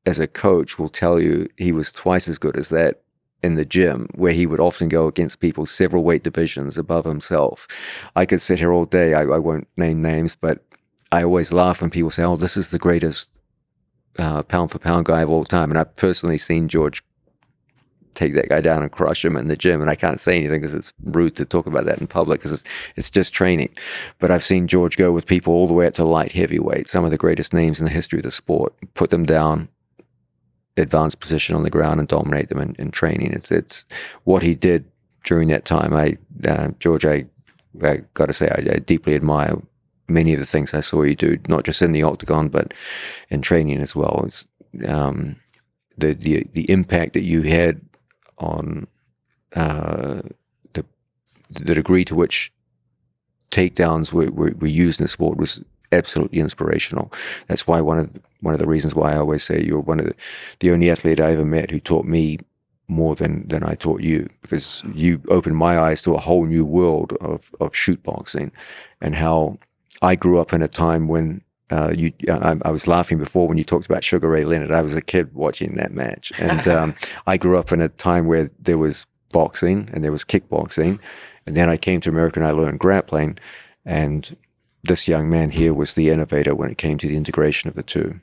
S1: as a coach will tell you he was twice as good as that in the gym, where he would often go against people several weight divisions above himself. I could sit here all day. I won't name names, but I always laugh when people say, oh, this is the greatest pound for pound guy of all time. And I've personally seen George take that guy down and crush him in the gym, and I can't say anything because it's rude to talk about that in public because it's just training. But I've seen George go with people all the way up to light heavyweight, some of the greatest names in the history of the sport, put them down, advanced position on the ground, and dominate them in training. It's what he did during that time. George, I got to say, I deeply admire many of the things I saw you do, not just in the octagon, but in training as well. It's the impact that you had on the degree to which takedowns were used in the sport was absolutely inspirational. That's why one of the reasons why I always say you're one of the only athlete I ever met who taught me more than I taught you, because you opened my eyes to a whole new world of shoot boxing, and how I grew up in a time when I was laughing before when you talked about Sugar Ray Leonard. I was a kid watching that match, and I grew up in a time where there was boxing and there was kickboxing, and then I came to America and I learned grappling, and this young man here was the innovator when it came to the integration of the two.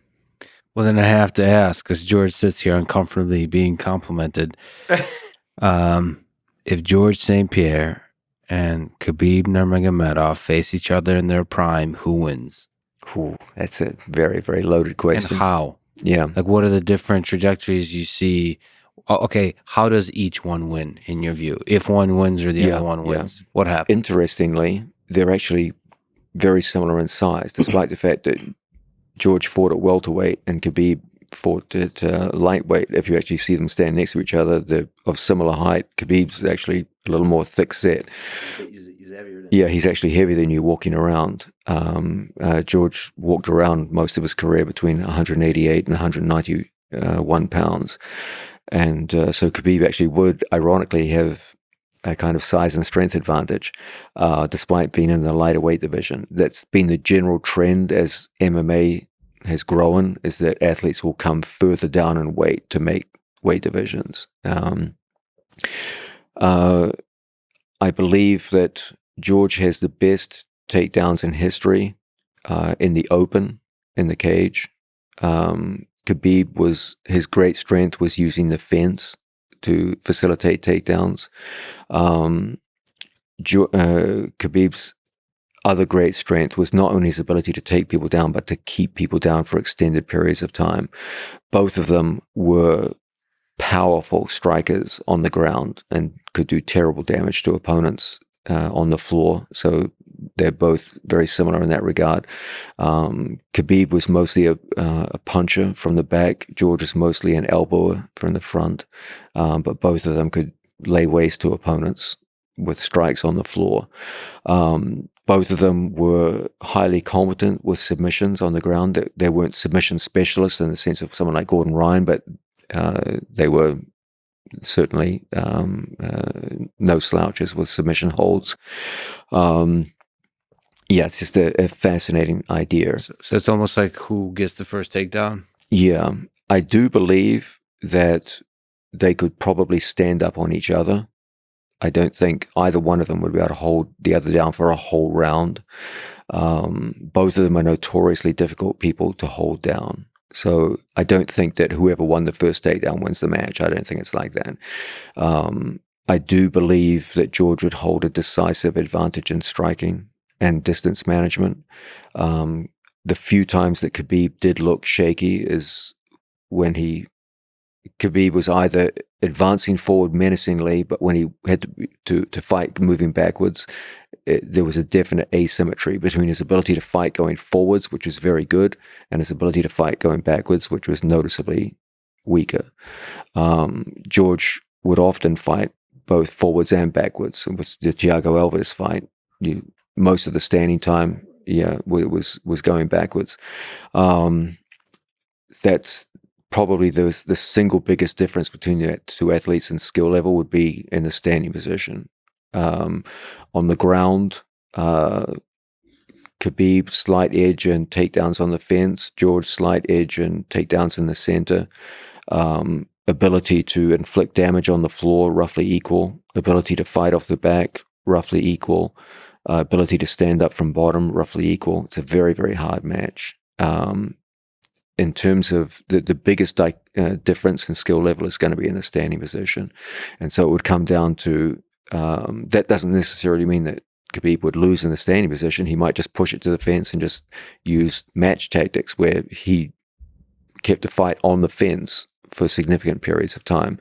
S2: Well, then I have to ask, because George sits here uncomfortably being complimented. If George St-Pierre and Khabib Nurmagomedov face each other in their prime, who wins?
S1: Ooh, that's a very, very loaded question.
S2: And how?
S1: Yeah.
S2: Like, what are the different trajectories you see? Okay, how does each one win in your view? If one wins or the other one wins, what happens?
S1: Interestingly, they're actually very similar in size, despite the fact that George fought at welterweight and Khabib fought at lightweight. If you actually see them stand next to each other, they're of similar height. Khabib's actually a little more thick set.
S4: He's heavier than
S1: Yeah, he's actually heavier than you walking around. George walked around most of his career between 188 and 191 pounds. And so Khabib actually would, ironically, have a kind of size and strength advantage, despite being in the lighter weight division. That's been the general trend as MMA has grown, is that athletes will come further down in weight to make weight divisions. I believe that George has the best takedowns in history in the open, in the cage. Khabib his great strength was using the fence to facilitate takedowns. Khabib's other great strength was not only his ability to take people down, but to keep people down for extended periods of time. Both of them were powerful strikers on the ground and could do terrible damage to opponents on the floor. So they're both very similar in that regard. Khabib was mostly a puncher from the back. George was mostly an elbower from the front. But both of them could lay waste to opponents with strikes on the floor. Both of them were highly competent with submissions on the ground. They weren't submission specialists in the sense of someone like Gordon Ryan, but they were certainly no slouches with submission holds. It's just a fascinating idea.
S2: So it's almost like who gets the first takedown?
S1: Yeah, I do believe that they could probably stand up on each other. I don't think either one of them would be able to hold the other down for a whole round. Both of them are notoriously difficult people to hold down. So I don't think that whoever won the first takedown wins the match. I don't think it's like that. I do believe that George would hold a decisive advantage in striking and distance management. The few times that Khabib did look shaky is when Khabib was either advancing forward menacingly, but when he had to fight moving backwards, there was a definite asymmetry between his ability to fight going forwards, which was very good, and his ability to fight going backwards, which was noticeably weaker. George would often fight both forwards and backwards. With the Thiago Alves fight, most of the standing time, was going backwards. That's probably the single biggest difference between the two athletes in skill level would be in the standing position. On the ground, Khabib slight edge and takedowns on the fence, George slight edge and takedowns in the center. Ability to inflict damage on the floor, roughly equal. Ability to fight off the back, roughly equal. Ability to stand up from bottom, roughly equal. It's a very, very hard match. In terms of the biggest difference in skill level is going to be in the standing position. And so it would come down to, that doesn't necessarily mean that Khabib would lose in the standing position. He might just push it to the fence and just use match tactics where he kept the fight on the fence for significant periods of time.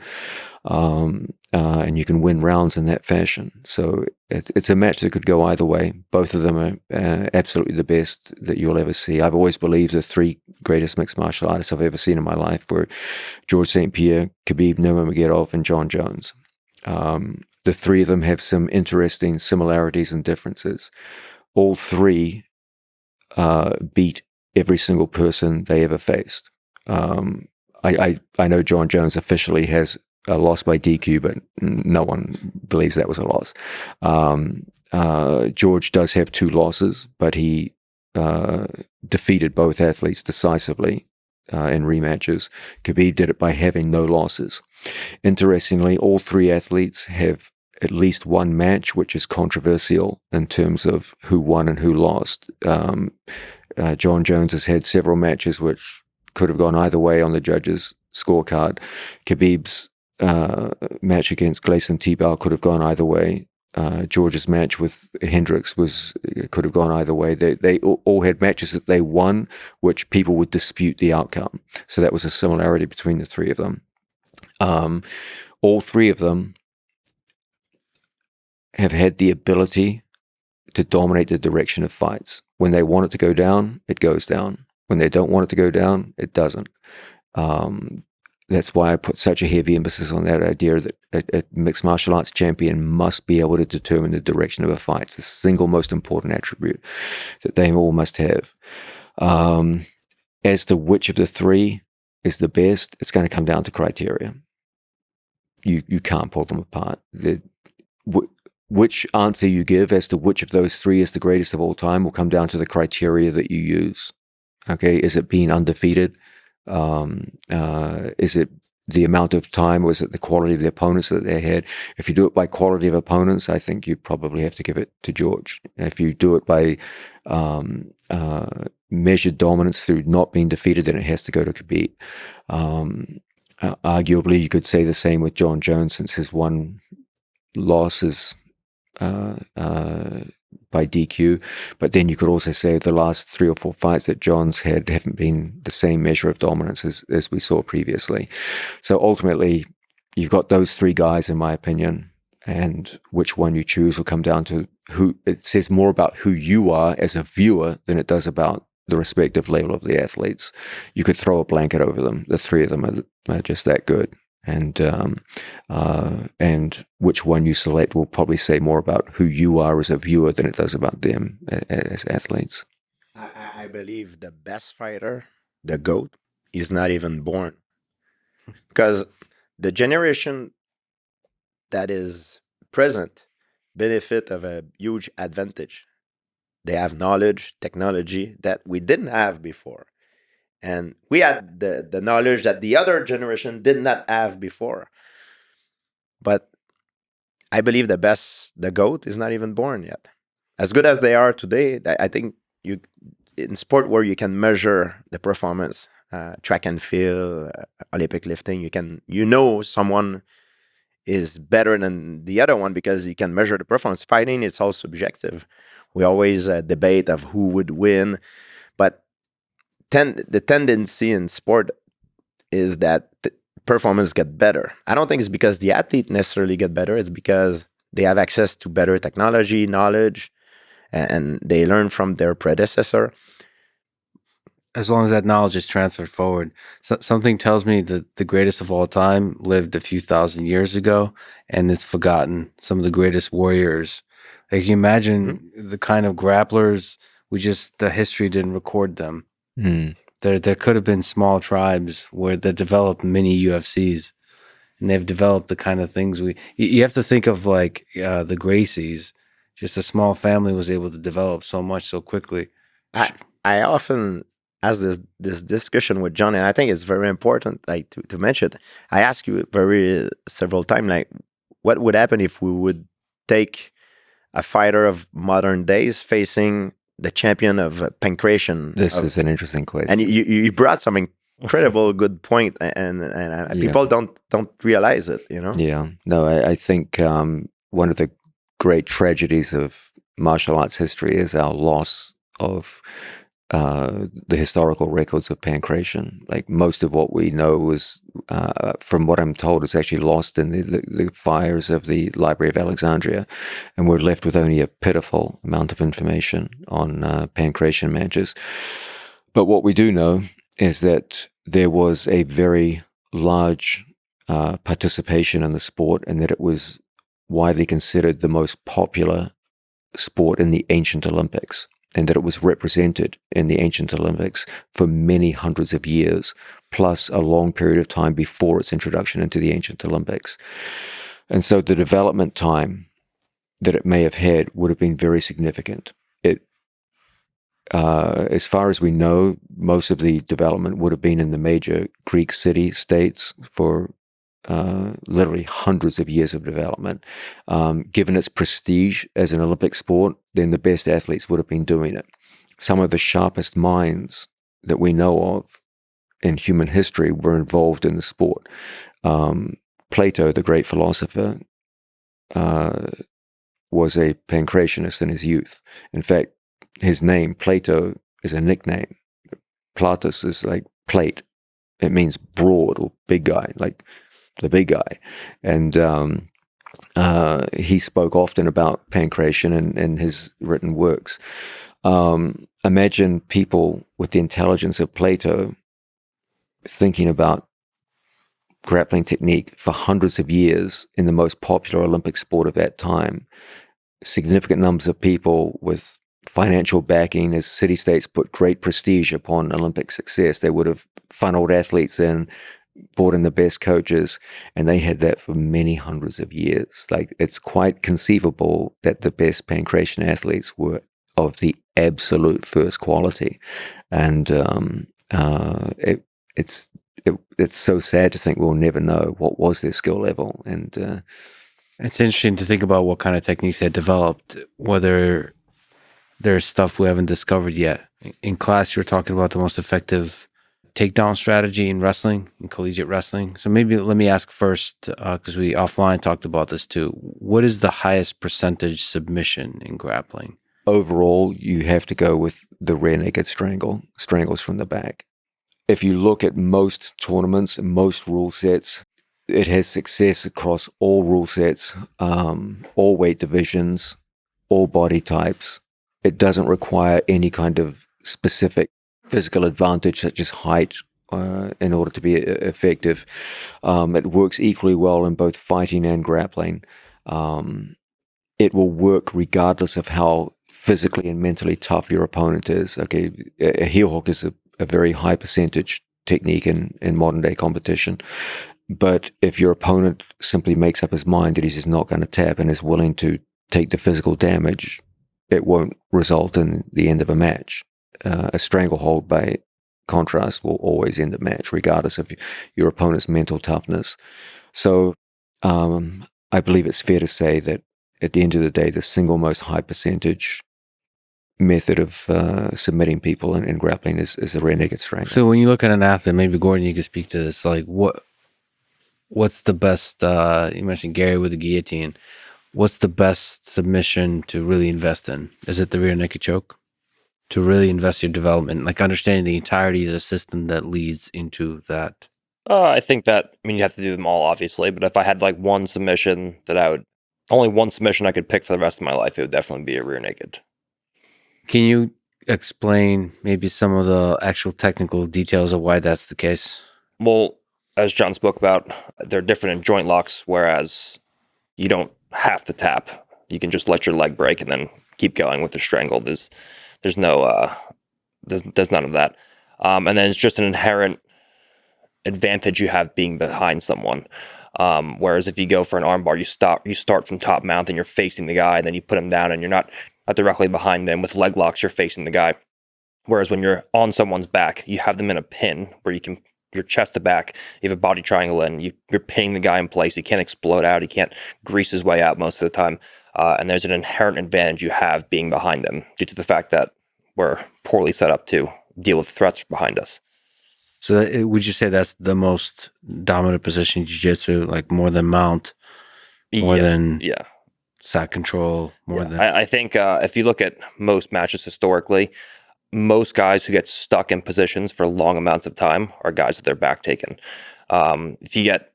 S1: And you can win rounds in that fashion. So it's a match that could go either way. Both of them are absolutely the best that you'll ever see. I've always believed the three greatest mixed martial artists I've ever seen in my life were George St-Pierre, Khabib Nurmagomedov, and John Jones. The three of them have some interesting similarities and differences. All three beat every single person they ever faced. I know John Jones officially has a loss by DQ, but no one believes that was a loss. George does have 2 losses, but he defeated both athletes decisively in rematches. Khabib did it by having no losses. Interestingly, all 3 athletes have at least one match which is controversial in terms of who won and who lost. John Jones has had several matches which could have gone either way on the judges' scorecard. Khabib's match against Gleison Tibau could have gone either way. George's match with Hendricks could have gone either way. They all had matches that they won, which people would dispute the outcome. So that was a similarity between the 3 of them. All 3 of them have had the ability to dominate the direction of fights. When they want it to go down, it goes down. When they don't want it to go down, it doesn't. That's why I put such a heavy emphasis on that idea that a mixed martial arts champion must be able to determine the direction of a fight. It's the single most important attribute that they all must have. As to which of the 3 is the best, it's going to come down to criteria. You can't pull them apart. Which answer you give as to which of those 3 is the greatest of all time will come down to the criteria that you use. Okay, is it being undefeated? Is it the amount of time, or is it the quality of the opponents that they had? If you do it by quality of opponents, I think you probably have to give it to George. If you do it by measured dominance through not being defeated, then it has to go to Khabib. Arguably, you could say the same with John Jones, since his one loss is by DQ, but then you could also say the last 3 or 4 fights that John's had haven't been the same measure of dominance as we saw previously. So ultimately, you've got those 3 guys, in my opinion, and which one you choose will come down to who. It says more about who you are as a viewer than it does about the respective level of the athletes. You could throw a blanket over them. The 3 of them are just that good. and which one you select will probably say more about who you are as a viewer than it does about them as athletes.
S4: I believe the best fighter, the GOAT, is not even born. Because the generation that is present benefit of a huge advantage. They have knowledge, technology that we didn't have before. And we had the knowledge that the other generation did not have before. But I believe the GOAT is not even born yet. As good as they are today, I think you in sport where you can measure the performance, track and field, Olympic lifting, someone is better than the other one because you can measure the performance. Fighting, it's all subjective. We always debate of who would win, but the tendency in sport is that performance get better. I don't think it's because the athlete necessarily get better. It's because they have access to better technology, knowledge, and they learn from their predecessor.
S2: As long as that knowledge is transferred forward. So, something tells me that the greatest of all time lived a few thousand years ago, and it's forgotten. Some of the greatest warriors. Like, you imagine the kind of grapplers, the history didn't record them. There could have been small tribes where they developed mini UFCs, and they've developed the kind of things you have to think of, like the Gracies. Just a small family was able to develop so much so quickly.
S4: I often ask this discussion with John, and I think it's very important, like to mention. I ask you several times, like, what would happen if we would take a fighter of modern days facing the champion of Pankration?
S1: This is an interesting question,
S4: and you brought some incredible good point, and people don't realize it.
S1: Yeah, no, I think one of the great tragedies of martial arts history is our loss of the historical records of Pankration. Like, most of what we know was, from what I'm told, is actually lost in the fires of the Library of Alexandria, and we're left with only a pitiful amount of information on Pankration matches. But what we do know is that there was a very large participation in the sport, and that it was widely considered the most popular sport in the ancient Olympics, and that it was represented in the ancient Olympics for many hundreds of years, plus a long period of time before its introduction into the ancient Olympics. And so the development time that it may have had would have been very significant. As far as we know, most of the development would have been in the major Greek city-states for literally hundreds of years of development. Given its prestige as an Olympic sport, then the best athletes would have been doing it. Some of the sharpest minds that we know of in human history were involved in the sport. Plato, the great philosopher, was a Pankrationist in his youth. In fact, his name, Plato, is a nickname. Platus is like plate. It means broad or big guy, like the big guy. And he spoke often about Pankration in his written works. Imagine people with the intelligence of Plato thinking about grappling technique for hundreds of years in the most popular Olympic sport of that time. Significant numbers of people with financial backing, as city-states put great prestige upon Olympic success. They would have funneled athletes in, brought in the best coaches, and they had that for many hundreds of years. Like, it's quite conceivable that the best Pankration athletes were of the absolute first quality. And it's so sad to think we'll never know what was their skill level. And
S2: it's interesting to think about what kind of techniques they developed, whether there's stuff we haven't discovered yet. In class, you were talking about the most effective takedown strategy in wrestling, in collegiate wrestling. So maybe let me ask first, because we offline talked about this too. What is the highest percentage submission in grappling?
S1: Overall, you have to go with the rear naked strangles from the back. If you look at most tournaments, most rule sets, it has success across all rule sets, all weight divisions, all body types. It doesn't require any kind of specific physical advantage such as height in order to be effective. It works equally well in both fighting and grappling. It will work regardless of how physically and mentally tough your opponent is. Okay, a heel hook is a very high percentage technique in modern day competition. But if your opponent simply makes up his mind that he's just not going to tap and is willing to take the physical damage, it won't result in the end of a match. A stranglehold, by contrast, will always end a match, regardless of your opponent's mental toughness. So I believe it's fair to say that at the end of the day, the single most high percentage method of submitting people in grappling is a rear naked strangle.
S2: So when you look at an athlete, maybe Gordon, you could speak to this. Like, what's the best? You mentioned Gary with the guillotine. What's the best submission to really invest in? Is it the rear naked choke? To really invest your development, like understanding the entirety of the system that leads into that.
S3: I think that, I mean, you have to do them all, obviously, but if I had like one submission only one submission I could pick for the rest of my life, it would definitely be a rear naked.
S2: Can you explain maybe some of the actual technical details of why that's the case?
S3: Well, as John spoke about, they're different in joint locks, whereas you don't have to tap. You can just let your leg break and then keep going with the strangle. There's no, there's none of that. And then it's just an inherent advantage you have being behind someone. Whereas if you go for an armbar, you start from top mount and you're facing the guy, and then you put him down and you're not directly behind him. With leg locks, you're facing the guy. Whereas when you're on someone's back, you have them in a pin where you can, your chest to back, you have a body triangle in, you're pinning the guy in place. He can't explode out. He can't grease his way out most of the time. And there's an inherent advantage you have being behind him due to the fact that we're poorly set up to deal with threats behind us.
S2: So would you say that's the most dominant position in jiu-jitsu, like more than mount, more than side control, more than...
S3: I think if you look at most matches historically, most guys who get stuck in positions for long amounts of time are guys with their back taken. If you get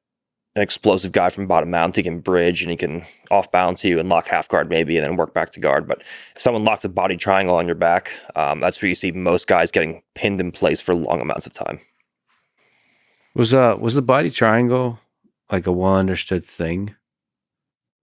S3: an explosive guy from bottom mount, he can bridge and he can off balance you and lock half guard maybe and then work back to guard. But if someone locks a body triangle on your back, that's where you see most guys getting pinned in place for long amounts of time.
S2: Was the body triangle like a well understood thing?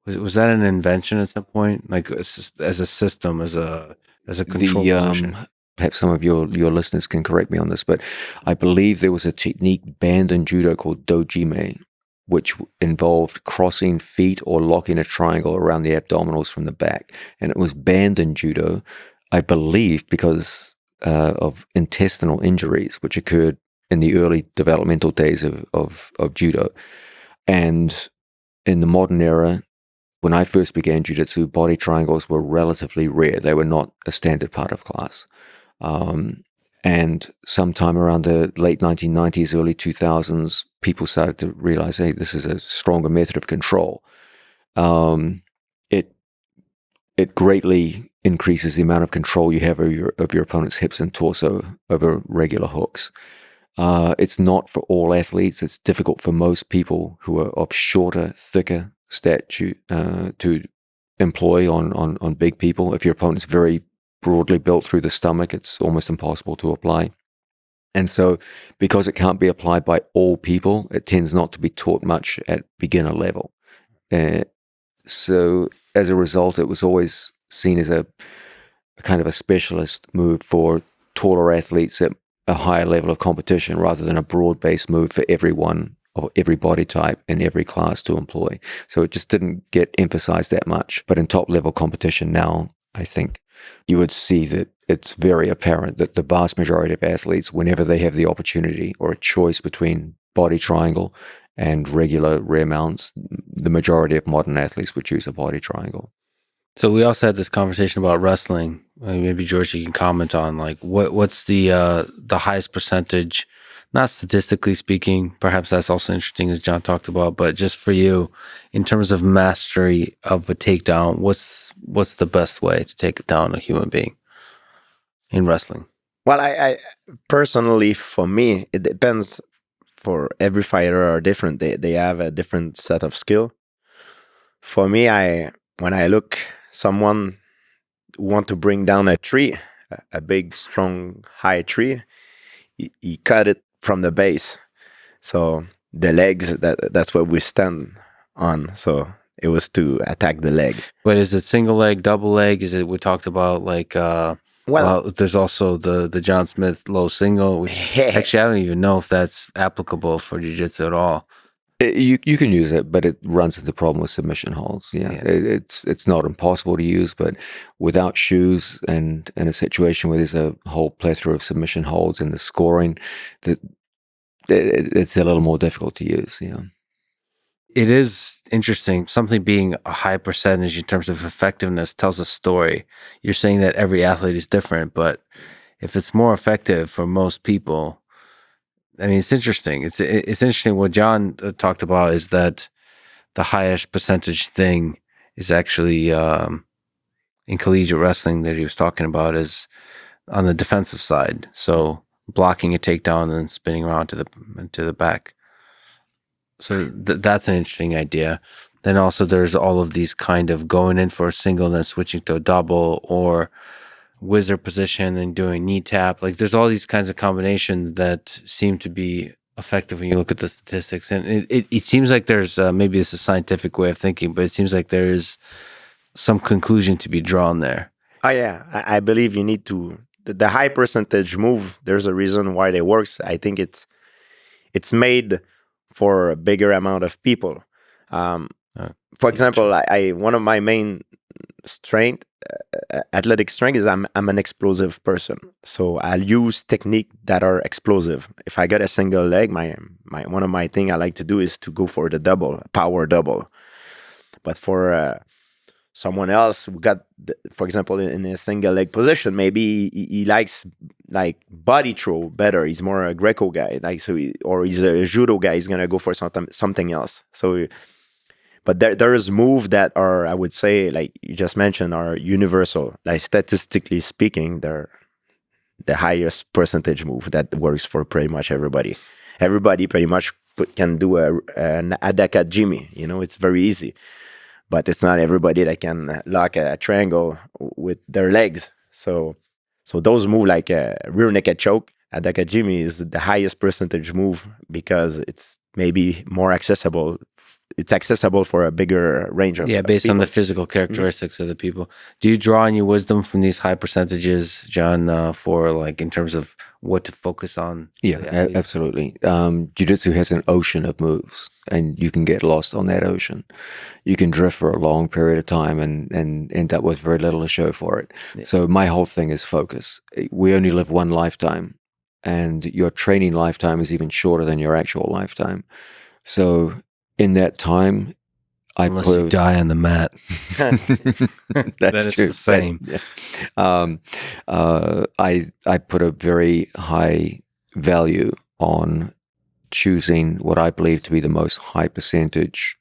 S2: Was that an invention at some point, like as a system, as a control position?
S1: Perhaps some of your listeners can correct me on this, but I believe there was a technique banned in judo called dojime, which involved crossing feet or locking a triangle around the abdominals from the back. And it was banned in judo, I believe, because of intestinal injuries, which occurred in the early developmental days of judo. And in the modern era, when I first began jiu-jitsu, body triangles were relatively rare. They were not a standard part of class. And sometime around the late 1990s, early 2000s, people started to realize, hey, this is a stronger method of control. It greatly increases the amount of control you have of your opponent's hips and torso over regular hooks. It's not for all athletes. It's difficult for most people who are of shorter, thicker stature to employ on big people. If your opponent's very broadly built through the stomach, it's almost impossible to apply. And so because it can't be applied by all people, it tends not to be taught much at beginner level. So as a result, it was always seen as a kind of a specialist move for taller athletes at a higher level of competition, rather than a broad-based move for everyone of every body type in every class to employ. So it just didn't get emphasized that much. But in top-level competition now, I think you would see that it's very apparent that the vast majority of athletes, whenever they have the opportunity or a choice between body triangle and regular rear mounts, the majority of modern athletes would choose a body triangle.
S2: So we also had this conversation about wrestling. Maybe George, you can comment on like what's the highest percentage, not statistically speaking. Perhaps that's also interesting, as John talked about. But just for you, in terms of mastery of a takedown, what's the best way to take down a human being in wrestling?
S4: Well, I personally, for me, it depends. For every fighter are different. They have a different set of skill. For me, when I look someone who want to bring down a tree, a big, strong, high tree, he cut it from the base. So the legs, that's what we stand on. So it was to attack the leg.
S2: But is it single leg, double leg? Is it, we talked about like, there's also the John Smith low single, which actually I don't even know if that's applicable for jiu-jitsu at all.
S1: You can use it, but it runs into the problem with submission holds. Yeah. It's not impossible to use, but without shoes and in a situation where there's a whole plethora of submission holds and the scoring, it's a little more difficult to use. Yeah.
S2: It is interesting. Something being a high percentage in terms of effectiveness tells a story. You're saying that every athlete is different, but if it's more effective for most people, I mean, it's interesting. It's interesting. What John talked about is that the highest percentage thing is actually in collegiate wrestling that he was talking about is on the defensive side. So blocking a takedown and then spinning around to the back. So that's an interesting idea. Then also there's all of these kind of going in for a single and then switching to a double, or wizard position and doing knee tap. Like there's all these kinds of combinations that seem to be effective when you look at the statistics. And it seems like there's maybe it's a scientific way of thinking, but it seems like there is some conclusion to be drawn there.
S4: Oh yeah, I believe you need to the high percentage move. There's a reason why it works. I think it's made for a bigger amount of people. For example, I one of my main strength, athletic strength, is I'm an explosive person. So I'll use technique that are explosive. If I got a single leg, my one of my thing I like to do is to go for the double, power double. But for someone else who got, for example, in a single leg position, maybe he likes like body throw better. He's more a Greco guy, like or he's a judo guy. He's gonna go for something else. So, but there is moves that are, I would say, like you just mentioned, are universal. Like statistically speaking, they're the highest percentage move that works for pretty much everybody. Everybody pretty much can do an adaka Jimmy. It's very easy. But it's not everybody that can lock a triangle with their legs. So those move like a rear naked choke, adaka Jimmy is the highest percentage move because it's maybe more accessible. It's accessible for a bigger range of
S2: based
S4: people.
S2: on the physical characteristics of the people. Do you draw any wisdom from these high percentages, John, for like in terms of what to focus on?
S1: Yeah, absolutely. Jiu-jitsu has an ocean of moves, and you can get lost on that ocean. You can drift for a long period of time and end up with very little to show for it. Yeah. So my whole thing is focus. We only live one lifetime, and your training lifetime is even shorter than your actual lifetime. So in that time,
S2: unless you die on the mat,
S1: that's true.
S2: The same.
S1: I put a very high value on choosing what I believe to be the most high percentage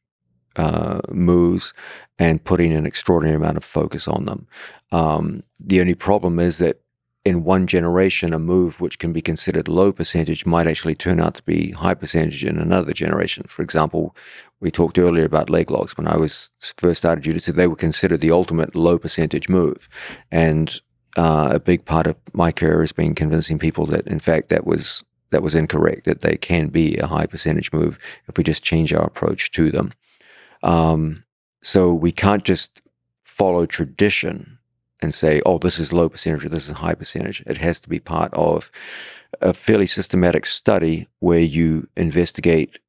S1: moves and putting an extraordinary amount of focus on them. The only problem is that in one generation, a move which can be considered low percentage might actually turn out to be high percentage in another generation. For example, we talked earlier about leg locks. When I was first started jiu-jitsu, they were considered the ultimate low percentage move. And a big part of my career has been convincing people that, in fact, that was incorrect, that they can be a high percentage move if we just change our approach to them. So we can't just follow tradition and say, oh, this is low percentage or this is high percentage. It has to be part of a fairly systematic study where you investigate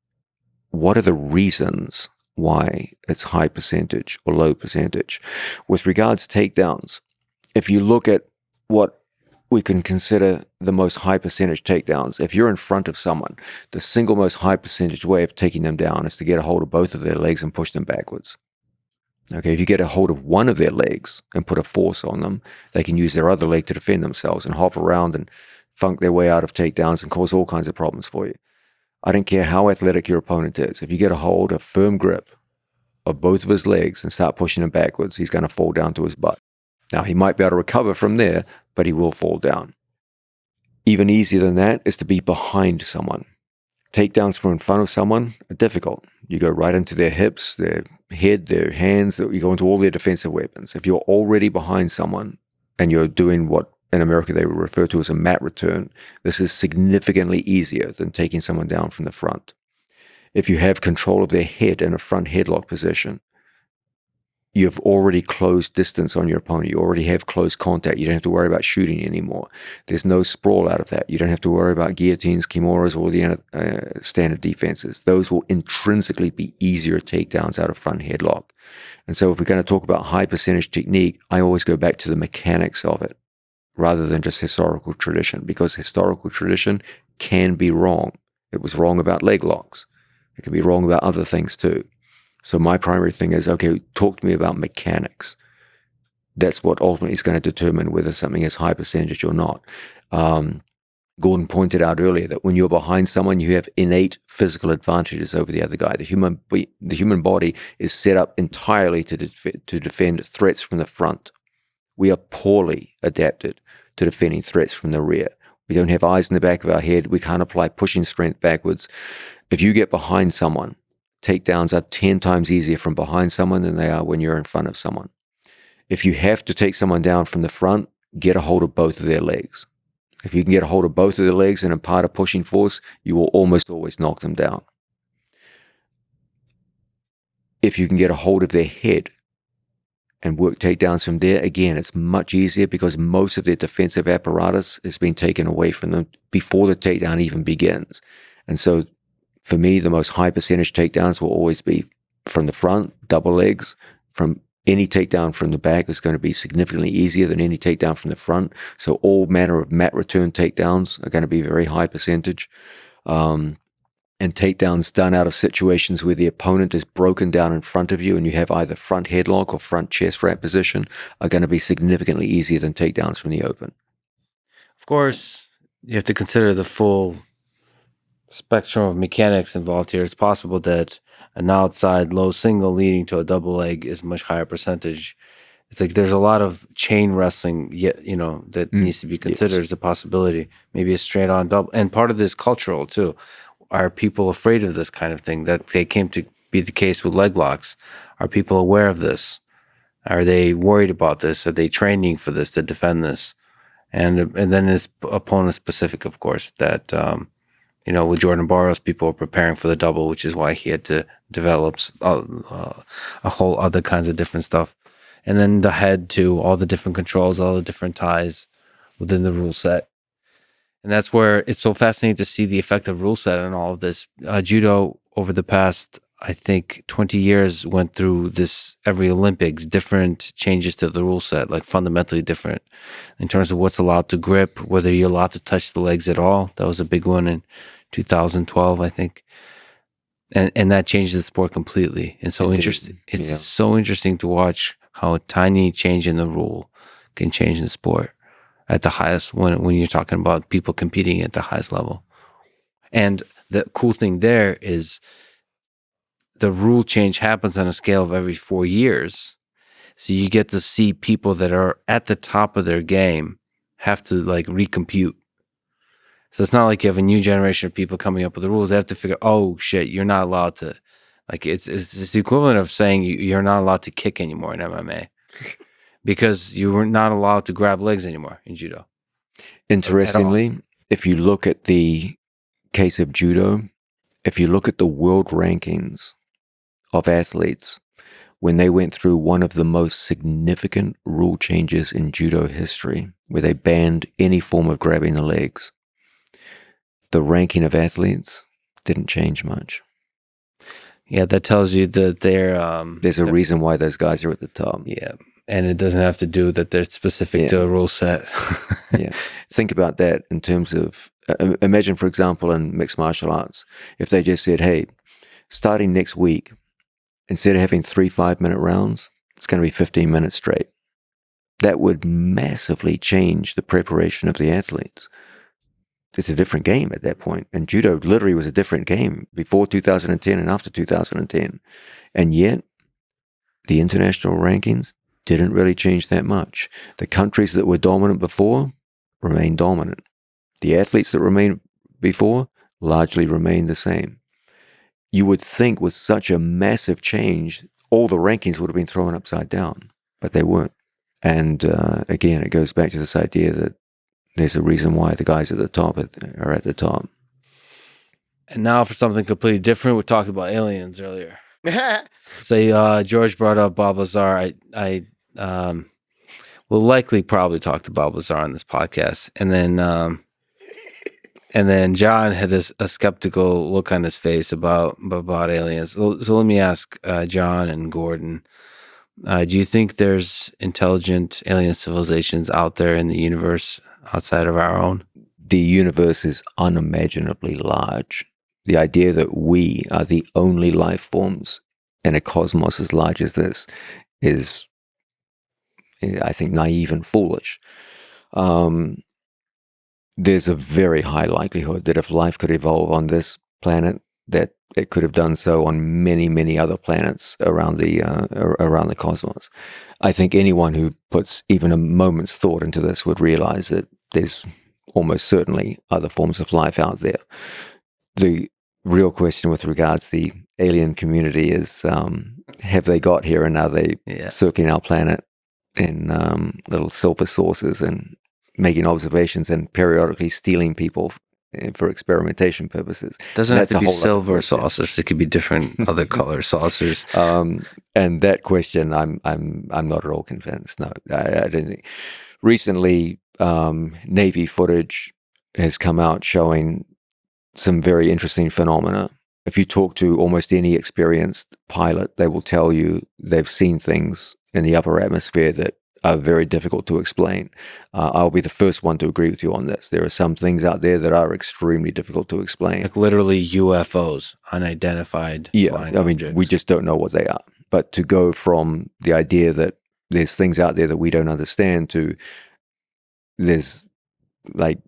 S1: what are the reasons why it's high percentage or low percentage. With regards to takedowns, if you look at what we can consider the most high percentage takedowns, if you're in front of someone, the single most high percentage way of taking them down is to get a hold of both of their legs and push them backwards. Okay, if you get a hold of one of their legs and put a force on them, they can use their other leg to defend themselves and hop around and funk their way out of takedowns and cause all kinds of problems for you. I don't care how athletic your opponent is. If you get a hold, a firm grip of both of his legs and start pushing him backwards, he's going to fall down to his butt. Now, he might be able to recover from there, but he will fall down. Even easier than that is to be behind someone. Takedowns from in front of someone are difficult. You go right into their hips, their head, their hands, you go into all their defensive weapons. If you're already behind someone and you're doing what in America they would refer to as a mat return. This is significantly easier than taking someone down from the front. If you have control of their head in a front headlock position, you've already closed distance on your opponent. You already have close contact. You don't have to worry about shooting anymore. There's no sprawl out of that. You don't have to worry about guillotines, kimuras, or the standard defenses. Those will intrinsically be easier takedowns out of front headlock. And so if we're going to talk about high percentage technique, I always go back to the mechanics of it rather than just historical tradition, because historical tradition can be wrong. It was wrong about leg locks. It can be wrong about other things too. So my primary thing is, okay, talk to me about mechanics. That's what ultimately is going to determine whether something is high percentage or not. Gordon pointed out earlier that when you're behind someone, you have innate physical advantages over the other guy. The human body is set up entirely to defend threats from the front. We are poorly adapted to defending threats from the rear. We don't have eyes in the back of our head. We can't apply pushing strength backwards. If you get behind someone, takedowns are 10 times easier from behind someone than they are when you're in front of someone. If you have to take someone down from the front, get a hold of both of their legs. If you can get a hold of both of their legs and impart a pushing force, you will almost always knock them down. If you can get a hold of their head and work takedowns from there, again, it's much easier because most of their defensive apparatus has been taken away from them before the takedown even begins. And so for me, the most high percentage takedowns will always be from the front, double legs. From any takedown from the back is going to be significantly easier than any takedown from the front. So all manner of mat return takedowns are going to be very high percentage. And takedowns done out of situations where the opponent is broken down in front of you and you have either front headlock or front chest wrap position are going to be significantly easier than takedowns from the open.
S2: Of course, you have to consider the full spectrum of mechanics involved here. It's possible that an outside low single leading to a double leg is much higher percentage. It's like there's a lot of chain wrestling yet, that needs to be considered as a possibility. Maybe a straight on double. And part of this cultural too. Are people afraid of this kind of thing? That they came to be the case with leg locks. Are people aware of this? Are they worried about this? Are they training for this to defend this? And then it's opponent specific, of course, that, with Jordan Barros, people were preparing for the double, which is why he had to develop a whole other kinds of different stuff. And then the head to all the different controls, all the different ties within the rule set. And that's where it's so fascinating to see the effect of rule set and all of this. Judo over the past, I think, 20 years went through this every Olympics, different changes to the rule set, like fundamentally different in terms of what's allowed to grip, whether you're allowed to touch the legs at all. That was a big one in 2012, I think. And that changed the sport completely. And so interesting. It's so interesting to watch how a tiny change in the rule can change the sport at the highest, when you're talking about people competing at the highest level. And the cool thing there is the rule change happens on a scale of every 4 years. So you get to see people that are at the top of their game have to recompute. So it's not like you have a new generation of people coming up with the rules. They have to figure, oh shit, you're not allowed to, it's the equivalent of saying you're not allowed to kick anymore in MMA. Because you were not allowed to grab legs anymore in judo.
S1: Interestingly, if you look at the case of judo, if you look at the world rankings of athletes, when they went through one of the most significant rule changes in judo history, where they banned any form of grabbing the legs, the ranking of athletes didn't change much.
S2: Yeah, that tells you that
S1: there's a reason why those guys are at the top.
S2: Yeah. And it doesn't have to do that they're specific to a rule set.
S1: Yeah. Think about that in terms of, imagine, for example, in mixed martial arts, if they just said, hey, starting next week, instead of having 3 5-minute rounds, it's going to be 15 minutes straight. That would massively change the preparation of the athletes. It's a different game at that point. And judo literally was a different game before 2010 and after 2010. And yet, the international rankings didn't really change that much. The countries that were dominant before remain dominant. The athletes that remained before largely remain the same. You would think with such a massive change, all the rankings would have been thrown upside down, but they weren't. And again, it goes back to this idea that there's a reason why the guys at the top are at the top.
S2: And now for something completely different, we talked about aliens earlier. So George brought up Bob Lazar. I will likely probably talk to Bob Lazar on this podcast, and then John had a skeptical look on his face about aliens. So let me ask John and Gordon: do you think there's intelligent alien civilizations out there in the universe outside of our own?
S1: The universe is unimaginably large. The idea that we are the only life forms in a cosmos as large as this is, I think, naive and foolish. There's a very high likelihood that if life could evolve on this planet, that it could have done so on many, many other planets around the cosmos. I think anyone who puts even a moment's thought into this would realize that there's almost certainly other forms of life out there. The real question with regards to the alien community is, have they got here, and are they circling our planet in little silver saucers and making observations and periodically stealing people for experimentation purposes?
S2: Doesn't have to be silver saucers. It could be different other color saucers.
S1: And that question, I'm not at all convinced. No, I don't think. Recently, Navy footage has come out showing some very interesting phenomena. If you talk to almost any experienced pilot, they will tell you they've seen things in the upper atmosphere that are very difficult to explain. I'll be the first one to agree with you on this. There are some things out there that are extremely difficult to explain.
S2: Like literally UFOs, unidentified flying objects.
S1: We just don't know what they are. But to go from the idea that there's things out there that we don't understand to there's like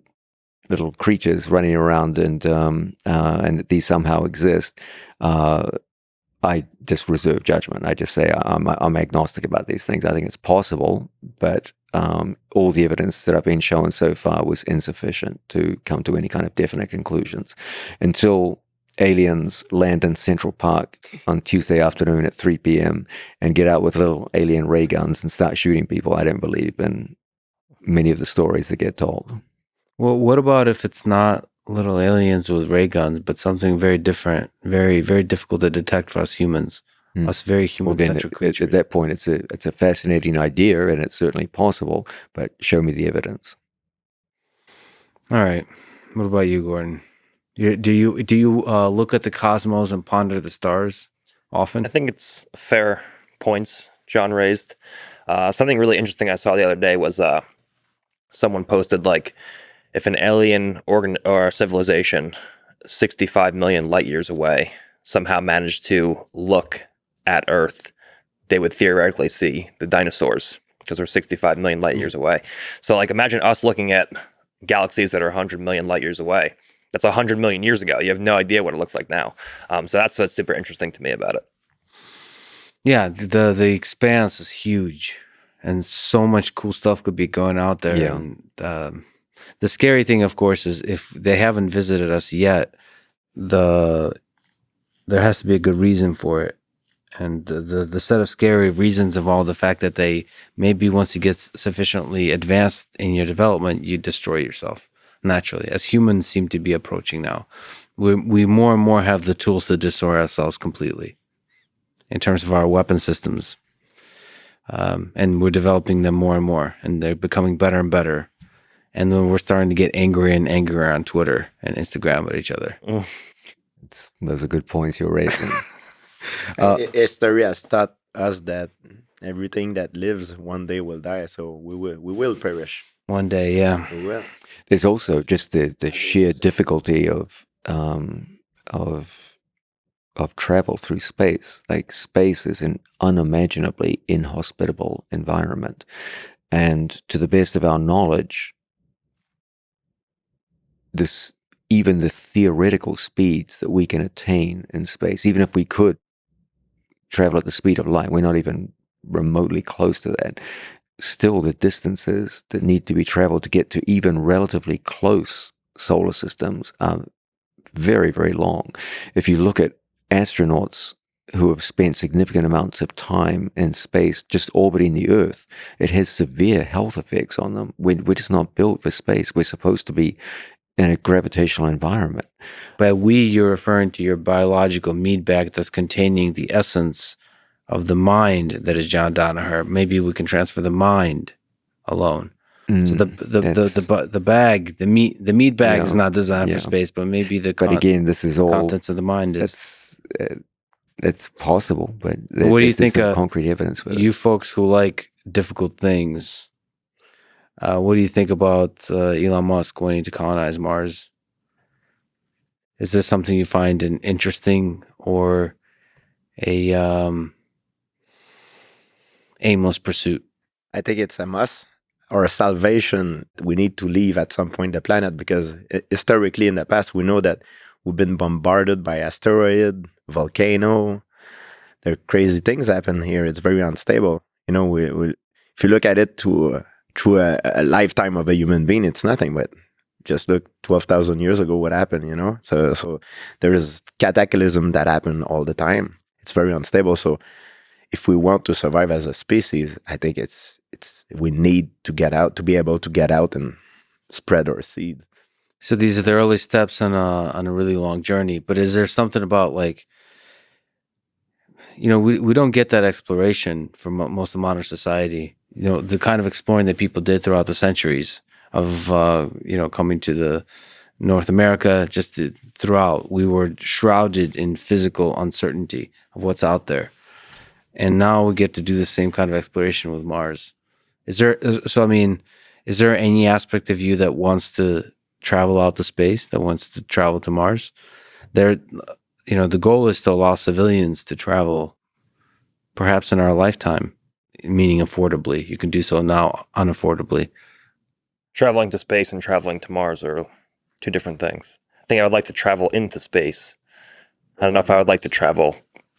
S1: little creatures running around and that these somehow exist, I just reserve judgment. I just say I'm agnostic about these things. I think it's possible, but all the evidence that I've been shown so far was insufficient to come to any kind of definite conclusions. Until aliens land in Central Park on Tuesday afternoon at 3 p.m. and get out with little alien ray guns and start shooting people, I don't believe in many of the stories that get told.
S2: Well, what about if it's not little aliens with ray guns, but something very different, very, very difficult to detect for us humans, us very human-centric creatures?
S1: At that point, it's a fascinating idea, and it's certainly possible, but show me the evidence.
S2: All right. What about you, Gordon? Do you look at the cosmos and ponder the stars often?
S3: I think it's fair points John raised. Something really interesting I saw the other day was someone posted, like, if an alien or civilization 65 million light years away somehow managed to look at Earth, they would theoretically see the dinosaurs because they're 65 million light years away. So, like, imagine us looking at galaxies that are 100 million light years away. That's 100 million years ago. You have no idea what it looks like now. So that's what's super interesting to me about it.
S2: Yeah, the expanse is huge, and so much cool stuff could be going out there.
S1: Yeah.
S2: And the scary thing, of course, is if they haven't visited us yet, there has to be a good reason for it. And the set of scary reasons involve the fact that they maybe once you get sufficiently advanced in your development, you destroy yourself naturally, as humans seem to be approaching now. We more and more have the tools to destroy ourselves completely in terms of our weapon systems. And we're developing them more and more, and they're becoming better and better. And then we're starting to get angrier and angrier on Twitter and Instagram with each other.
S1: Those are good points you're raising.
S4: History has taught us that everything that lives one day will die, so we will perish.
S2: One day, yeah.
S4: We will.
S1: There's also just the sheer difficulty of travel through space. Like, space is an unimaginably inhospitable environment, and to the best of our knowledge, even the theoretical speeds that we can attain in space, even if we could travel at the speed of light, we're not even remotely close to that. Still, the distances that need to be traveled to get to even relatively close solar systems are very, very long. If you look at astronauts who have spent significant amounts of time in space just orbiting the Earth, it has severe health effects on them. We're just not built for space. We're supposed to be in a gravitational environment.
S2: By we, you're referring to your biological meat bag that's containing the essence of the mind that is John Danaher. Maybe we can transfer the mind alone. So the bag, the meat bag is not designed for space, but maybe
S1: but again, this is all
S2: contents of the mind is.
S1: It's possible, but
S2: what do you think
S1: of concrete evidence for
S2: you folks who like difficult things? What do you think about Elon Musk wanting to colonize Mars? Is this something you find an interesting or a aimless pursuit?
S4: I think it's a must or a salvation. We need to leave at some point the planet, because historically in the past, we know that we've been bombarded by asteroid, volcano. There are crazy things happen here. It's very unstable. You know, if you look at it through a lifetime of a human being, it's nothing. But just look 12,000 years ago, what happened, you know? So there's cataclysm that happen all the time. It's very unstable. So if we want to survive as a species, I think we need to get out, to be able to get out and spread our seeds.
S2: So these are the early steps on a really long journey. But is there something about, like, you know, we don't get that exploration from most of modern society. You know, the kind of exploring that people did throughout the centuries of, you know, coming to the North America, throughout, we were shrouded in physical uncertainty of what's out there. And now we get to do the same kind of exploration with Mars. Is there any aspect of you that wants to travel out to space, that wants to travel to Mars? You know, the goal is to allow civilians to travel, perhaps in our lifetime, meaning affordably. You can do so now unaffordably.
S3: Traveling to space and traveling to Mars are two different things. I think I would like to travel into space. I don't know if I would like to travel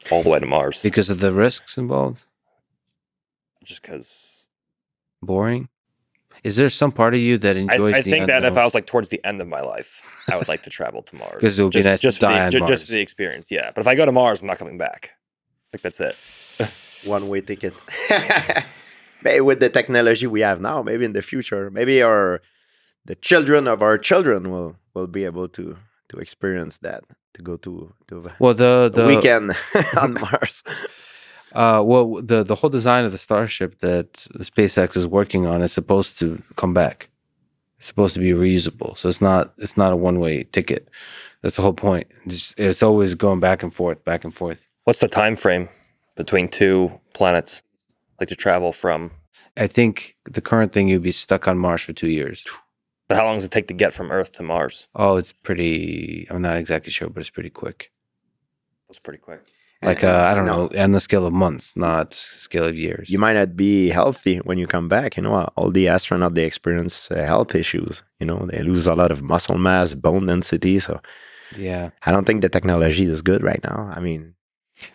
S3: all the way to Mars.
S2: Because of the risks involved?
S3: Just because.
S2: Boring? Is there some part of you that enjoys
S3: I think that if I was like towards the end of my life, I would like to travel to Mars.
S2: Because it would be nice to die on Mars.
S3: Just for the experience, yeah. But if I go to Mars, I'm not coming back. Like, that's it.
S4: One-way ticket. Maybe with the technology we have now, maybe in the future, maybe the children of our children will be able to experience that, to go to the weekend on Mars.
S2: Well, the whole design of the Starship that the SpaceX is working on is supposed to come back. It's supposed to be reusable, so it's not a one-way ticket. That's the whole point. It's always going back and forth, back and forth.
S3: What's the time frame between two planets, like, to travel from?
S2: I think the current thing, you'd be stuck on Mars for 2 years.
S3: But how long does it take to get from Earth to Mars?
S2: Oh, it's pretty. I'm not exactly sure, but it's pretty quick.
S3: It's pretty quick.
S2: Like, I don't know, on the scale of months, not scale of years.
S4: You might not be healthy when you come back. You know, all the astronauts, they experience health issues. You know, they lose a lot of muscle mass, bone density. So,
S2: yeah,
S4: I don't think the technology is good right now. I mean,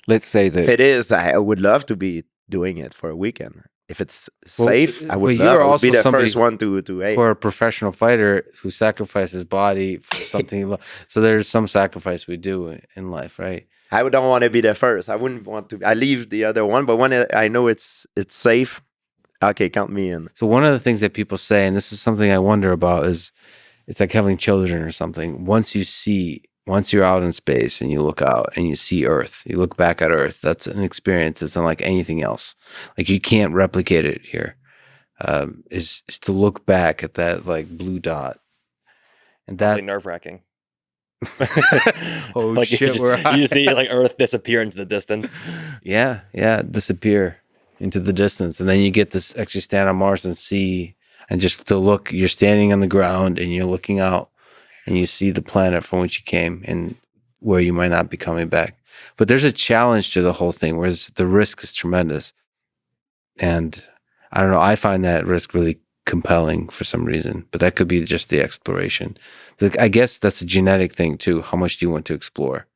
S1: let's say that
S4: if it is, I would love to be doing it for a weekend. If it's safe, I would love to be the first one to
S2: for a professional fighter who sacrifices his body for something. So there's some sacrifice we do in life, right?
S4: I don't want to be the first. I wouldn't want to. I leave the other one, but when I know it's safe, okay, count me in.
S2: So one of the things that people say, and this is something I wonder about, is it's like having children or something. Once you're out in space and you look out and you see Earth, you look back at Earth, that's an experience that's unlike anything else. Like, you can't replicate it here. Is to look back at that, like, blue dot. And that,
S3: really nerve-wracking.
S2: Oh,
S3: like,
S2: shit,
S3: you see, like, Earth disappear into the distance.
S2: Yeah, disappear into the distance. And then you get to actually stand on Mars and see, and just to look, you're standing on the ground and you're looking out and you see the planet from which you came and where you might not be coming back. But there's a challenge to the whole thing, where the risk is tremendous. And I don't know, I find that risk really compelling for some reason, but that could be just the exploration. I guess that's a genetic thing too. How much do you want to explore?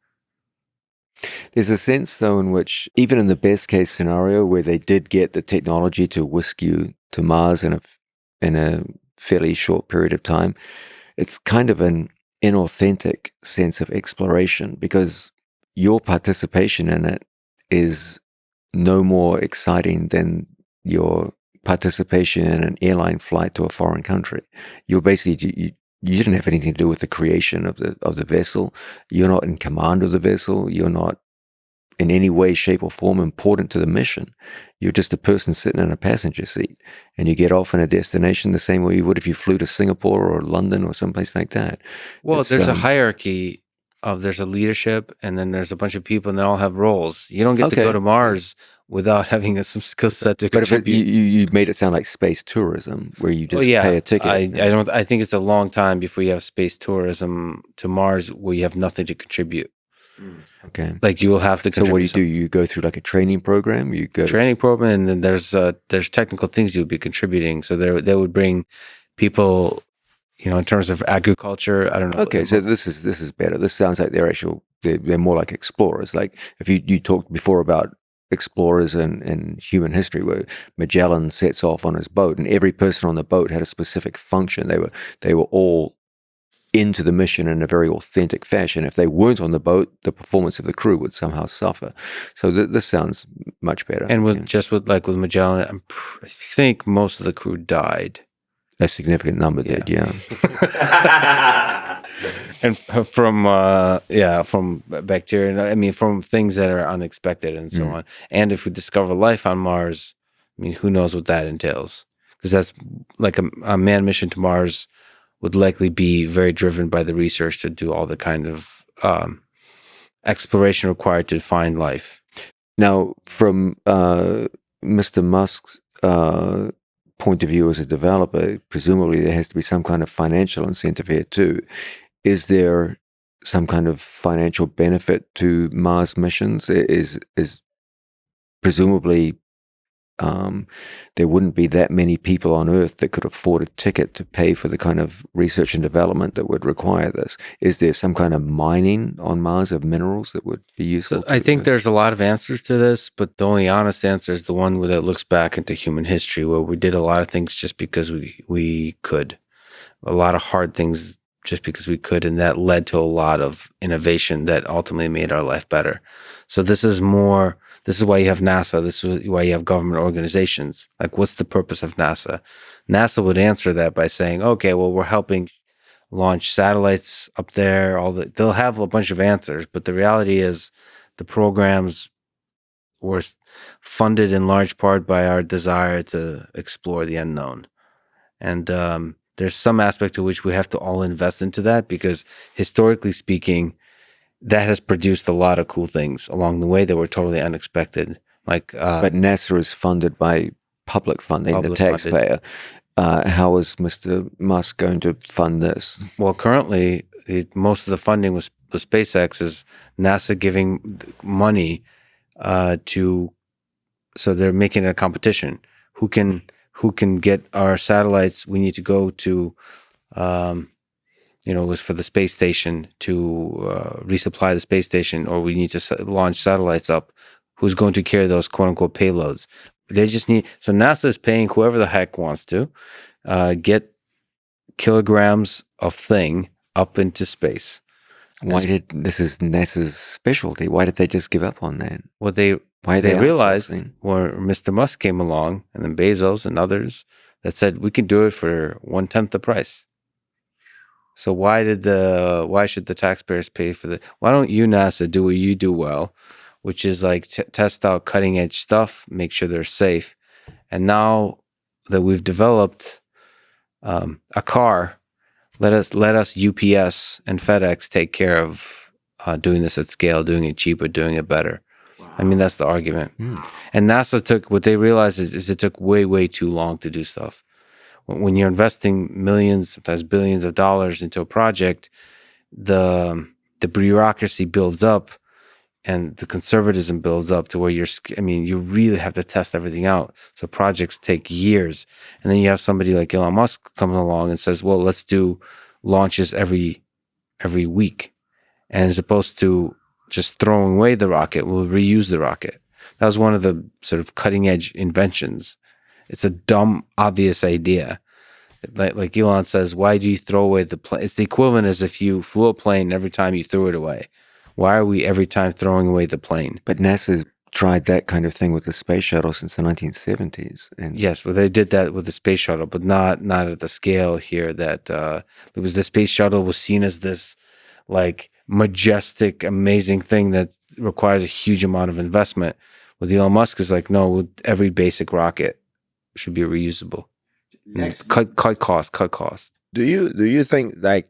S1: there's a sense, though, in which even in the best case scenario, where they did get the technology to whisk you to Mars in a fairly short period of time, it's kind of an inauthentic sense of exploration, because your participation in it is no more exciting than your participation in an airline flight to a foreign country. You're basically you didn't have anything to do with the creation of the vessel. You're not in command of the vessel. You're not in any way, shape, or form important to the mission. You're just a person sitting in a passenger seat, and you get off in a destination the same way you would if you flew to Singapore or London or someplace like that.
S2: Well, there's a hierarchy of there's a leadership, and then there's a bunch of people, and they all have roles. You don't get to go to Mars without having some skill set to contribute.
S1: But you made it sound like space tourism, where you just pay a ticket.
S2: I think it's a long time before you have space tourism to Mars where you have nothing to contribute.
S1: Okay.
S2: Like you will have to.
S1: So what do? You go through like a training program? You go
S2: training program, and then there's technical things you would be contributing. So they would bring people, in terms of agriculture. I don't know.
S1: Okay, so this is better. This sounds like they're more like explorers. Like if you talked before about explorers in human history, where Magellan sets off on his boat, and every person on the boat had a specific function. They were all into the mission in a very authentic fashion. If they weren't on the boat, the performance of the crew would somehow suffer. So this sounds much better.
S2: And with Magellan, I think most of the crew died.
S1: A significant number did, yeah.
S2: And from bacteria. I mean, from things that are unexpected and so on. And if we discover life on Mars, I mean, who knows what that entails? Because that's like a manned mission to Mars would likely be very driven by the research to do all the kind of exploration required to find life.
S1: Now, from Mr. Musk's point of view as a developer, presumably there has to be some kind of financial incentive here too. Is there some kind of financial benefit to Mars missions? Is presumably there wouldn't be that many people on Earth that could afford a ticket to pay for the kind of research and development that would require this. Is there some kind of mining on Mars of minerals that would be useful?
S2: I think there's a lot of answers to this, but the only honest answer is the one that looks back into human history, where we did a lot of things just because we could. A lot of hard things just because we could, and that led to a lot of innovation that ultimately made our life better. So this is why you have NASA. This is why you have government organizations. Like, what's the purpose of NASA? NASA would answer that by saying, okay, well, we're helping launch satellites up there. They'll have a bunch of answers, but the reality is the programs were funded in large part by our desire to explore the unknown. And there's some aspect to which we have to all invest into that, because historically speaking, that has produced a lot of cool things along the way that were totally unexpected. But
S1: NASA is funded by public funding, the taxpayer. How is Mr. Musk going to fund this?
S2: Well, currently, most of the funding with SpaceX is NASA giving money so they're making a competition. Who can get our satellites? We need to go to was for the space station to resupply the space station, or we need to launch satellites up. Who's going to carry those quote unquote payloads? They just so NASA is paying whoever the heck wants to get kilograms of thing up into space.
S1: This is NASA's specialty? Why did they just give up on that?
S2: Well, they realized when Mr. Musk came along, and then Bezos and others, that said we can do it for 1/10 the price. So why should the taxpayers pay for the? Why don't you, NASA, do what you do well, which is like test out cutting edge stuff, make sure they're safe. And now that we've developed a car, let us UPS and FedEx take care of doing this at scale, doing it cheaper, doing it better. Wow. I mean, that's the argument. And NASA what they realized is it took way, way too long to do stuff. When you're investing millions, sometimes billions of dollars into a project, the bureaucracy builds up and the conservatism builds up to where you really have to test everything out. So projects take years. And then you have somebody like Elon Musk coming along and says, well, let's do launches every week. And as opposed to just throwing away the rocket, we'll reuse the rocket. That was one of the sort of cutting edge inventions. It's a dumb, obvious idea. Like Elon says, why do you throw away the plane? It's the equivalent as if you flew a plane every time you threw it away. Why are we every time throwing away the plane?
S1: But NASA's tried that kind of thing with the space shuttle since the 1970s. And
S2: Yes, well, they did that with the space shuttle, but not at the scale here. That it was the space shuttle was seen as this like majestic, amazing thing that requires a huge amount of investment. With Elon Musk, is like no, every basic rocket should be reusable. Cut cost.
S4: Do you think like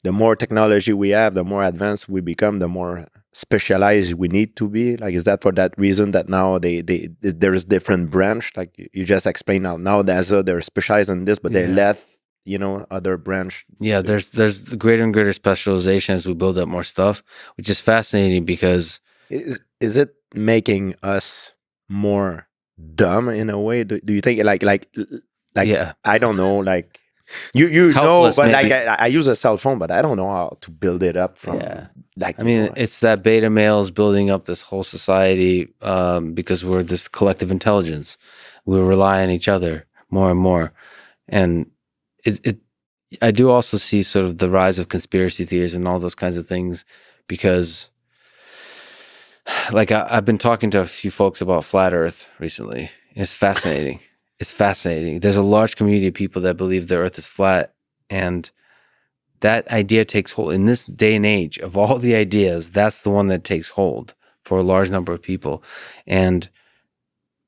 S4: the more technology we have, the more advanced we become, the more specialized we need to be? Like, is that for that reason that now there's different branch? Like you just explained now they're specialized in this, but they left other branch.
S2: Yeah, there's greater and greater specialization as we build up more stuff, which is fascinating because
S4: is it making us more dumb in a way? Do you think like
S2: yeah,
S4: I don't know, like you know,
S2: Helpless,
S4: but
S2: maybe.
S4: like I use a cell phone, but I don't know how to build it up from like.
S2: I mean, it's that beta males building up this whole society because we're this collective intelligence. We rely on each other more and more, and I do also see sort of the rise of conspiracy theories and all those kinds of things because, like, I've been talking to a few folks about flat Earth recently. It's fascinating. It's fascinating. There's a large community of people that believe the Earth is flat, and that idea takes hold in this day and age. Of all the ideas, that's the one that takes hold for a large number of people, and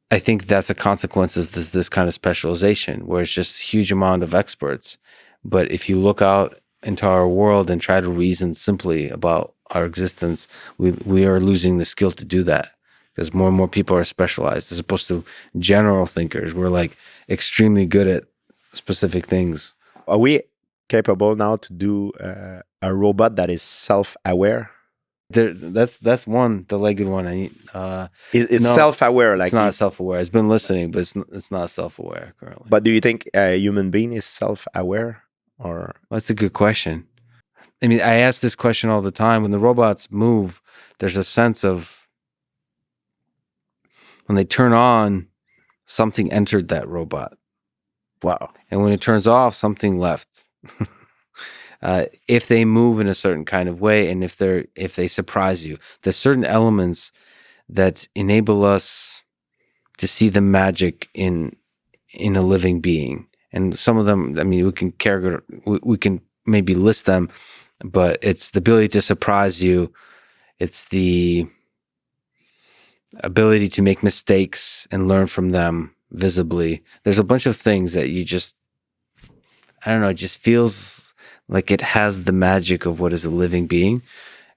S2: I think that's a consequence of this kind of specialization, where it's just a huge amount of experts. But if you look out into our world and try to reason simply about our existence, we are losing the skill to do that because more and more people are specialized as opposed to general thinkers. We're like extremely good at specific things.
S4: Are we capable now to do a robot that is self-aware?
S2: That's one, the legged one.
S4: It's
S2: no,
S4: self-aware. Like
S2: it's not self-aware. It's been listening, but it's not self-aware currently.
S4: But do you think a human being is self-aware? Or
S2: that's a good question. I mean, I ask this question all the time. When the robots move, there's a sense of when they turn on, something entered that robot.
S4: Wow.
S2: And when it turns off, something left. If they move in a certain kind of way, and if they surprise you, there's certain elements that enable us to see the magic in a living being. And some of them, I mean, we can maybe list them, but it's the ability to surprise you. It's the ability to make mistakes and learn from them visibly. There's a bunch of things that you just, I don't know, it just feels like it has the magic of what is a living being,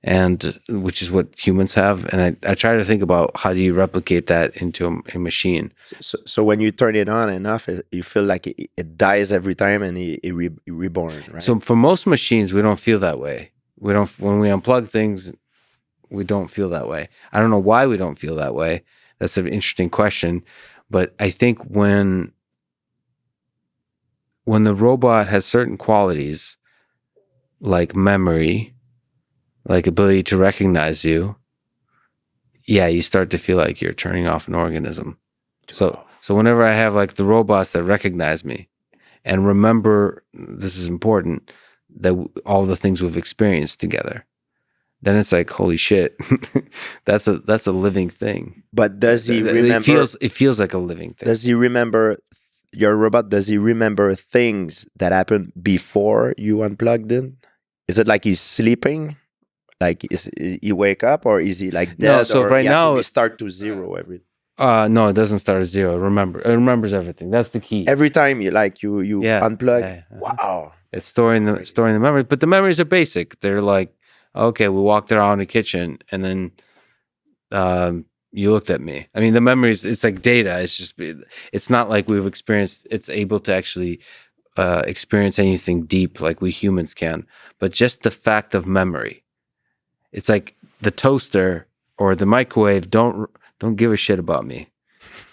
S2: and which is what humans have. And I try to think about how do you replicate that into a machine.
S4: So when you turn it on enough, you feel like it dies every time and it reborn, right?
S2: So for most machines, we don't feel that way. We don't, when we unplug things, we don't feel that way. I don't know why we don't feel that way. That's an interesting question. But I think when the robot has certain qualities like memory, like ability to recognize you, yeah, you start to feel like you're turning off an organism. So whenever I have like the robots that recognize me and remember, this is important, that all the things we've experienced together, then it's like, holy shit, that's a living thing.
S4: But does he remember?
S2: It feels like a living thing.
S4: Does he remember your robot? Does he remember things that happened before you unplugged in? Is it like he's sleeping? Like is he wake up, or is he like dead?
S2: No, so
S4: or
S2: right now
S4: we start to zero every.
S2: No, it doesn't start at zero. It remembers everything. That's the key.
S4: Every time you unplug.
S2: Yeah.
S4: Wow.
S2: It's storing the memory, but the memories are basic. They're like, okay, we walked around the kitchen, and then you looked at me. I mean, the memories, it's like data. It's not like we've experienced. It's able to actually experience anything deep like we humans can. But just the fact of memory. It's like the toaster or the microwave don't give a shit about me.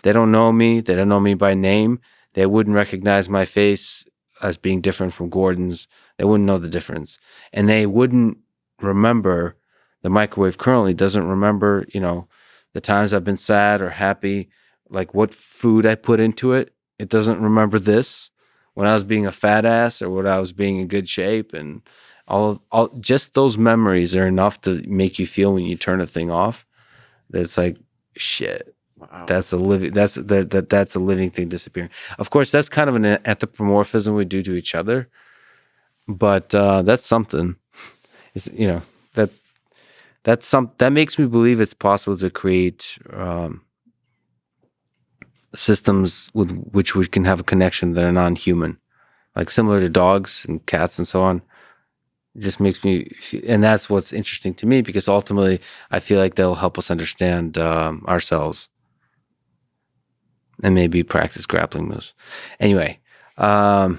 S2: They don't know me. They don't know me by name. They wouldn't recognize my face as being different from Gordon's. They wouldn't know the difference. And they wouldn't remember, the microwave currently doesn't remember, the times I've been sad or happy, like what food I put into it. It doesn't remember this, when I was being a fat ass or when I was being in good shape, and all just those memories are enough to make you feel when you turn a thing off. It's like shit.
S4: Wow.
S2: That's a living thing disappearing. Of course, that's kind of an anthropomorphism we do to each other, but that's something. It's, that makes me believe it's possible to create systems with which we can have a connection that are non-human, like similar to dogs and cats and so on. It just makes me, and that's what's interesting to me, because ultimately I feel like they'll help us understand ourselves and maybe practice grappling moves. Anyway, well,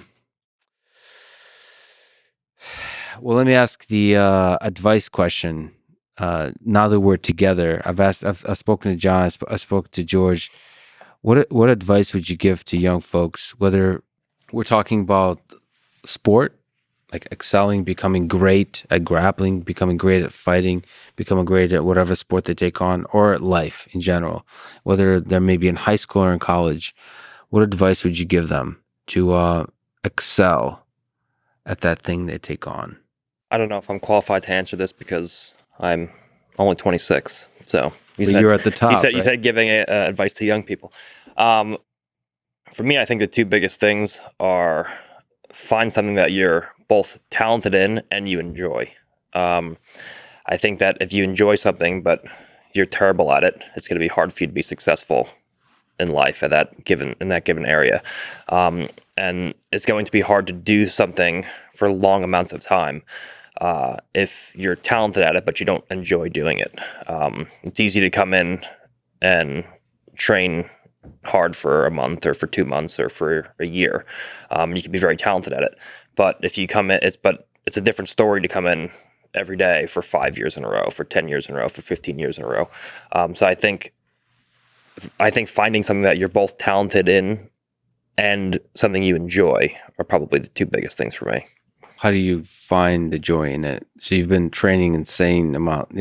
S2: let me ask the advice question. Now that we're together, I've spoken to John, I spoke to George. What advice would you give to young folks, whether we're talking about sport, like excelling, becoming great at grappling, becoming great at fighting, becoming great at whatever sport they take on, or at life in general, whether they're maybe in high school or in college? What advice would you give them to excel at that thing they take on?
S3: I don't know if I'm qualified to answer this because I'm only 26. So
S2: you're at the top.
S3: You said giving advice to young people. For me, I think the two biggest things are find something that you're both talented in and you enjoy. I think that if you enjoy something but you're terrible at it, it's going to be hard for you to be successful in life in that given area. And it's going to be hard to do something for long amounts of time if you're talented at it but you don't enjoy doing it. It's easy to come in and train hard for a month or for 2 months or for a year. You can be very talented at it, but if you come in, it's a different story to come in every day for 5 years in a row, for 10 years in a row, for 15 years in a row. So I think finding something that you're both talented in and something you enjoy are probably the two biggest things for me.
S2: How do you find the joy in it? So you've been training insane amount,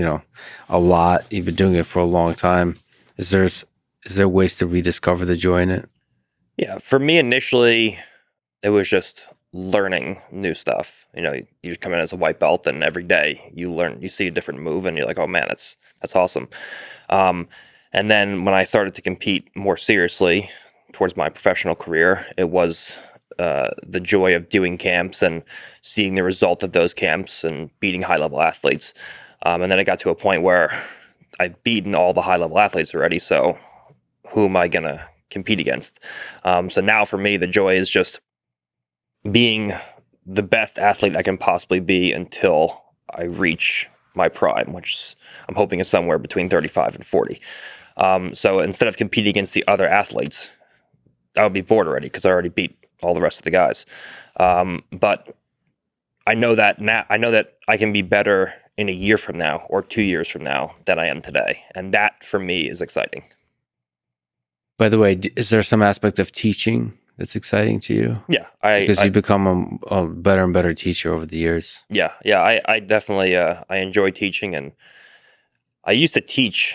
S2: a lot. You've been doing it for a long time. Is there ways to rediscover the joy in it?
S3: Yeah, for me initially, it was just learning new stuff. You come in as a white belt, and every day you see a different move, and you're like, oh man, that's awesome. And then when I started to compete more seriously towards my professional career, it was the joy of doing camps and seeing the result of those camps and beating high-level athletes. And then I got to a point where I've beaten all the high-level athletes already, so who am I going to compete against? So now for me, the joy is just being the best athlete I can possibly be until I reach my prime, which I'm hoping is somewhere between 35 and 40. So instead of competing against the other athletes, I would be bored already because I already beat all the rest of the guys. But I know that now. I know that I can be better in a year from now or 2 years from now than I am today, and that for me is exciting.
S2: By the way, is there some aspect of teaching that's exciting to you?
S3: Yeah,
S2: because you become a better and better teacher over the years.
S3: Yeah. I definitely I enjoy teaching, and I used to teach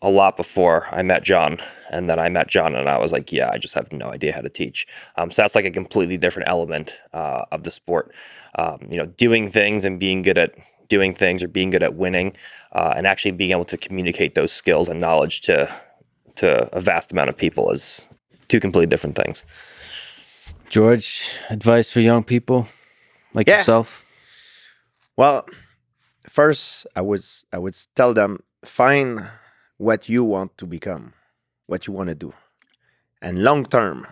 S3: a lot before I met John, and then I met John, and I was like, yeah, I just have no idea how to teach. So that's like a completely different element of the sport. Doing things and being good at doing things, or being good at winning, and actually being able to communicate those skills and knowledge to a vast amount of people is two completely different things.
S2: George, advice for young people like yourself?
S4: Well, first I would tell them, find what you want to become, what you want to do, and long term,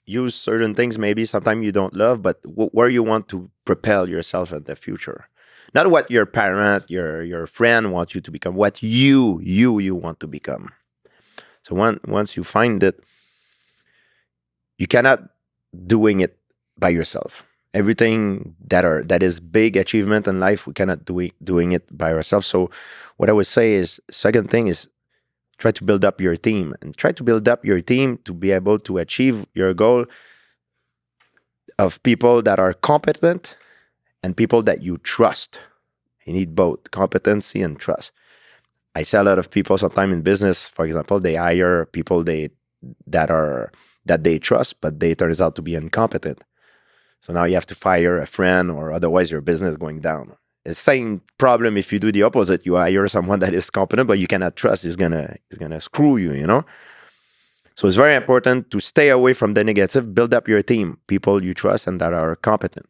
S4: use certain things maybe sometimes you don't love, but where you want to propel yourself in the future. Not what your parent, your friend wants you to become, what you want to become. So once you find it, you cannot doing it by yourself. Everything that is big achievement in life, we cannot doing it by ourselves. So what I would say is, second thing is, try to build up your team, and try to build up your team to be able to achieve your goal of people that are competent and people that you trust. You need both competency and trust. I see a lot of people sometimes in business, for example, they hire people that they trust, but they turns out to be incompetent. So now you have to fire a friend, or otherwise your business is going down. The same problem if you do the opposite. You hire someone that is competent, but you cannot trust is gonna screw you, you know? So it's very important to stay away from the negative, build up your team, people you trust and that are competent.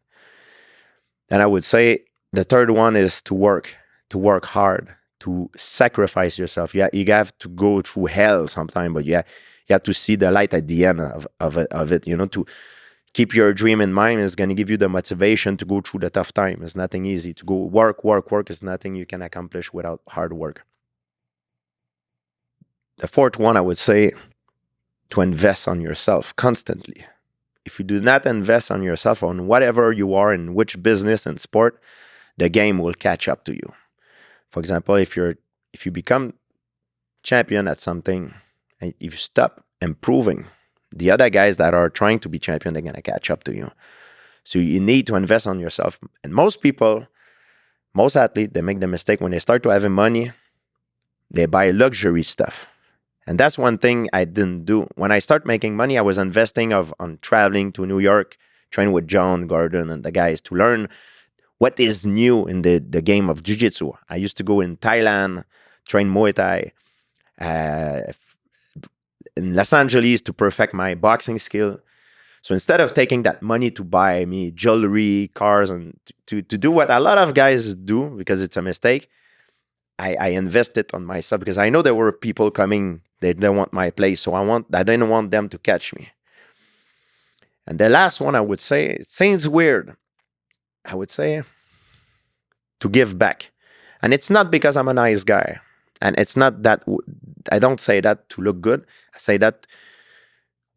S4: And I would say the third one is to work hard, to sacrifice yourself. Yeah, you have to go through hell sometime, but you have to see the light at the end of it, you know, to keep your dream in mind is going to give you the motivation to go through the tough time. It's nothing easy to go work is nothing you can accomplish without hard work. The fourth one, I would say, to invest on yourself constantly. If you do not invest on yourself, on whatever you are, in which business and sport, the game will catch up to you. For example, if you become champion at something and you stop improving, the other guys that are trying to be champion, they're going to catch up to you. So you need to invest on yourself. And most people, most athletes, they make the mistake when they start to having money, they buy luxury stuff. And that's one thing I didn't do. When I start making money, I was investing on traveling to New York, training with John Gordon and the guys to learn what is new in the game of jiu-jitsu. I used to go in Thailand, train Muay Thai, in Los Angeles to perfect my boxing skill. So instead of taking that money to buy me jewelry, cars, and to do what a lot of guys do, because it's a mistake, I invested on myself because I know there were people coming, they don't want my place, so I didn't want them to catch me. And the last one, I would say, it seems weird, I would say, to give back. And it's not because I'm a nice guy. And it's not that, I don't say that to look good. I say that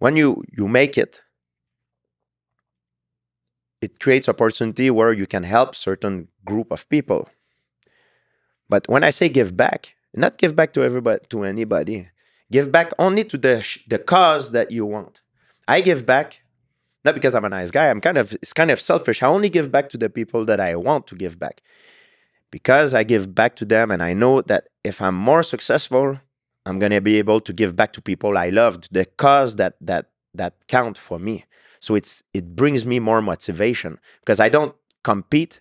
S4: when you make it, it creates opportunity where you can help certain group of people. But when I say give back, not give back to everybody, to anybody. Give back only to the cause that you want. I give back, not because I'm a nice guy. It's kind of selfish. I only give back to the people that I want to give back. Because I give back to them and I know that if I'm more successful, I'm going to be able to give back to people I love, to the cause that count for me. So it brings me more motivation because I don't compete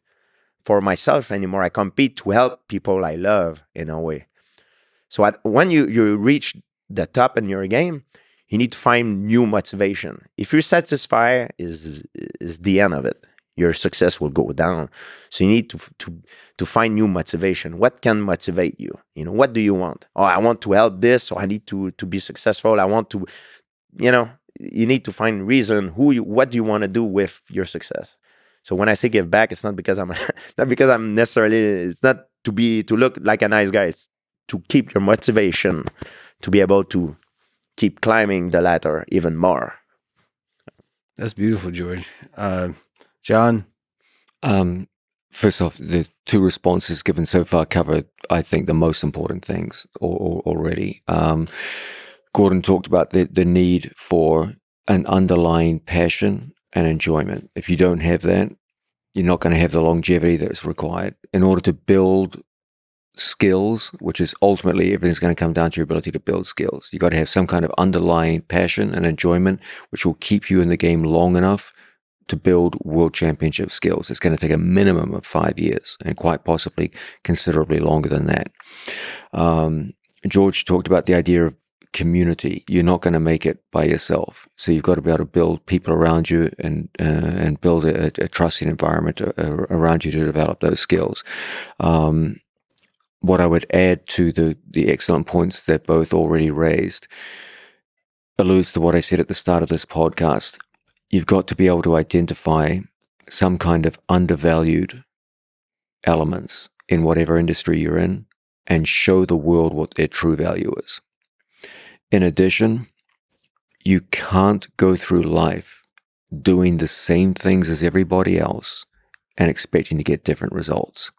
S4: for myself anymore. I compete to help people I love in a way. So when you reach the top in your game, you need to find new motivation. If you're satisfied, is the end of it. Your success will go down. So you need to find new motivation. What can motivate you? You know, what do you want? Oh, I want to help this, so I need to be successful. I want to, you know, you need to find reason what do you want to do with your success. So when I say give back, it's not because I'm it's not to look like a nice guy. It's to keep your motivation to be able to keep climbing the ladder even more.
S2: That's beautiful, George. John?
S1: First off, the two responses given so far cover, I think, the most important things already. Gordon talked about the need for an underlying passion and enjoyment. If you don't have that, you're not going to have the longevity that is required. In order to build skills, which is ultimately everything's going to come down to your ability to build skills. You got to have some kind of underlying passion and enjoyment, which will keep you in the game long enough to build world championship skills. It's going to take a minimum of 5 years and quite possibly considerably longer than that. George talked about the idea of community. You're not going to make it by yourself. So you've got to be able to build people around you and build a trusting environment around you to develop those skills. What I would add to the excellent points that both already raised alludes to what I said at the start of this podcast. You've got to be able to identify some kind of undervalued elements in whatever industry you're in and show the world what their true value is. In addition, you can't go through life doing the same things as everybody else and expecting to get different results.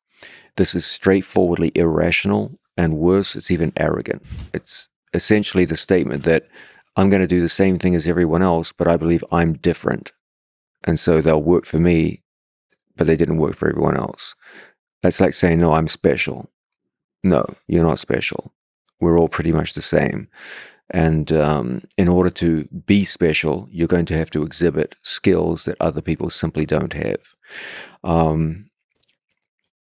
S1: This is straightforwardly irrational, and worse, it's even arrogant. It's essentially the statement that I'm going to do the same thing as everyone else, but I believe I'm different. And so they'll work for me, but they didn't work for everyone else. That's like saying, no, I'm special. No, you're not special. We're all pretty much the same. And in order to be special, you're going to have to exhibit skills that other people simply don't have.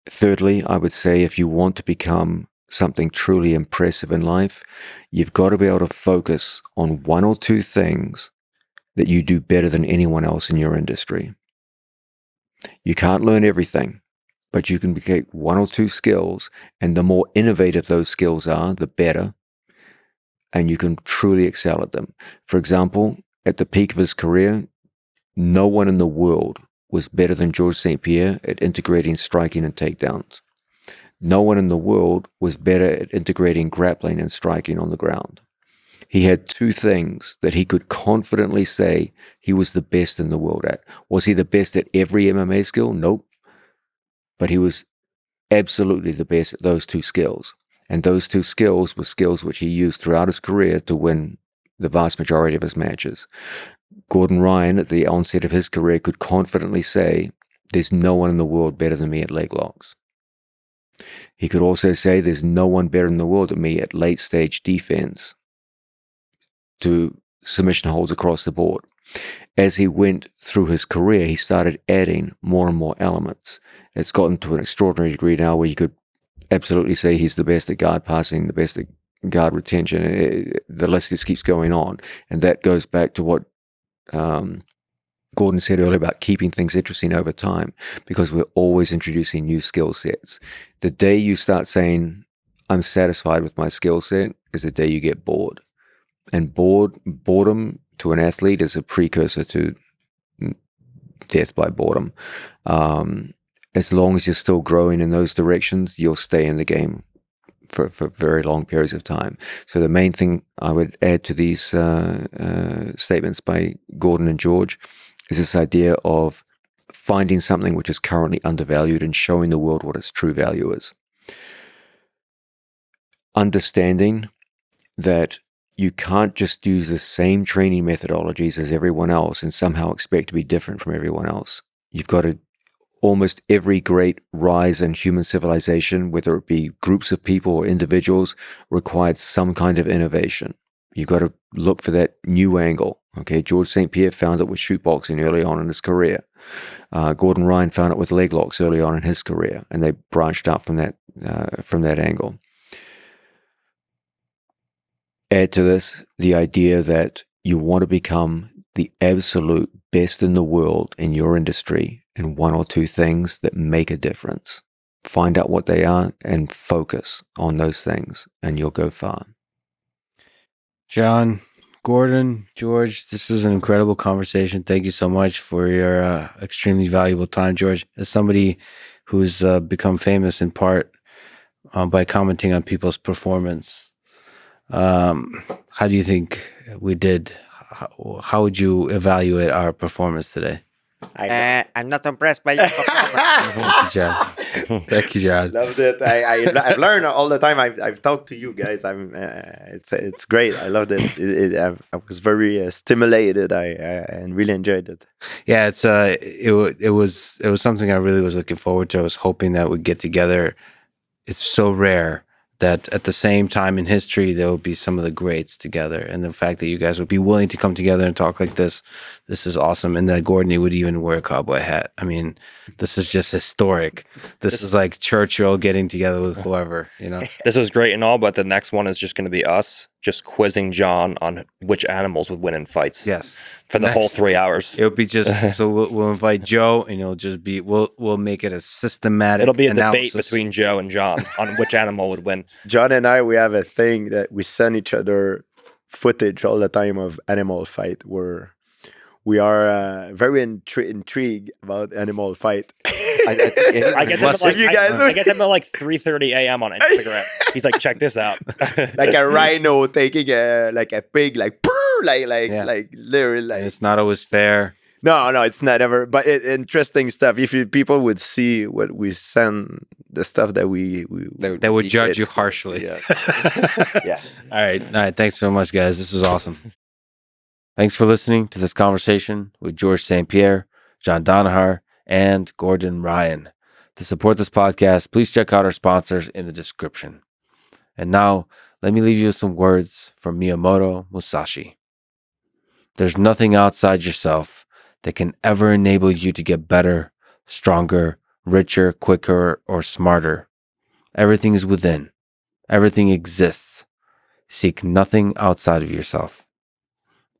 S1: Thirdly, I would say if you want to become something truly impressive in life, you've got to be able to focus on one or two things that you do better than anyone else in your industry. You can't learn everything, but you can get one or two skills, and the more innovative those skills are, the better, and you can truly excel at them. For example, at the peak of his career, no one in the world was better than George St-Pierre at integrating striking and takedowns. No one in the world was better at integrating grappling and striking on the ground. He had two things that he could confidently say he was the best in the world at. Was he the best at every MMA skill? Nope. But he was absolutely the best at those two skills. And those two skills were skills which he used throughout his career to win the vast majority of his matches. Gordon Ryan, at the onset of his career, could confidently say, there's no one in the world better than me at leg locks. He could also say, there's no one better in the world than me at late stage defense to submission holds across the board. As he went through his career, he started adding more and more elements. It's gotten to an extraordinary degree now where you could absolutely say he's the best at guard passing, the best at guard retention. The list just keeps going on. And that goes back to what Gordon said earlier about keeping things interesting over time, because we're always introducing new skill sets. The day you start saying, I'm satisfied with my skill set, is the day you get bored. And boredom to an athlete is a precursor to death by boredom. As long as you're still growing in those directions, you'll stay in the game for very long periods of time. So the main thing I would add to these statements by Gordon and George is this idea of finding something which is currently undervalued and showing the world what its true value is. Understanding that you can't just use the same training methodologies as everyone else and somehow expect to be different from everyone else. You've got to, almost every great rise in human civilization, whether it be groups of people or individuals, required some kind of innovation. You've got to look for that new angle. Okay, George St-Pierre found it with shootboxing early on in his career. Gordon Ryan found it with leg locks early on in his career, and they branched out from that angle. Add to this the idea that you want to become the absolute best in the world in your industry in one or two things that make a difference. Find out what they are and focus on those things, and you'll go far.
S2: John, Gordon, George, this is an incredible conversation. Thank you so much for your extremely valuable time, George. As somebody who's become famous in part by commenting on people's performance, how do you think we did? How would you evaluate our performance today?
S5: I'm not impressed by your performance.
S2: Thank you, John. Thank you, John.
S4: Loved it. I've learned all the time. I've talked to you guys. It's great. I loved it. I was very stimulated. And really enjoyed it.
S2: Yeah, it was something I really was looking forward to. I was hoping that we'd get together. It's so rare that at the same time in history there would be some of the greats together, and the fact that you guys would be willing to come together and talk like this is awesome. And that Gordon would even wear a cowboy hat. I mean, this is just historic. This is like Churchill getting together with whoever, you know.
S3: This is great and all, but the next one is just going to be us just quizzing John on which animals would win in fights.
S2: Yes,
S3: for the whole 3 hours.
S2: It'll be just so we'll invite Joe, and it'll just be we'll make it a systematic.
S3: It'll be a
S2: analysis.
S3: debate between Joe and John on which animal would win.
S4: John and I, we have a thing that we send each other footage all the time of animal fight, where we are very intrigued about animal fight.
S3: I get them at like 3:30 a.m. on Instagram. He's like, check this out.
S4: Like a rhino taking like a pig, like literally, like.
S2: And it's not always fair.
S4: No, it's not ever. But interesting stuff. If people would see what we send, the stuff that
S2: they would judge you harshly.
S4: Yeah. Yeah.
S2: All right. Thanks so much, guys. This was awesome. Thanks for listening to this conversation with George St-Pierre, John Danaher, and Gordon Ryan. To support this podcast, please check out our sponsors in the description. And now, let me leave you with some words from Miyamoto Musashi. There's nothing outside yourself that can ever enable you to get better, stronger, richer, quicker, or smarter. Everything is within. Everything exists. Seek nothing outside of yourself.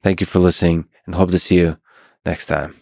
S2: Thank you for listening and hope to see you next time.